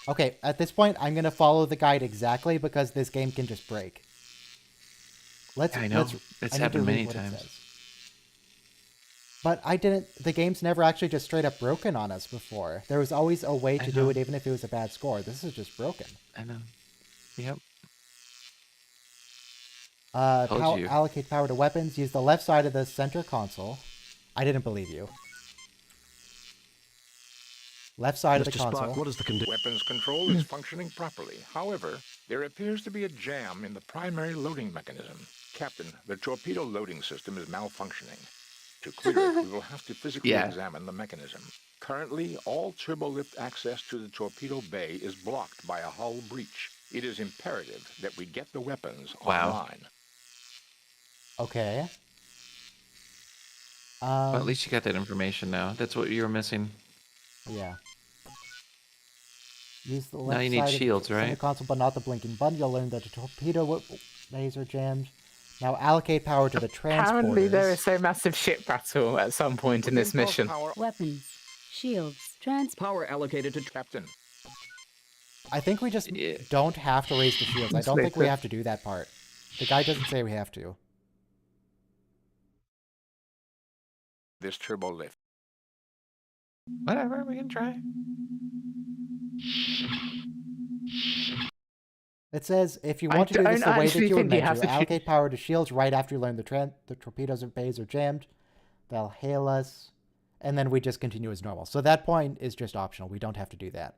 Okay, at this point, I'm going to follow the guide exactly because this game can just break. I know. It's happened many times. But the game's never actually just straight up broken on us before. There was always a way to do it even if it was a bad score. This is just broken. I know. Yep. Allocate power to weapons. Use the left side of the center console. I didn't believe you. Left side of the console. What is the condition? Weapons control is functioning properly. However, there appears to be a jam in the primary loading mechanism. Captain, the torpedo loading system is malfunctioning. To clear it, we will have to physically examine the mechanism. Currently, all turbolift access to the torpedo bay is blocked by a hull breach. It is imperative that we get the weapons online. Okay. Well, at least you got that information now. That's what you were missing. Yeah. Use the left now you need side shields, of the right? center console, but not the blinking button. You'll learn that the torpedo bays are jammed. Now allocate power to the transporters. Apparently there is a massive ship battle at some point in this mission. Weapons. Shields. Power allocated to Captain. I think we just don't have to raise the shields. I don't think we have to do that part. The guy doesn't say we have to. This turbo lift. Whatever, we can try. It says, if you want to do this the way that you were meant to, allocate power to shields right after you learn the torpedoes and bays are jammed. They'll hail us. And then we just continue as normal. So that point is just optional. We don't have to do that.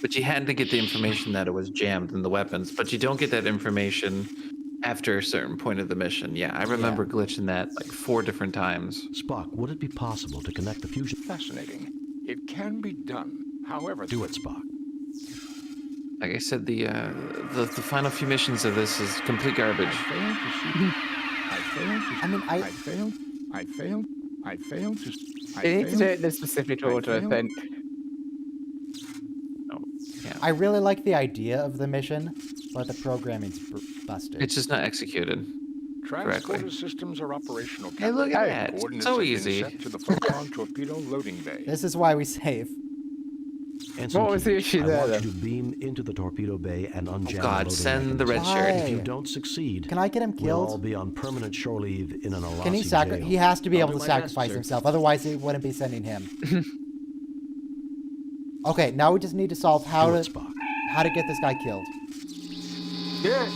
But you had to get the information that it was jammed in the weapons, but you don't get that information after a certain point of the mission. Yeah, I remember glitching that like 4 different times. Spock, would it be possible to connect the fusion? Fascinating. It can be done. However, do it, Spock. Like I said, the final few missions of this is complete garbage. I failed to. You need to do it in a specific order, I think. I really like the idea of the mission, but the programming's busted. It's just not executed. Transporter systems are operational. Hey, look at that. Coordinates So have been easy. set to the photon torpedo loading bay. This is why we save. Ensign What was the Keach, issue I there, want then? you to beam into the torpedo bay and unjam the God, loading send the red mechanism. shirt. If you don't succeed, Can I get him we'll killed? all be on permanent shore leave in an Alasi Can he jail. He has to be I'll able do to my best, sacrifice sir. himself, otherwise he wouldn't be sending him. Okay, now we just need to solve how to get this guy killed. Yeah.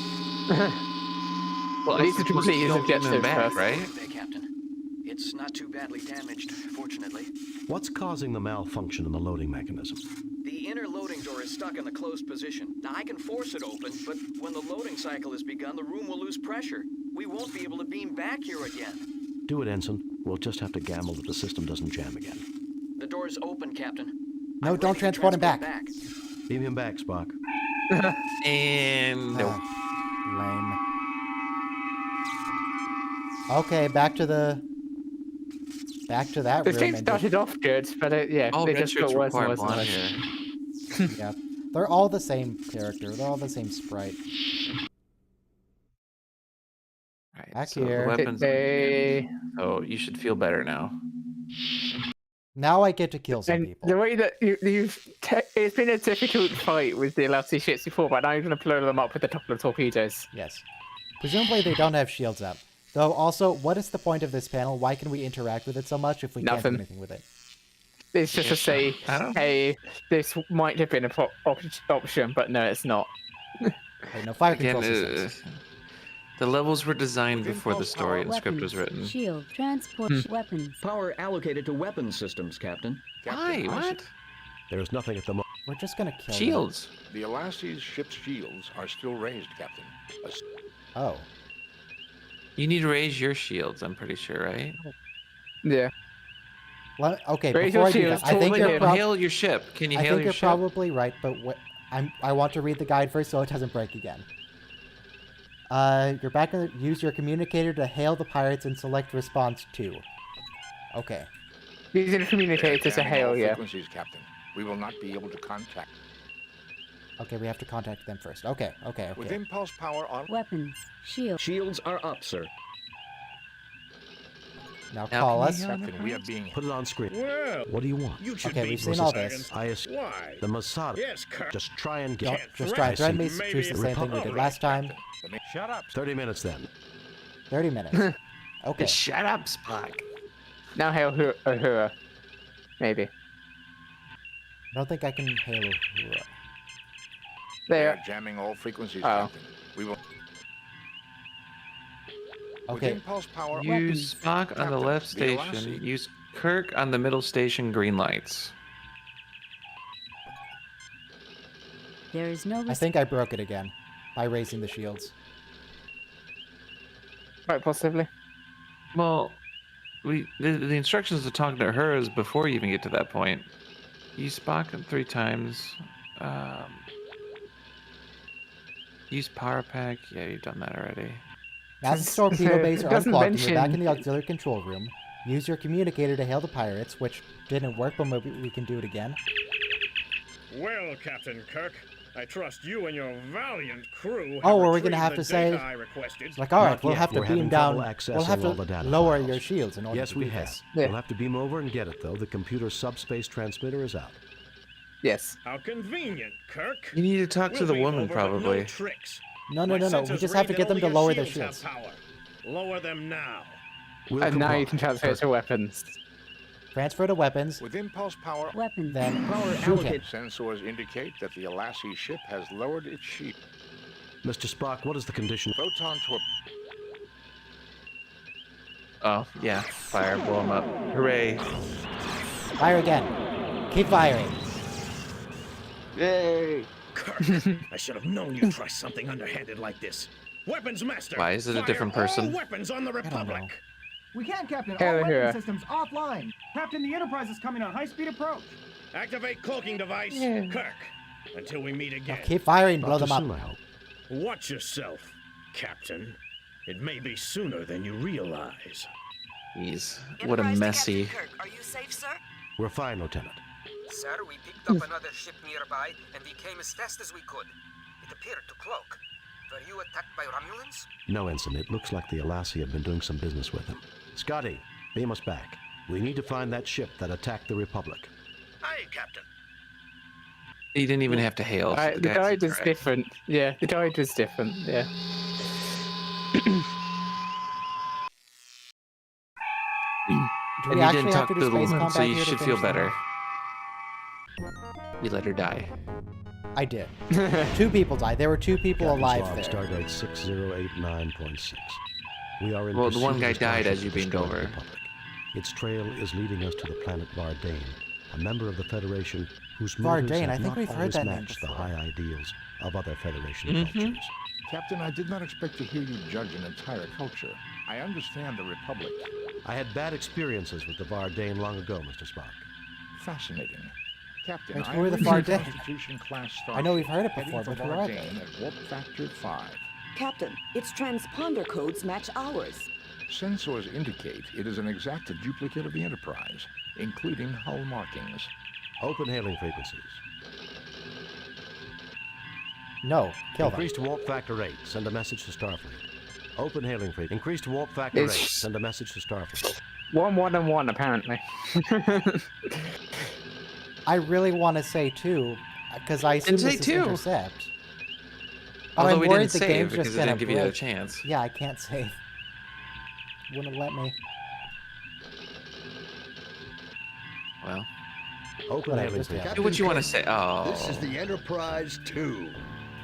Well, at least to complete his objectives first. right? Bay, Captain. It's not too badly damaged, fortunately. What's causing the malfunction in the loading mechanism? The inner loading door is stuck in the closed position. Now, I can force it open, but when the loading cycle has begun, the room will lose pressure. We won't be able to beam back here again. Do it, Ensign. We'll just have to gamble that the system doesn't jam again. The door's open, Captain. No, don't transport him back. Beam him back, Spock. And no. Lame. Okay, back to that The room. game and started off good, but it All red just got shirts worse and require worse and blonde worse. hair. Yeah, they're all the same character. They're all the same sprite. Right, Back so here. The weapons. Oh, you should feel better now. Now I get to kill some And people. the way that it's been a difficult fight with the LRC ships before, but now you're going to blow them up with a couple of torpedoes. Yes. Presumably they don't have shields up. Though also, what is the point of this panel? Why can we interact with it so much if we can't do Nothing. anything with it? It's just to say, hey, this might have been an option, but no, it's not. Hey, no fire control systems. The levels were designed before the story and script was Weapons, written. Shield, transport, weapons. Power allocated to weapons systems, Captain. Why? What? There's nothing at the moment. We're just gonna kill Shields. The Alassi's ship's shields are still raised, Captain. them. Oh. You need to raise your shields, I'm pretty sure, right? Yeah. Well, okay, Raise before I your do shields, that, I think totally you're Hail your ship. Can you I hail think your you're ship? probably right, but I want to read the guide first so it doesn't break again. You're back in use your communicator to hail the pirates and select response 2. Okay. Using the communicator to Jamming hail, all yeah. frequencies, Captain. We will not be able to contact. Okay, we have to contact them first. Okay. With impulse power on. Weapons, shield. Shields are up, sir. Now call us. Captain, we are being. Put it on screen. Well, What do you want? you should Okay, be we've seen all this. Why? The Masada. Yes, Kirk. Just try and Don't get. just try and threaten me. Maybe Choose the it's same thing we did Republic. last time. Shut up. 30 minutes then. 30 minutes. Okay. Shut up, Spock. Now hail Uhura. Maybe. I don't think I can hail Uhura. We There. are jamming all frequencies, Oh. Captain. We will. With Okay. impulse power. Use Spock on the Captain, left the station. Alassi. Use Kirk on the middle station. Green lights. There is no I think I broke it again by raising the shields. Quite possibly. Well, the instructions to talk to her is before you even get to that point. Use Spock 3 times. Use power pack. Yeah, you've done that already. Now the torpedo bays It are doesn't unplugged and you're back in mention- the auxiliary control room. Use your communicator to hail the pirates, which didn't work, but maybe we can do it again. Well, Captain Kirk, I trust you and your valiant crew. Oh, have are we gonna retrieved have the to say- data I requested. It's like, alright, Not we'll yet. have to We're beam having down. trouble accessing We'll have all the to data lower files. your shields in order Yes, to we do have. this. Yeah. We'll have to beam over and get it, though. The computer subspace transmitter is out. Yes. How convenient, Kirk. You need to talk to We'll the beam woman, over, but probably. No tricks. No. My We sensors just have to read get them that to only lower your their shields shields. have power. Lower them now. We'll And now comply. you can transfer to weapons. Transfer to weapons, With impulse power. weapons. then Power shoot him. Sensors indicate that the Alassi ship has lowered its shield. Mr. Spock, what is the condition? Photon torpedo. Oh, yeah. Fire. Blow him up. Hooray. Fire again. Keep firing. Yay! Kirk, I should have known you'd try something underhanded like this. Weapons master. Why is it a fire different all person? weapons on the don't know. Republic. We can't, Captain. Hail All weapon Uhura. systems offline. Captain, the Enterprise is coming on high-speed approach. Activate cloaking device, Yeah. Kirk. Until we meet again. Now keep firing. Blow Not too them up. soon, I hope. Watch yourself, Captain. It may be sooner than you realize. Jeez. What a Enterprise to messy. Captain Kirk. Are you safe, sir? We're fine, Lieutenant. Sir, we picked up another ship nearby, and we came as fast as we could. It appeared to cloak. Were you attacked by Romulans? No, Ensign. It looks like the Alassi have been doing some business with him. Scotty, beam us back. We need to find that ship that attacked the Republic. Aye, Captain. He didn't even have to hail. The guide was different. Yeah, the guide was different. Yeah. Do And we you actually didn't have talk to to do the space woman, combat so you here to should feel finish better. You let her die. I did. 2 people died. There were 2 people Captain's alive log, there. Stardate 6089.6. We are in Well, the one pursuit guy of a died starship as you to beamed destroy the over. Republic. Its trail is leading us to the planet Vardane, a member of the Federation whose motives Vardane, have I think not we've heard always that name matched the before. high ideals of other Federation Mm-hmm. cultures. Captain, I did not expect to hear you judge an entire culture. I understand the Republic. I had bad experiences with the Vardane long ago, Mr. Spock. Fascinating. Captain, Wait, I who are the am reading Vardane? Constitution-class I know we've starship heard it before, heading but for who are they? Vardane at warp factor 5. Captain, its transponder codes match ours. Sensors indicate it is an exact duplicate of the Enterprise, including hull markings. Open hailing frequencies. No, kill them. Increased warp factor 8. Send a message to Starfleet. Open hailing frequency. Increased warp factor 8. It's- Send a message to Starfleet. 1, 1, and 1, apparently. I really want to say 2, because I assume say this is 2. intercept. But Although I'm we worried didn't the save game's because just it gonna didn't give you a break. chance. Yeah, I can't save. Wouldn't let me. Well, Open Whatever, hailing just frequency. do what you want to say. Oh. This is the Enterprise 2.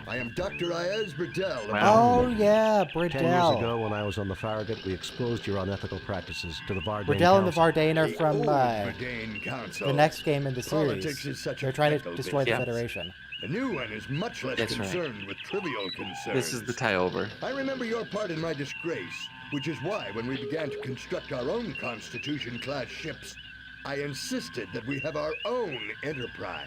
I am Dr. Ayaz Burdell. Oh yeah, 10 years Burdell. ago, when I was on the Farragut, we exposed your unethical practices to the Vardane Burdell and the Council. Vardane are The from old Vardane Council. the next game in the Politics series. is such a They're trying to fickle destroy the Yeah. Federation. The new one is much less That's right. concerned with trivial concerns. This is the tie-over. I remember your part in my disgrace, which is why when we began to construct our own Constitution-class ships, I insisted that we have our own Enterprise.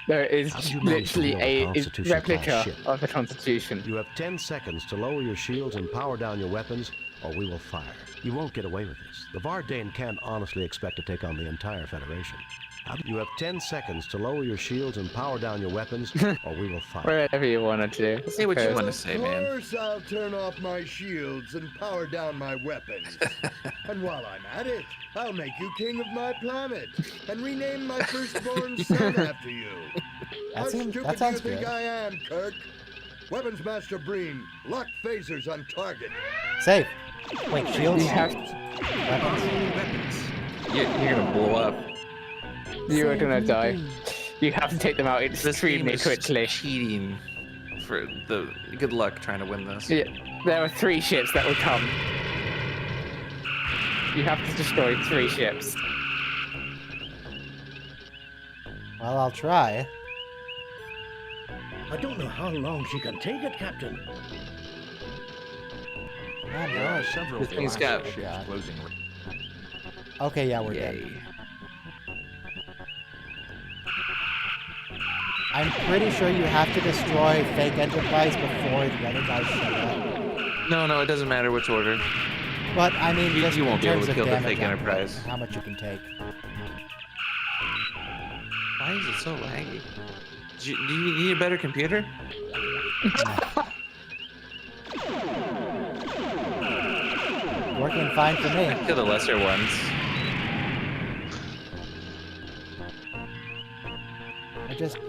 There is How did you manage to literally build a Constitution-class replica ship? of the Constitution. You have 10 seconds to lower your shields and power down your weapons, or we will fire. You won't get away with this. The Vardane can't honestly expect to take on the entire Federation. You have 10 seconds to lower your shields and power down your weapons, or we will fire. Whatever you want to do. Say what you Okay. want to say, man. Of course I'll turn off my shields and power down my weapons. And while I'm at it, I'll make you king of my planet and rename my firstborn son after you. How stupid do you think good. I am, Kirk? Weapons Master Breen, lock phasers on target. Save. Wait, shields? You have- Weapons. You're gonna blow up. You are gonna die. You have to take them out This game extremely is quickly. cheating. For the good luck trying to win this. Yeah, there are 3 ships that will come. You have to destroy 3 ships. Well, I'll try. I don't know how long she can take it, Captain. There are several This thing's got- Galactic ships closing. Okay, yeah, we're dead. I'm pretty sure you have to destroy fake Enterprise before the other guys show up. No, it doesn't matter which order. But I mean, You- just you won't in be able terms to of kill the damage fake output, Enterprise. how much you can take. Why is it so laggy? Do you need a better computer? Working fine for me. Kill the lesser ones.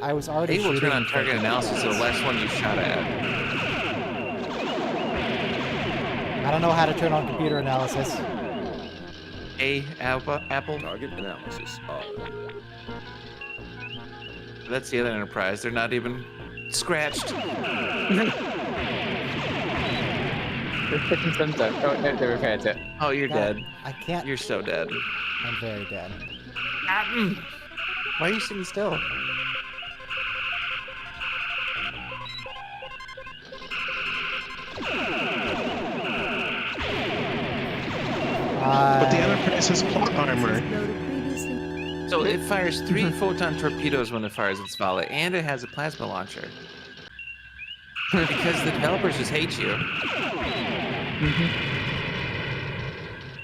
I was already They will turn shooting on target fake analysis to the last one you shot at. I don't know how to turn on computer analysis. Apple? Target analysis. That's the other Enterprise. They're not even scratched. The freaking sensor. Oh, no, they repaired it. Oh, you're God, dead. I can't. You're so dead. I'm very dead. Why are you sitting still? But the Enterprise has plot armor. So it fires 3 photon torpedoes when it fires its volley, and it has a plasma launcher. Because the developers just hate you.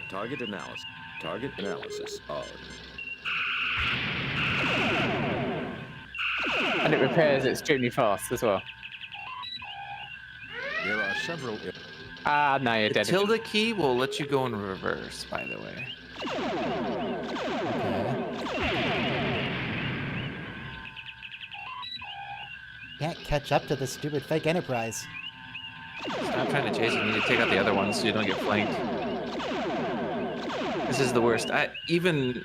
Target analysis. Target analysis. And it repairs extremely fast as well. There are several. Ah, no, you're The dead. tilde key will let you go in reverse, by the way. Can't catch up to the stupid fake Enterprise. Stop trying to chase it. You need to take out the other ones so you don't get flanked. This is the worst. Even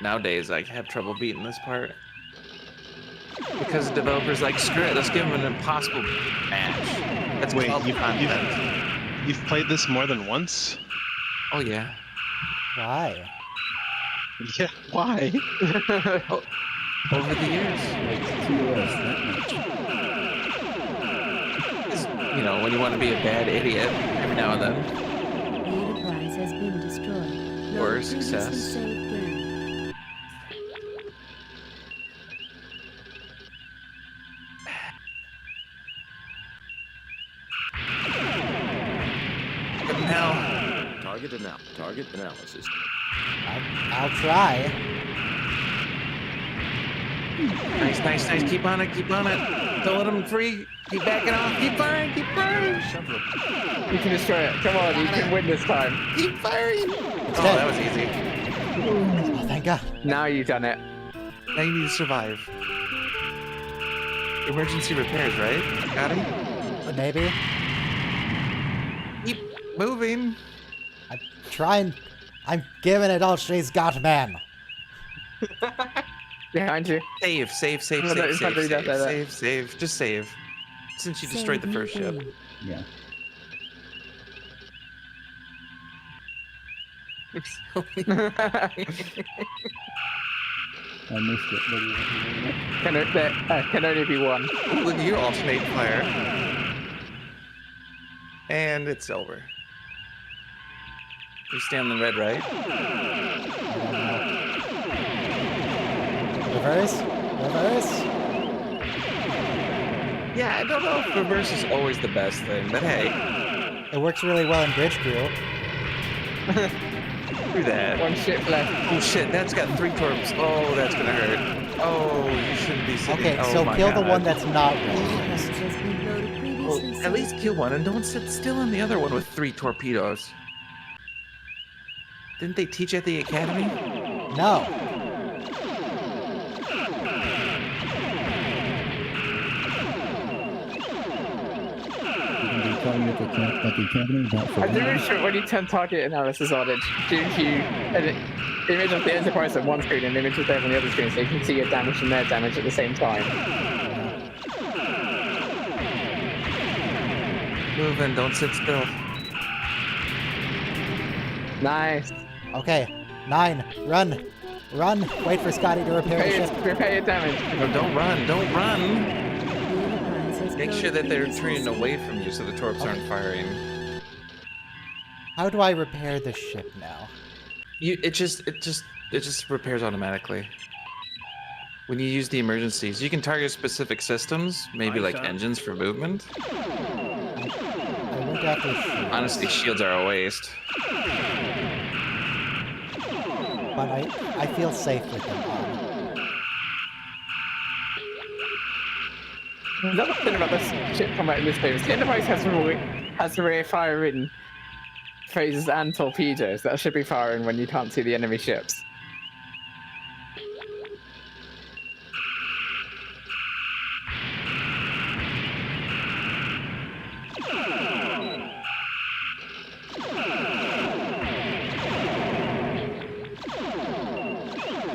nowadays, I have trouble beating this part. Because the developers like, screw it, let's give them an impossible match. That's Wait, called content. You've played this more than once? Oh, yeah. Why? Yeah, why? Over the years. You know, when you want to be a bad idiot every now and then. The Enterprise has been destroyed. Or Load success. previously saved game. Now, target analysis. I'll try. nice, nice, nice. Keep on it, keep on it. Don't let them free. Keep backing off. Keep firing, keep firing. You can destroy it. Come on, you can win this time. Keep firing. Oh, that was easy. Oh, thank God. Now you've done it. Now you need to survive. Emergency repairs, right? Got it? Maybe. Keep moving. I'm trying. I'm giving it all she's got, man. Behind you. Save, save, save, No, save, that- save, that- save, that- save, save. Just save. Since you destroyed the first ship. Yeah. I missed it. Can only be one. When you alternate fire. And it's over. You stay on the red, right? Reverse? Reverse? Yeah, I don't know if reverse is always the best thing, but hey. It works really well in Bridge Crew. Do that. One ship left. Oh shit, that's got 3 torps. Oh, that's gonna hurt. Oh, you shouldn't be sitting. Okay, oh, so my kill God. the one that's not The red. Enterprise has been loaded previously Well, saved. at least kill one and don't sit still on the other one with 3 torpedoes. Didn't they teach at the academy? No. You're going to be telling you at the academy about I'm really sure when you turn target analysis on, it gives you an image of the Enterprise on one screen and an image of them on the other screen, so you can see your damage and their damage at the same time. Move in, don't sit still. Nice. Okay. 9. Run. Run. Wait for Scotty to repair the ship. Repair your damage. No, don't run, don't run. The Enterprise has Make loaded sure that they're previously turning saved. away from you so the torps aren't firing. How do I repair the ship now? It just repairs automatically. When you use the emergencies, you can target specific systems, maybe like engines for movement. I went after shields, Honestly, shields are a waste. but I feel safe with them on. Another thing about this ship combat in this game is the Enterprise has rear firing phasers and torpedoes that should be firing when you can't see the enemy ships.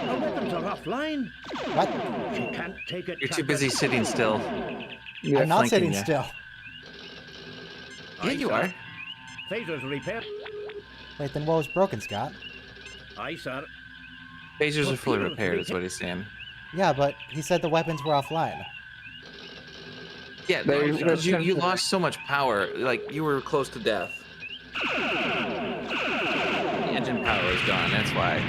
Our weapons are offline. What? She can't take it. You're too busy sitting still. I'm not flanking sitting ya. still. Yeah, you are. Phasers repaired. Wait, then what was broken, Scott? Aye, sir. Phasers are fully repaired, is what he's saying. Yeah, but he said the weapons were offline. Yeah, They- because you lost so much power, like you were close to death. The engine power is gone, that's why.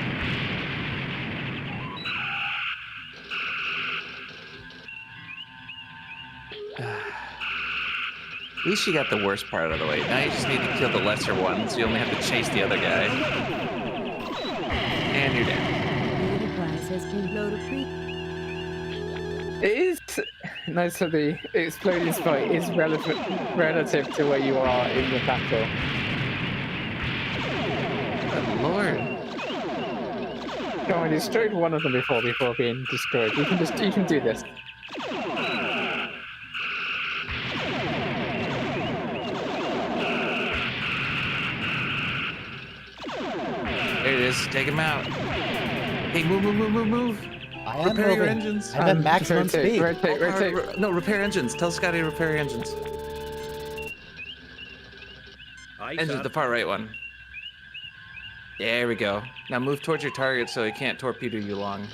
At least you got the worst part out of the way. Now you just need to kill the lesser one, so you only have to chase the other guy. And you're dead. The Enterprise has been loaded It is Note that the exploding spike is relative to where you are in the battle. Good lord. Come on, destroyed one of them before being destroyed. You can do this. There it is. Take him out. Hey, move. I am Repair your moving. engines. I'm at maximum speed. Rotate. No, repair engines. Tell Scotty to repair engines. Engines, the far right one. There we go. Now move towards your target so he can't torpedo you long.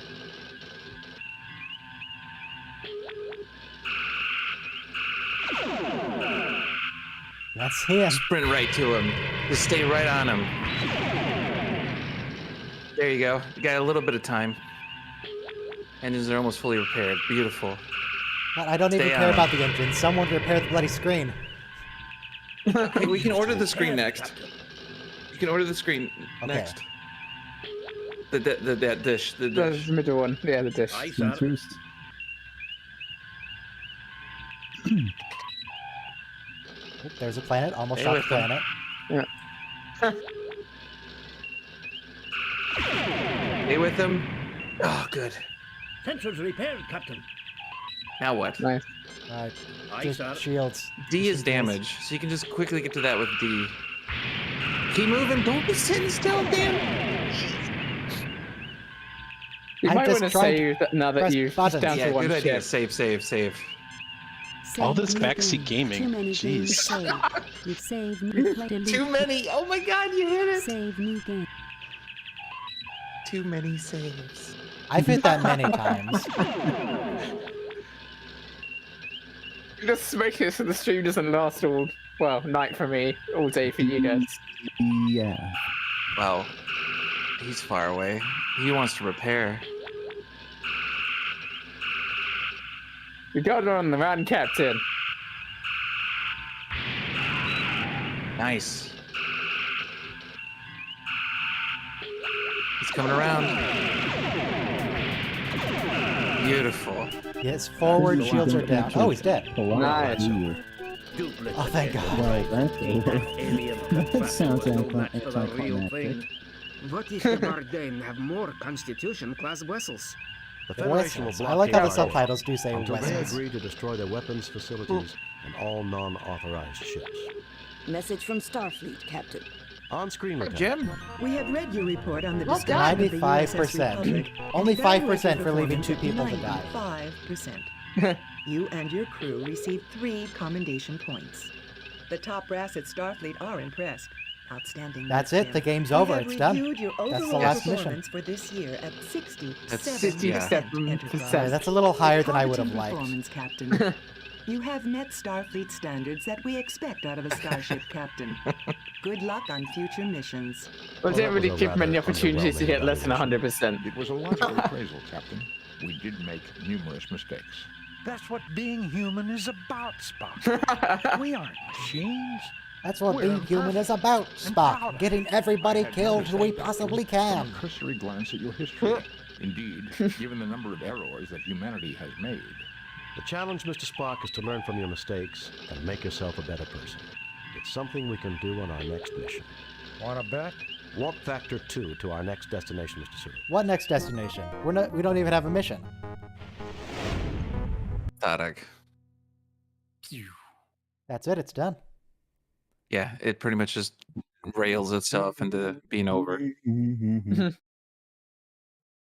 That's him. Sprint right to him. Just stay right on him. There you go. You got a little bit of time. Engines are almost fully repaired. Beautiful. But I don't even care about the engine. Someone repair the bloody screen. Hey, we can order the screen next. You can order the screen next. The dish. The dish. The middle one. Yeah, the dish. Sensors. There's a planet. Almost Stay shot the with them. planet. Yeah. Stay with them. Oh, good. Sensors repaired, Captain. Now what? Nice. Just shields. D is damage, so you can just quickly get to that with D. Keep moving. Don't be sitting still, damn. You might want to save now that you've down to one good idea. ship. Save. All this backseat gaming. Too many games Jeez. saved. You've saved new play. Too many. Oh my god, you hit it. Save new game. Too many saves. I've hit that many times. Just make it so the stream doesn't last all, well, night for me, all day for you guys. Yeah. Well, he's far away. He wants to repair. We got it on the run, Captain. Nice. He's coming around. Beautiful. Yes, forward shields are down. Oh, he's dead. Nice. Oh, thank God. Right, that sounds anticlimactic. What if the Bardane have more Constitution-class vessels? The Federation will Vessels. block I like how the Cape subtitles do say until they vessels. agree to destroy their weapons facilities and all non-authorized ships. Message from Starfleet, Captain. On screen, Jim. We have read your report on the Well destruction of the USS 95%. Republic. Only and evaluate 5% your for leaving performance 2 at people to die. 95%. You and your crew received 3 commendation points. The top brass at Starfleet are impressed. Outstanding. That's work, it. Jim. The game's We over. have It's done. reviewed your That's the overall last mission. performance for this year at 67%. That's 67%. Sorry, that's a little higher than I would have Competent liked. performance, Captain. You have met Starfleet standards that we expect out of a starship, Captain. Good luck on future missions. Well, didn't really give many rather opportunities to hit less than 100%. It was a logical appraisal, Captain. We did make numerous mistakes. That's what being human is about, Spock. We aren't machines. That's what We're being human is about, Spock. Getting everybody killed who we possibly can. From a cursory glance at your history. Indeed, given the number of errors that humanity has made. The challenge, Mr. Spock, is to learn from your mistakes and make yourself a better person. It's something we can do on our next mission. Want to bet? Warp Factor 2 to our next destination, Mr. Sulu. What next destination? We don't even have a mission. Tarak. That's it. It's done. Yeah, it pretty much just rails itself into being over.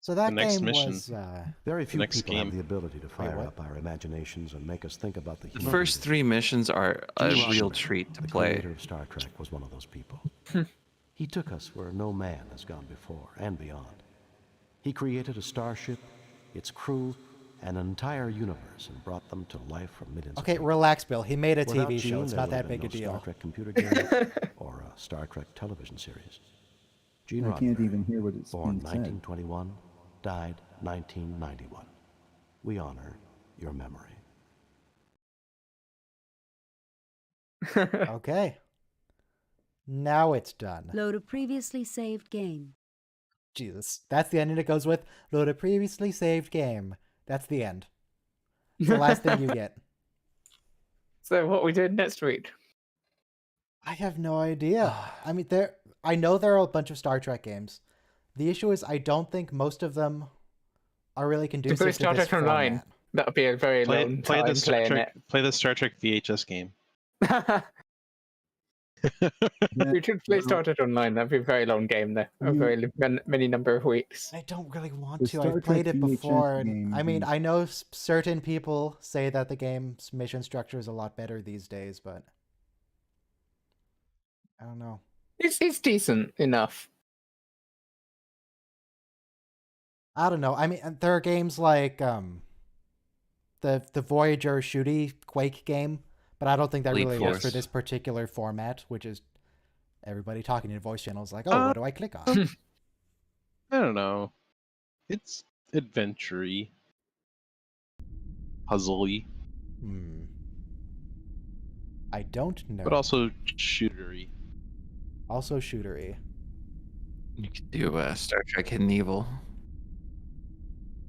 So that The next game mission. was. Very few next people game. have the ability to fire what? up our imaginations and make us think about the The human. first 3 missions are a Gene real Roddenberry, treat to the play. creator of Star Trek, was one of those people. He took us where no man has gone before and beyond. He created a starship, its crew, and an entire universe, and brought them to life from millions. Okay, of people. relax, Bill. He made a Without TV show. Gene, It's there not would that have big been a no deal. Star Trek computer game or a Star Trek television series. Gene I can't Roddenberry, even hear what it's born being said. 1921, died 1991. We honor your memory. Okay. Now it's done. Load a previously saved game. Jesus. That's the ending it goes with. Load a previously saved game. That's the end. It's the last thing you get. So what we doing next week? I have no idea. I mean, I know there are a bunch of Star Trek games. The issue is I don't think most of them are really conducive to Star this Trek Online. format. That would be a very long time the Star playing Trek, play the Star Trek VHS game. it. We should play Star Trek Online. That'd be a very long game, though. A very many number of weeks. I don't really want The to. Star I've played Trek it VHS before. And, game I mean, is- I know certain people say that the game's mission structure is a lot better these days, but I don't know. It's decent enough. I don't know. I mean, there are games like the Voyager shooty Quake game, but I don't think that Elite really works for Force. this particular format, which is everybody talking in voice channels like, oh, what do I click on? I don't know. It's adventure-y, puzzle-y, I don't know. but also shootery. Also shootery. You could do Star Trek Hidden Evil.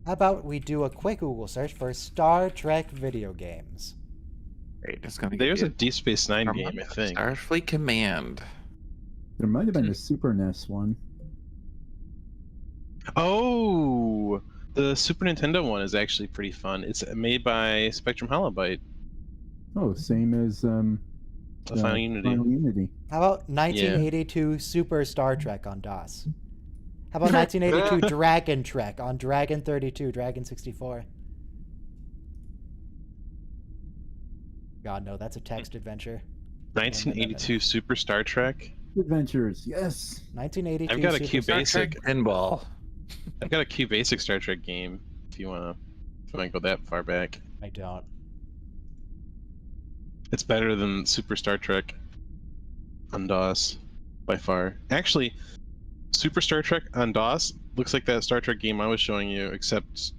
How about we do a quick Google search for Star Trek video games? Great, it's gonna There's be a Deep Space Nine game, I think. Starfleet Command. There might have been a Super NES one. Oh, the Super Nintendo one is actually pretty fun. It's made by Spectrum Holobyte. Oh, same as Final Unity. Final Unity. How about 1982 Super Star Trek on DOS? How about 1982 Dragon Trek on Dragon 32, Dragon 64? God, no, that's a text adventure. 1982 Super Star Trek. Adventures, yes. 1982 I've got a Super Q Star Basic Trek. Pinball. I've got a Q Basic Star Trek game. If you wanna go that far back, I don't. it's better than Super Star Trek on DOS by far. Actually, Super Star Trek on DOS looks like that Star Trek game I was showing you, except,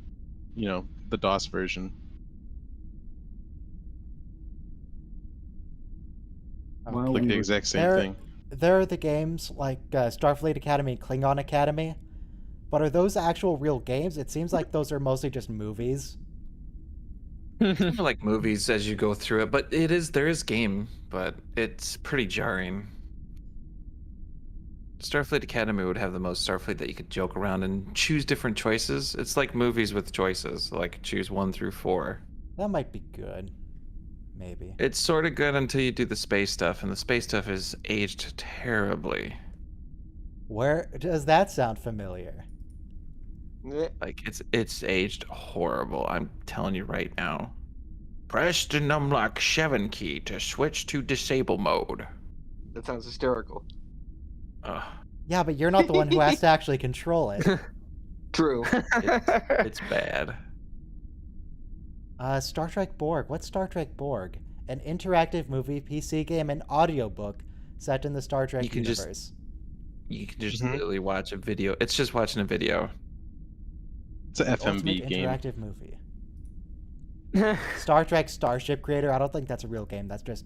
you know, the DOS version. Okay. Like the exact same thing. There are the games like Starfleet Academy, Klingon Academy, but are those actual real games? It seems like those are mostly just movies. More like movies as you go through it, but there is game, but it's pretty jarring. Starfleet Academy would have the most Starfleet that you could joke around and choose different choices. It's like movies with choices, like choose 1 through 4. That might be good. Maybe. It's sort of good until you do the space stuff, and the space stuff is aged terribly. Where does that sound familiar? Like it's aged horrible. I'm telling you right now. Press the numlock 7 key to switch to disable mode. That sounds hysterical. Yeah, but you're not the one who has to actually control it. True. It's bad. Star Trek Borg. What's Star Trek Borg? An interactive movie, PC game, and audiobook set in the Star Trek universe. You can just literally watch a video. It's just watching a video. It's an FMV Ultimate game. interactive movie. Star Trek Starship Creator. I don't think that's a real game. That's just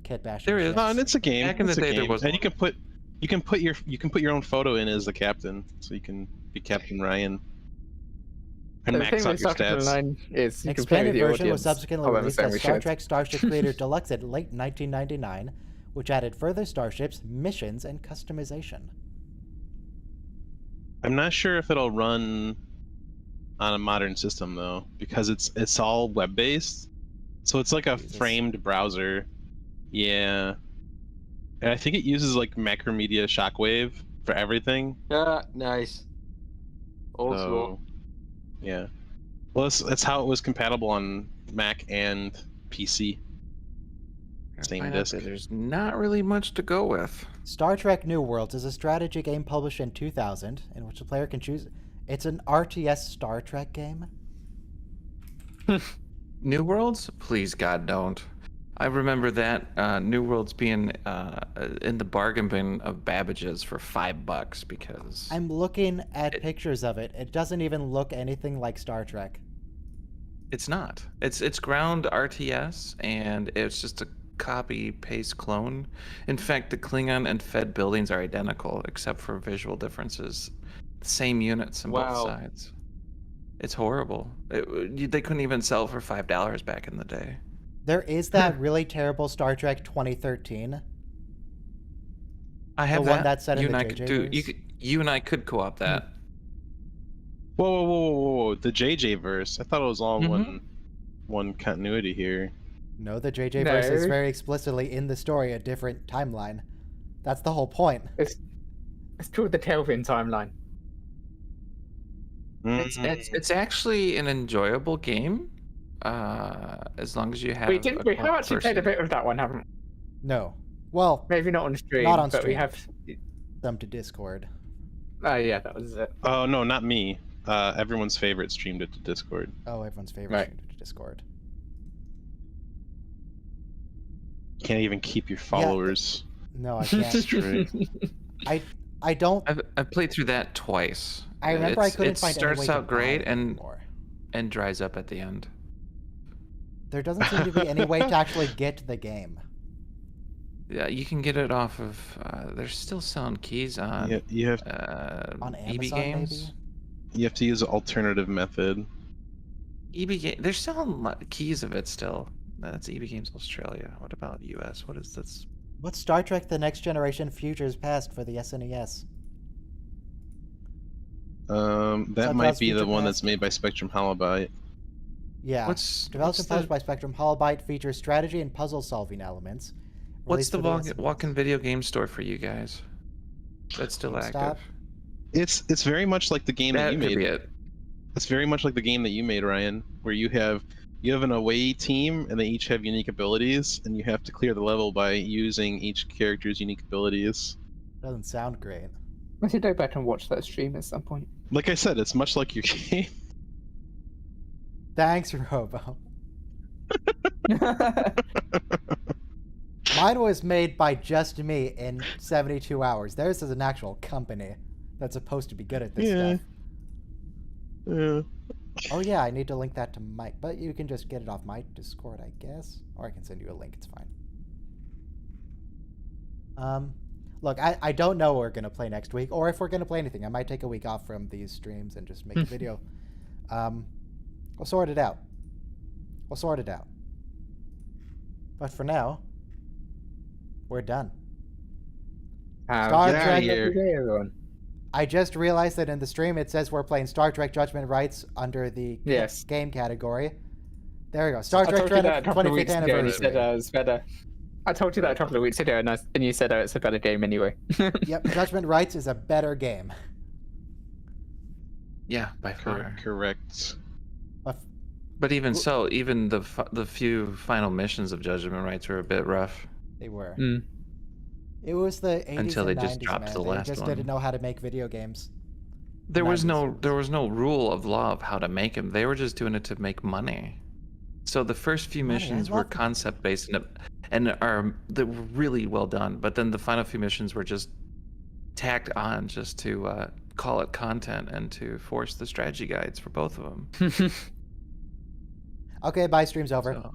kid bashing. There is. ships. No, and it's a game. Back in the It's a day, there game. was And one. you can put your own photo in as the captain, so you can be Captain Ryan. And The max thing out with your Star Trek stats. Online is you can play with Expanded the version was audience. subsequently Oh, I'm released saying as we Star should. Trek Starship Creator Deluxe in late 1999, which added further starships, missions, and customization. I'm not sure if it'll run on a modern system though, because it's all web based. So it's like a framed browser. Yeah. And I think it uses like Macromedia Shockwave for everything. Yeah, nice. Old So, school. yeah. Well, that's how it was compatible on Mac and PC. Same Find out disk. that there's not really much to go with. Star Trek New Worlds is a strategy game published in 2000 in which the player can choose. It's an RTS Star Trek game. New Worlds? Please, God, don't. I remember that New Worlds being in the bargain bin of Babbage's for $5 because I'm looking at pictures of it. It doesn't even look anything like Star Trek. it's not. It's ground RTS and it's just a copy paste clone. In fact, the Klingon and Fed buildings are identical except for visual differences. Same units on both sides. It's horrible. They couldn't even sell for $5 back in the day. There is that really terrible Star Trek 2013. I have the that. one that's set you in and the I JJ could do. verse. You and I could co-op that. Whoa! The JJ verse. I thought it was all one continuity here. No, the JJ verse is very explicitly in the story a different timeline. That's the whole point. It's called the Kelvin timeline. It's actually an enjoyable game, as long as you have. We have actually played a bit of that one, haven't we? No. Well, maybe not on stream, not on but stream. we have them to Discord. Oh yeah, that was it. Oh no, not me. Everyone's favorite streamed it to Discord. Oh, everyone's favorite streamed it to Discord. Can't even keep your followers. Yeah, no, I can't. Straight. I don't. I've played through that twice. I remember I couldn't find any way It starts to out great buy it and dries up at the end. There doesn't seem to be any way to actually get the game. Yeah, you can get it off of. They're still selling keys on. Yeah, you have on EB Amazon, Games. maybe? You have to use an alternative method. EB Games. They're selling keys of it still. That's EB Games Australia. What about US? What is this? What's Star Trek: The Next Generation Futures Past for the SNES? That might be the one that's made by Spectrum Holobyte. Yeah. Developed and published by Spectrum Holobyte, features strategy and puzzle solving elements. What's the walk-in video game store for you guys? That's still active. It's very much like the game that you made. It. It's very much like the game that you made, Ryan, where you have an away team and they each have unique abilities, and you have to clear the level by using each character's unique abilities. Doesn't sound great. I should go back and watch that stream at some point. Like I said, it's much like your game. Thanks, Robo. Mine was made by just me in 72 hours. Theirs is an actual company that's supposed to be good at this stuff. Yeah. Oh yeah, I need to link that to Mike, but you can just get it off my Discord, I guess. Or I can send you a link, it's fine. Look, I don't know what we're going to play next week, or if we're going to play anything. I might take a week off from these streams and just make a video. We'll sort it out. But for now, we're done. Star Trek. Everyone. I just realized that in the stream it says we're playing Star Trek Judgment Rights under the game category. There we go. Star Trek 25th anniversary. Said it was better. I told you that a couple of weeks ago, and you said, "Oh, it's a better game anyway." Yep, Judgment Rights is a better game. Yeah, by far. Correct. But even so, even the few final missions of Judgment Rights were a bit rough. They were. It was the 80s until and they just 90s, dropped man. the last They just one. didn't know how to make video games. There was no rule of law of how to make them. They were just doing it to make money. So the first few missions were concept based and they were really well done. But then the final few missions were just tacked on just to call it content and to force the strategy guides for both of them. Okay, bye. Stream's over. So,